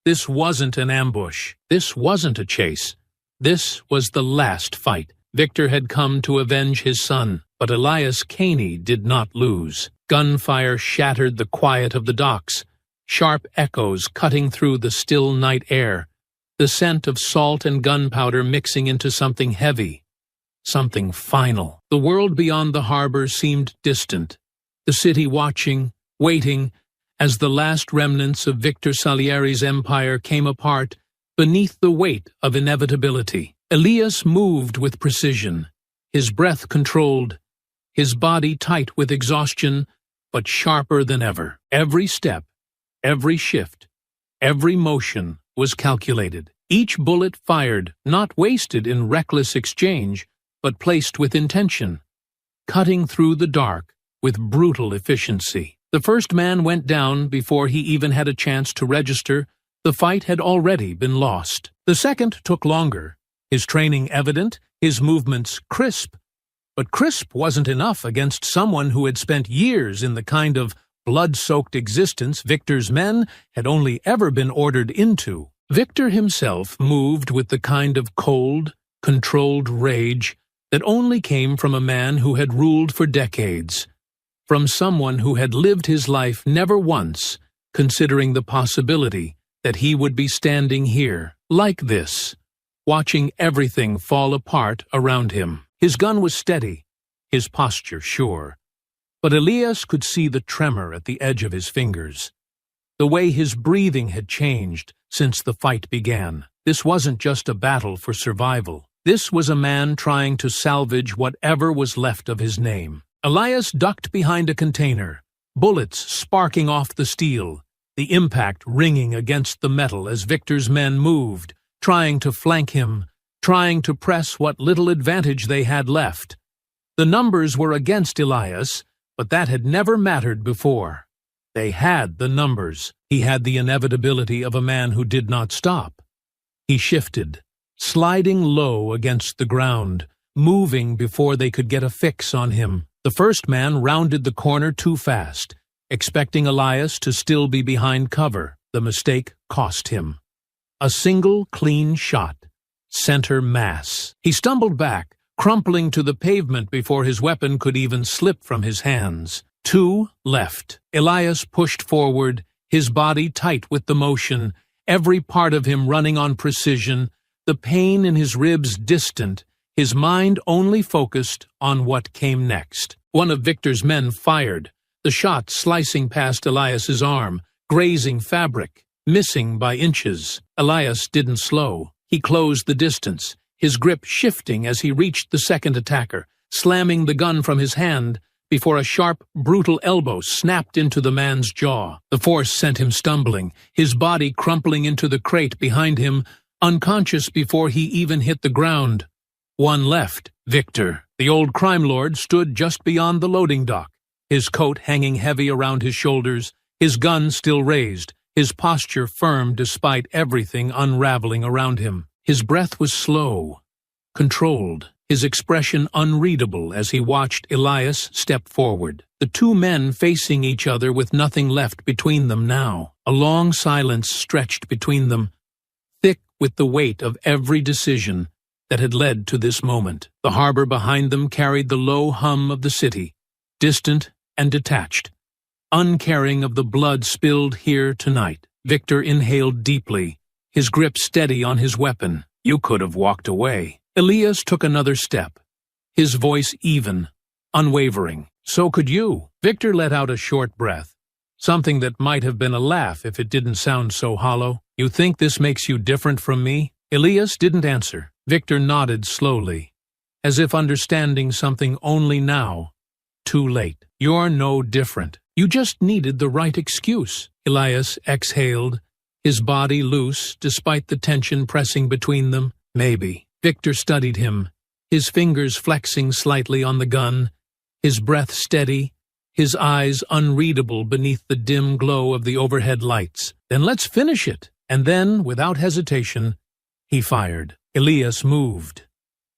This wasn't an ambush. This wasn't a chase. This was the last fight. Victor had come to avenge his son, but Elias Caney did not lose. Gunfire shattered the quiet of the docks, sharp echoes cutting through the still night air, the scent of salt and gunpowder mixing into something heavy, something final. The world beyond the harbor seemed distant, the city watching, waiting, as the last remnants of Victor Salieri's empire came apart beneath the weight of inevitability. Elias moved with precision, his breath controlled, his body tight with exhaustion, but sharper than ever. Every step, every shift, every motion was calculated. Each bullet fired, not wasted in reckless exchange, but placed with intention, cutting through the dark with brutal efficiency. The first man went down before he even had a chance to register. The fight had already been lost. The second took longer, his training evident, his movements crisp. But crisp wasn't enough against someone who had spent years in the kind of blood-soaked existence Victor's men had only ever been ordered into. Victor himself moved with the kind of cold, controlled rage that only came from a man who had ruled for decades, from someone who had lived his life never once considering the possibility that he would be standing here, like this, watching everything fall apart around him. His gun was steady, his posture sure, but Elias could see the tremor at the edge of his fingers, the way his breathing had changed since the fight began. This wasn't just a battle for survival. This was a man trying to salvage whatever was left of his name. Elias ducked behind a container, bullets sparking off the steel, the impact ringing against the metal as Victor's men moved, trying to flank him, trying to press what little advantage they had left. The numbers were against Elias, but that had never mattered before. They had the numbers. He had the inevitability of a man who did not stop. He shifted, sliding low against the ground, moving before they could get a fix on him. The first man rounded the corner too fast, expecting Elias to still be behind cover. The mistake cost him. A single clean shot, center mass. He stumbled back, crumpling to the pavement before his weapon could even slip from his hands. Two left. Elias pushed forward, his body tight with the motion, every part of him running on precision, the pain in his ribs distant, his mind only focused on what came next. One of Victor's men fired, the shot slicing past Elias's arm, grazing fabric, missing by inches. Elias didn't slow. He closed the distance, his grip shifting as he reached the second attacker, slamming the gun from his hand before a sharp, brutal elbow snapped into the man's jaw. The force sent him stumbling, his body crumpling into the crate behind him, unconscious before he even hit the ground. One left, Victor. The old crime lord stood just beyond the loading dock, his coat hanging heavy around his shoulders, his gun still raised, his posture firm despite everything unraveling around him. His breath was slow, controlled, his expression unreadable as he watched Elias step forward. The two men facing each other with nothing left between them now. A long silence stretched between them, thick with the weight of every decision that had led to this moment. The harbor behind them carried the low hum of the city, distant and detached, uncaring of the blood spilled here tonight. Victor inhaled deeply, his grip steady on his weapon. You could have walked away. Elias took another step, his voice even, unwavering. So could you. Victor let out a short breath, something that might have been a laugh if it didn't sound so hollow. You think this makes you different from me? Elias didn't answer. Victor nodded slowly, as if understanding something only now, too late. You're no different. You just needed the right excuse. Elias exhaled, his body loose despite the tension pressing between them. Maybe. Victor studied him, his fingers flexing slightly on the gun, his breath steady, his eyes unreadable beneath the dim glow of the overhead lights. Then let's finish it. And then, without hesitation, he fired. Elias moved.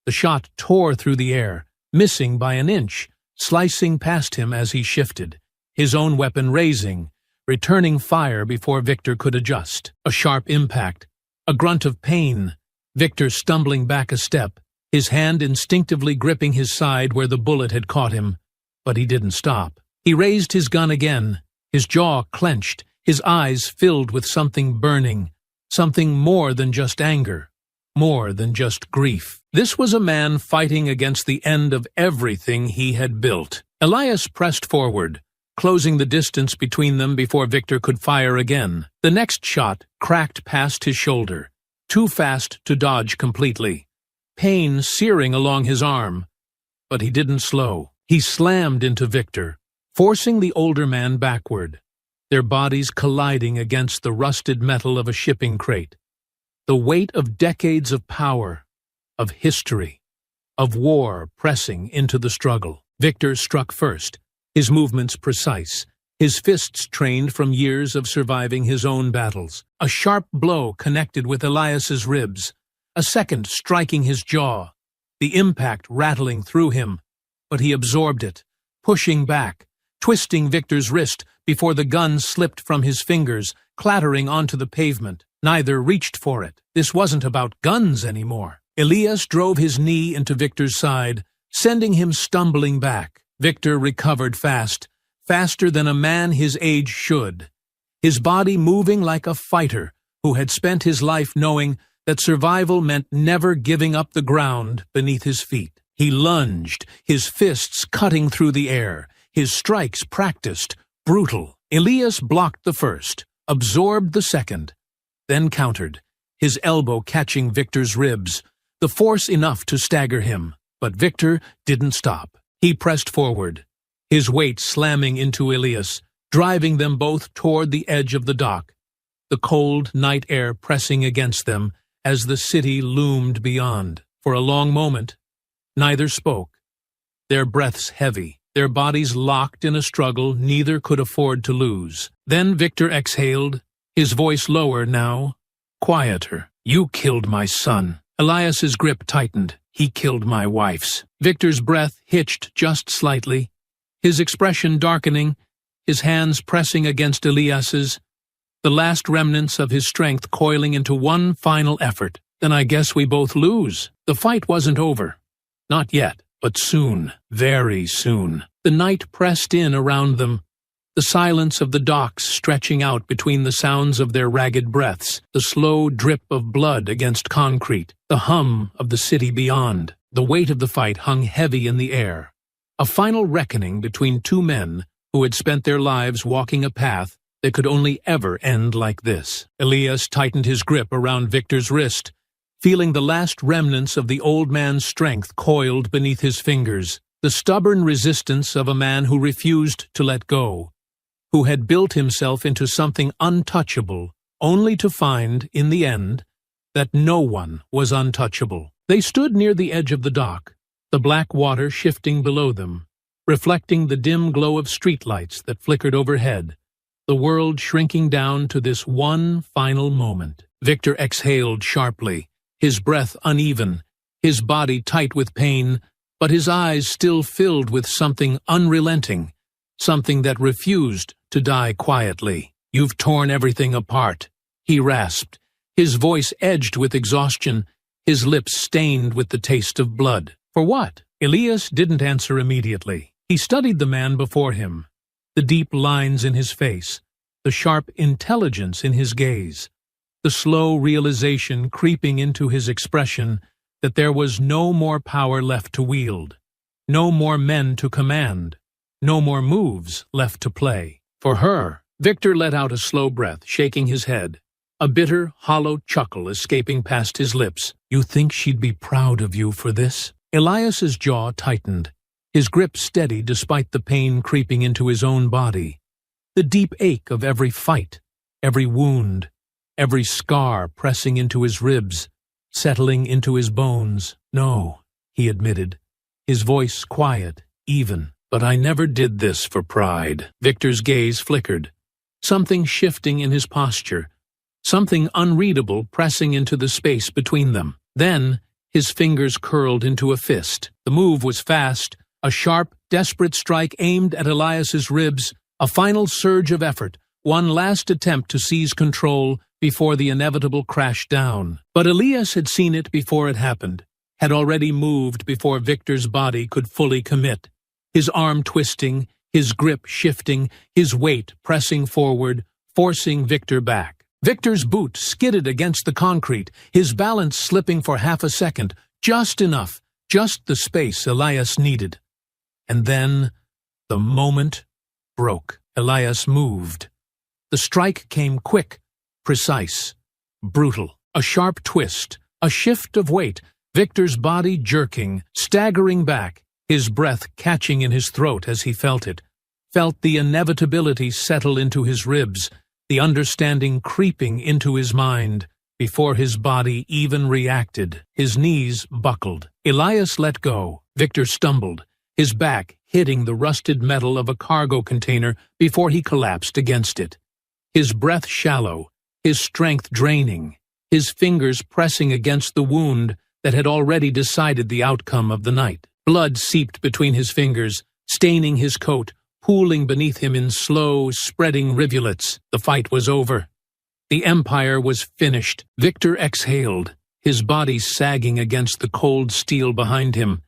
The shot tore through the air, missing by an inch, slicing past him as he shifted, his own weapon raising, returning fire before Victor could adjust. A sharp impact, a grunt of pain, Victor stumbling back a step, his hand instinctively gripping his side where the bullet had caught him. But he didn't stop. He raised his gun again, his jaw clenched, his eyes filled with something burning, something more than just anger, more than just grief. This was a man fighting against the end of everything he had built. Elias pressed forward, closing the distance between them before Victor could fire again. The next shot cracked past his shoulder, too fast to dodge completely, pain searing along his arm. But he didn't slow. He slammed into Victor, forcing the older man backward, their bodies colliding against the rusted metal of a shipping crate. The weight of decades of power, of history, of war pressing into the struggle. Victor struck first, his movements precise, his fists trained from years of surviving his own battles. A sharp blow connected with Elias's ribs, a second striking his jaw, the impact rattling through him. But he absorbed it, pushing back, twisting Victor's wrist before the gun slipped from his fingers, clattering onto the pavement. Neither reached for it. This wasn't about guns anymore. Elias drove his knee into Victor's side, sending him stumbling back. Victor recovered fast, faster than a man his age should, his body moving like a fighter who had spent his life knowing that survival meant never giving up the ground beneath his feet. He lunged, his fists cutting through the air, his strikes practiced, brutal. Elias blocked the first, absorbed the second, then countered, his elbow catching Victor's ribs, the force enough to stagger him. But Victor didn't stop. He pressed forward, his weight slamming into Elias, driving them both toward the edge of the dock, the cold night air pressing against them as the city loomed beyond. For a long moment, neither spoke, their breaths heavy, their bodies locked in a struggle neither could afford to lose. Then Victor exhaled, his voice lower now, quieter. You killed my son. Elias's grip tightened. He killed my wife's. Victor's breath hitched just slightly, his expression darkening, his hands pressing against Elias's, the last remnants of his strength coiling into one final effort. Then I guess we both lose. The fight wasn't over. Not yet, but soon, very soon. The night pressed in around them, the silence of the docks stretching out between the sounds of their ragged breaths, the slow drip of blood against concrete, the hum of the city beyond. The weight of the fight hung heavy in the air. A final reckoning between two men who had spent their lives walking a path that could only ever end like this. Elias tightened his grip around Victor's wrist, feeling the last remnants of the old man's strength coiled beneath his fingers, the stubborn resistance of a man who refused to let go, who had built himself into something untouchable, only to find, in the end, that no one was untouchable. They stood near the edge of the dock, the black water shifting below them, reflecting the dim glow of streetlights that flickered overhead, the world shrinking down to this one final moment. Victor exhaled sharply, his breath uneven, his body tight with pain, but his eyes still filled with something unrelenting, something that refused to die quietly. "You've torn everything apart," he rasped, his voice edged with exhaustion, his lips stained with the taste of blood. "For what?" Elias didn't answer immediately. He studied the man before him, the deep lines in his face, the sharp intelligence in his gaze, the slow realization creeping into his expression that there was no more power left to wield, no more men to command, no more moves left to play. "For her," Victor let out a slow breath, shaking his head, a bitter, hollow chuckle escaping past his lips. "You think she'd be proud of you for this?" Elias's jaw tightened, his grip steady despite the pain creeping into his own body, the deep ache of every fight, every wound, every scar pressing into his ribs, settling into his bones. "No," he admitted, his voice quiet, even. "But I never did this for pride." Victor's gaze flickered, something shifting in his posture, something unreadable pressing into the space between them. Then his fingers curled into a fist. The move was fast, a sharp, desperate strike aimed at Elias's ribs, a final surge of effort, one last attempt to seize control before the inevitable crash down. But Elias had seen it before it happened, had already moved before Victor's body could fully commit, his arm twisting, his grip shifting, his weight pressing forward, forcing Victor back. Victor's boot skidded against the concrete, his balance slipping for half a second, just enough, just the space Elias needed. And then the moment broke. Elias moved. The strike came quick, precise, brutal. A sharp twist, a shift of weight, Victor's body jerking, staggering back, his breath catching in his throat as he felt it, felt the inevitability settle into his ribs, the understanding creeping into his mind. Before his body even reacted, his knees buckled. Elias let go. Victor stumbled, his back hitting the rusted metal of a cargo container before he collapsed against it. His breath shallow, his strength draining, his fingers pressing against the wound that had already decided the outcome of the night. Blood seeped between his fingers, staining his coat, pooling beneath him in slow, spreading rivulets. The fight was over. The empire was finished. Victor exhaled, his body sagging against the cold steel behind him,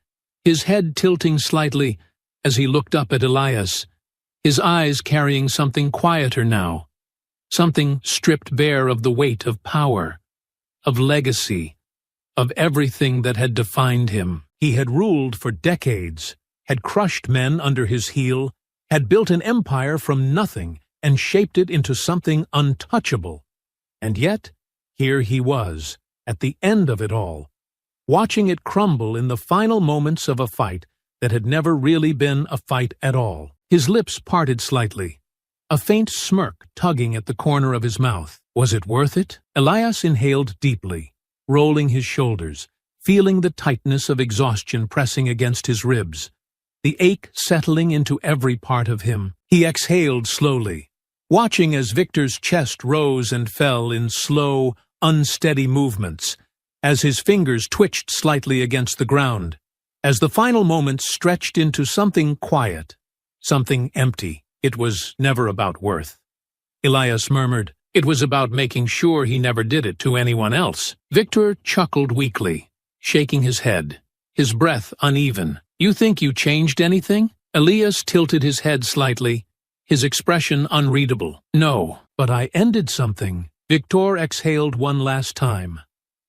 his head tilting slightly as he looked up at Elias, his eyes carrying something quieter now, something stripped bare of the weight of power, of legacy, of everything that had defined him. He had ruled for decades, had crushed men under his heel, had built an empire from nothing and shaped it into something untouchable. And yet, here he was, at the end of it all, watching it crumble in the final moments of a fight that had never really been a fight at all. His lips parted slightly, a faint smirk tugging at the corner of his mouth. Was it worth it? Elias inhaled deeply, rolling his shoulders, feeling the tightness of exhaustion pressing against his ribs, the ache settling into every part of him. He exhaled slowly, watching as Victor's chest rose and fell in slow, unsteady movements, as his fingers twitched slightly against the ground, as the final moments stretched into something quiet, something empty. It was never about worth. Elias murmured, "It was about making sure he never did it to anyone else." Victor chuckled weakly, shaking his head, his breath uneven. "You think you changed anything?" Elias tilted his head slightly, his expression unreadable. "No, but I ended something." Victor exhaled one last time,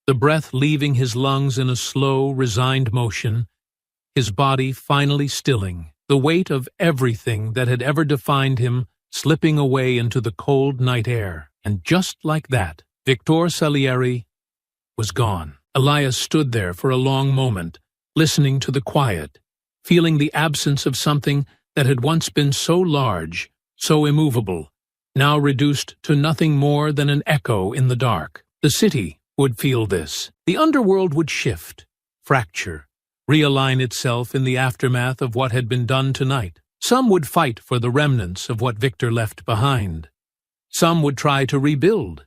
the breath leaving his lungs in a slow, resigned motion, his body finally stilling, the weight of everything that had ever defined him slipping away into the cold night air. And just like that, Victor Salieri was gone. Elias stood there for a long moment, listening to the quiet, feeling the absence of something that had once been so large, so immovable, now reduced to nothing more than an echo in the dark. The city would feel this. The underworld would shift, fracture, realign itself in the aftermath of what had been done tonight. Some would fight for the remnants of what Victor left behind. Some would try to rebuild.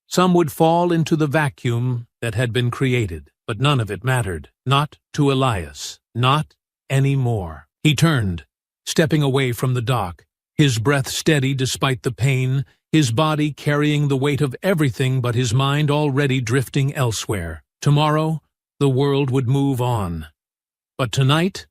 Some would fall into the vacuum that had been created, but none of it mattered. Not to Elias. Not anymore. He turned, stepping away from the dock, his breath steady despite the pain, his body carrying the weight of everything but his mind already drifting elsewhere. Tomorrow, the world would move on. But tonight,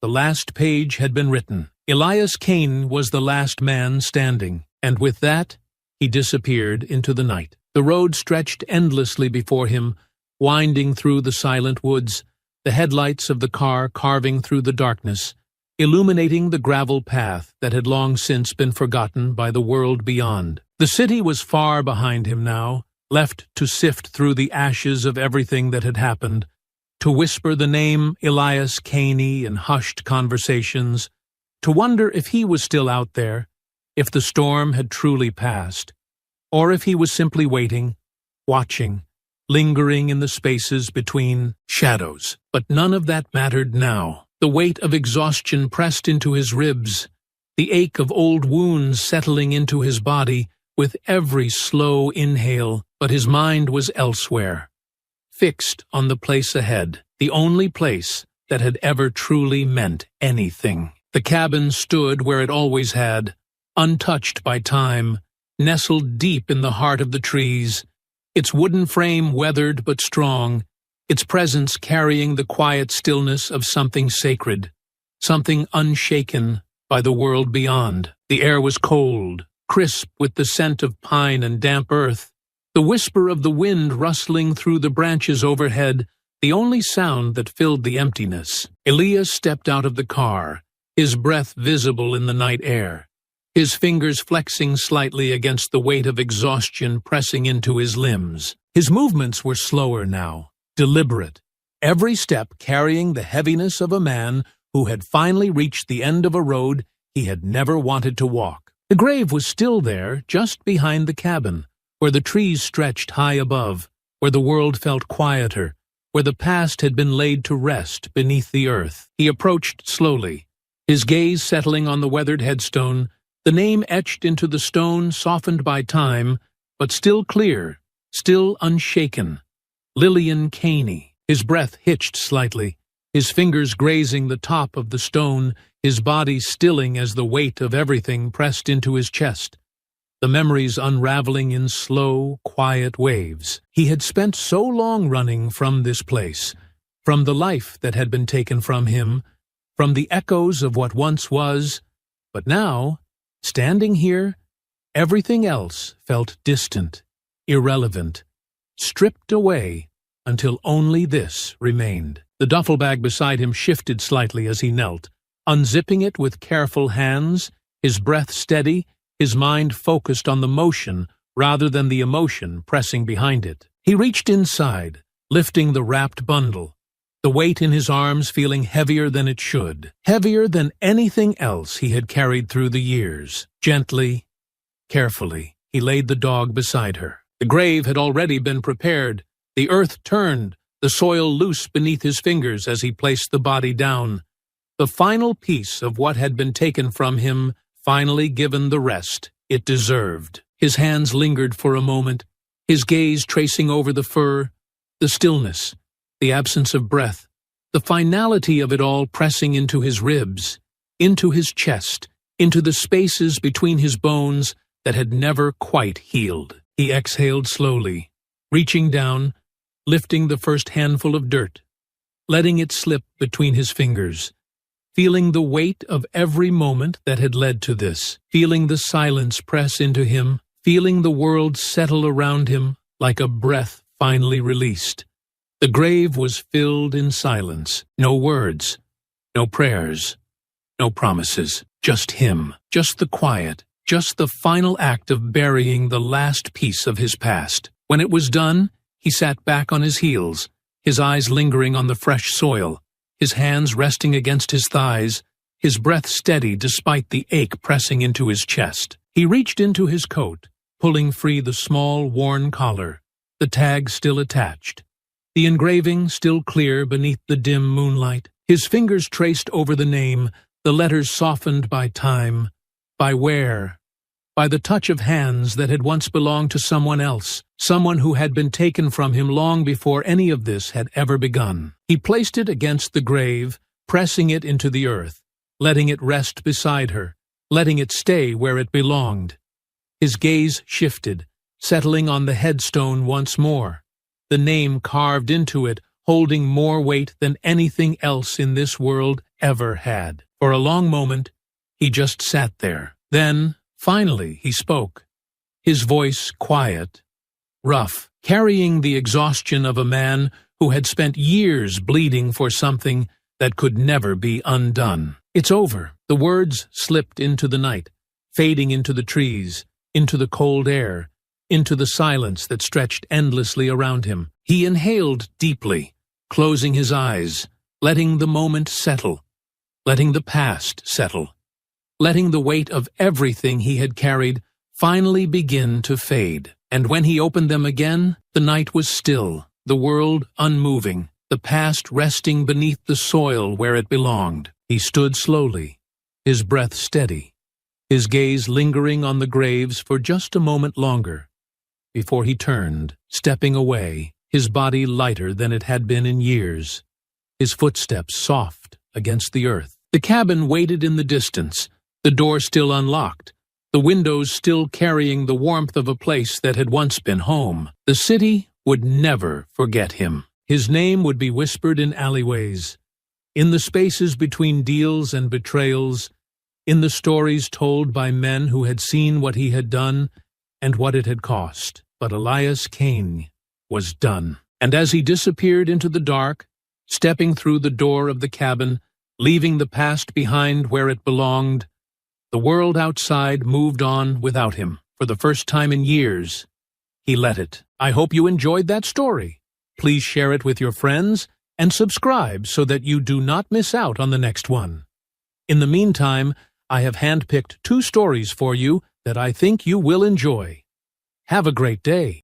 the last page had been written. Elias Kane was the last man standing, and with that, he disappeared into the night. The road stretched endlessly before him, winding through the silent woods, the headlights of the car carving through the darkness, illuminating the gravel path that had long since been forgotten by the world beyond. The city was far behind him now, left to sift through the ashes of everything that had happened, to whisper the name Elias Kane in hushed conversations, to wonder if he was still out there, if the storm had truly passed, or if he was simply waiting, watching, lingering in the spaces between shadows. But none of that mattered now. The weight of exhaustion pressed into his ribs, the ache of old wounds settling into his body with every slow inhale, but his mind was elsewhere, fixed on the place ahead, the only place that had ever truly meant anything. The cabin stood where it always had, untouched by time, nestled deep in the heart of the trees, its wooden frame weathered but strong, its presence carrying the quiet stillness of something sacred, something unshaken by the world beyond. The air was cold, crisp with the scent of pine and damp earth, the whisper of the wind rustling through the branches overhead, the only sound that filled the emptiness. Elias stepped out of the car, his breath visible in the night air, his fingers flexing slightly against the weight of exhaustion pressing into his limbs. His movements were slower now, deliberate, every step carrying the heaviness of a man who had finally reached the end of a road he had never wanted to walk. The grave was still there, just behind the cabin, where the trees stretched high above, where the world felt quieter, where the past had been laid to rest beneath the earth. He approached slowly, his gaze settling on the weathered headstone, the name etched into the stone softened by time, but still clear, still unshaken. Lillian Kane. His breath hitched slightly, his fingers grazing the top of the stone, his body stilling as the weight of everything pressed into his chest, the memories unraveling in slow, quiet waves. He had spent so long running from this place, from the life that had been taken from him, from the echoes of what once was, but now, standing here, everything else felt distant, irrelevant, stripped away until only this remained. The duffel bag beside him shifted slightly as he knelt, unzipping it with careful hands, his breath steady, his mind focused on the motion rather than the emotion pressing behind it. He reached inside, lifting the wrapped bundle, the weight in his arms feeling heavier than it should, heavier than anything else he had carried through the years. Gently, carefully, he laid the dog beside her. The grave had already been prepared. The earth turned, the soil loose beneath his fingers as he placed the body down. The final piece of what had been taken from him, finally given the rest it deserved. His hands lingered for a moment, his gaze tracing over the fur, the stillness, the absence of breath, the finality of it all pressing into his ribs, into his chest, into the spaces between his bones that had never quite healed. He exhaled slowly, reaching down, lifting the first handful of dirt, letting it slip between his fingers, feeling the weight of every moment that had led to this, feeling the silence press into him, feeling the world settle around him like a breath finally released. The grave was filled in silence. No words, no prayers, no promises. Just him, just the quiet, just the final act of burying the last piece of his past. When it was done, he sat back on his heels, his eyes lingering on the fresh soil, his hands resting against his thighs, his breath steady despite the ache pressing into his chest. He reached into his coat, pulling free the small, worn collar, the tag still attached, the engraving still clear beneath the dim moonlight. His fingers traced over the name, the letters softened by time, by wear, by the touch of hands that had once belonged to someone else, someone who had been taken from him long before any of this had ever begun. He placed it against the grave, pressing it into the earth, letting it rest beside her, letting it stay where it belonged. His gaze shifted, settling on the headstone once more, the name carved into it holding more weight than anything else in this world ever had. For a long moment, he just sat there. Then, finally, he spoke, his voice quiet, rough, carrying the exhaustion of a man who had spent years bleeding for something that could never be undone. "It's over." The words slipped into the night, fading into the trees, into the cold air, into the silence that stretched endlessly around him. He inhaled deeply, closing his eyes, letting the moment settle, letting the past settle, letting the weight of everything he had carried finally begin to fade. And when he opened them again, the night was still, the world unmoving, the past resting beneath the soil where it belonged. He stood slowly, his breath steady, his gaze lingering on the graves for just a moment longer, before he turned, stepping away, his body lighter than it had been in years, his footsteps soft against the earth. The cabin waited in the distance, the door still unlocked, the windows still carrying the warmth of a place that had once been home. The city would never forget him. His name would be whispered in alleyways, in the spaces between deals and betrayals, in the stories told by men who had seen what he had done and what it had cost. But Elias Kane was done. And as he disappeared into the dark, stepping through the door of the cabin, leaving the past behind where it belonged, the world outside moved on without him. For the first time in years, he let it. I hope you enjoyed that story. Please share it with your friends and subscribe so that you do not miss out on the next one. In the meantime, I have handpicked 2 stories for you that I think you will enjoy. Have a great day.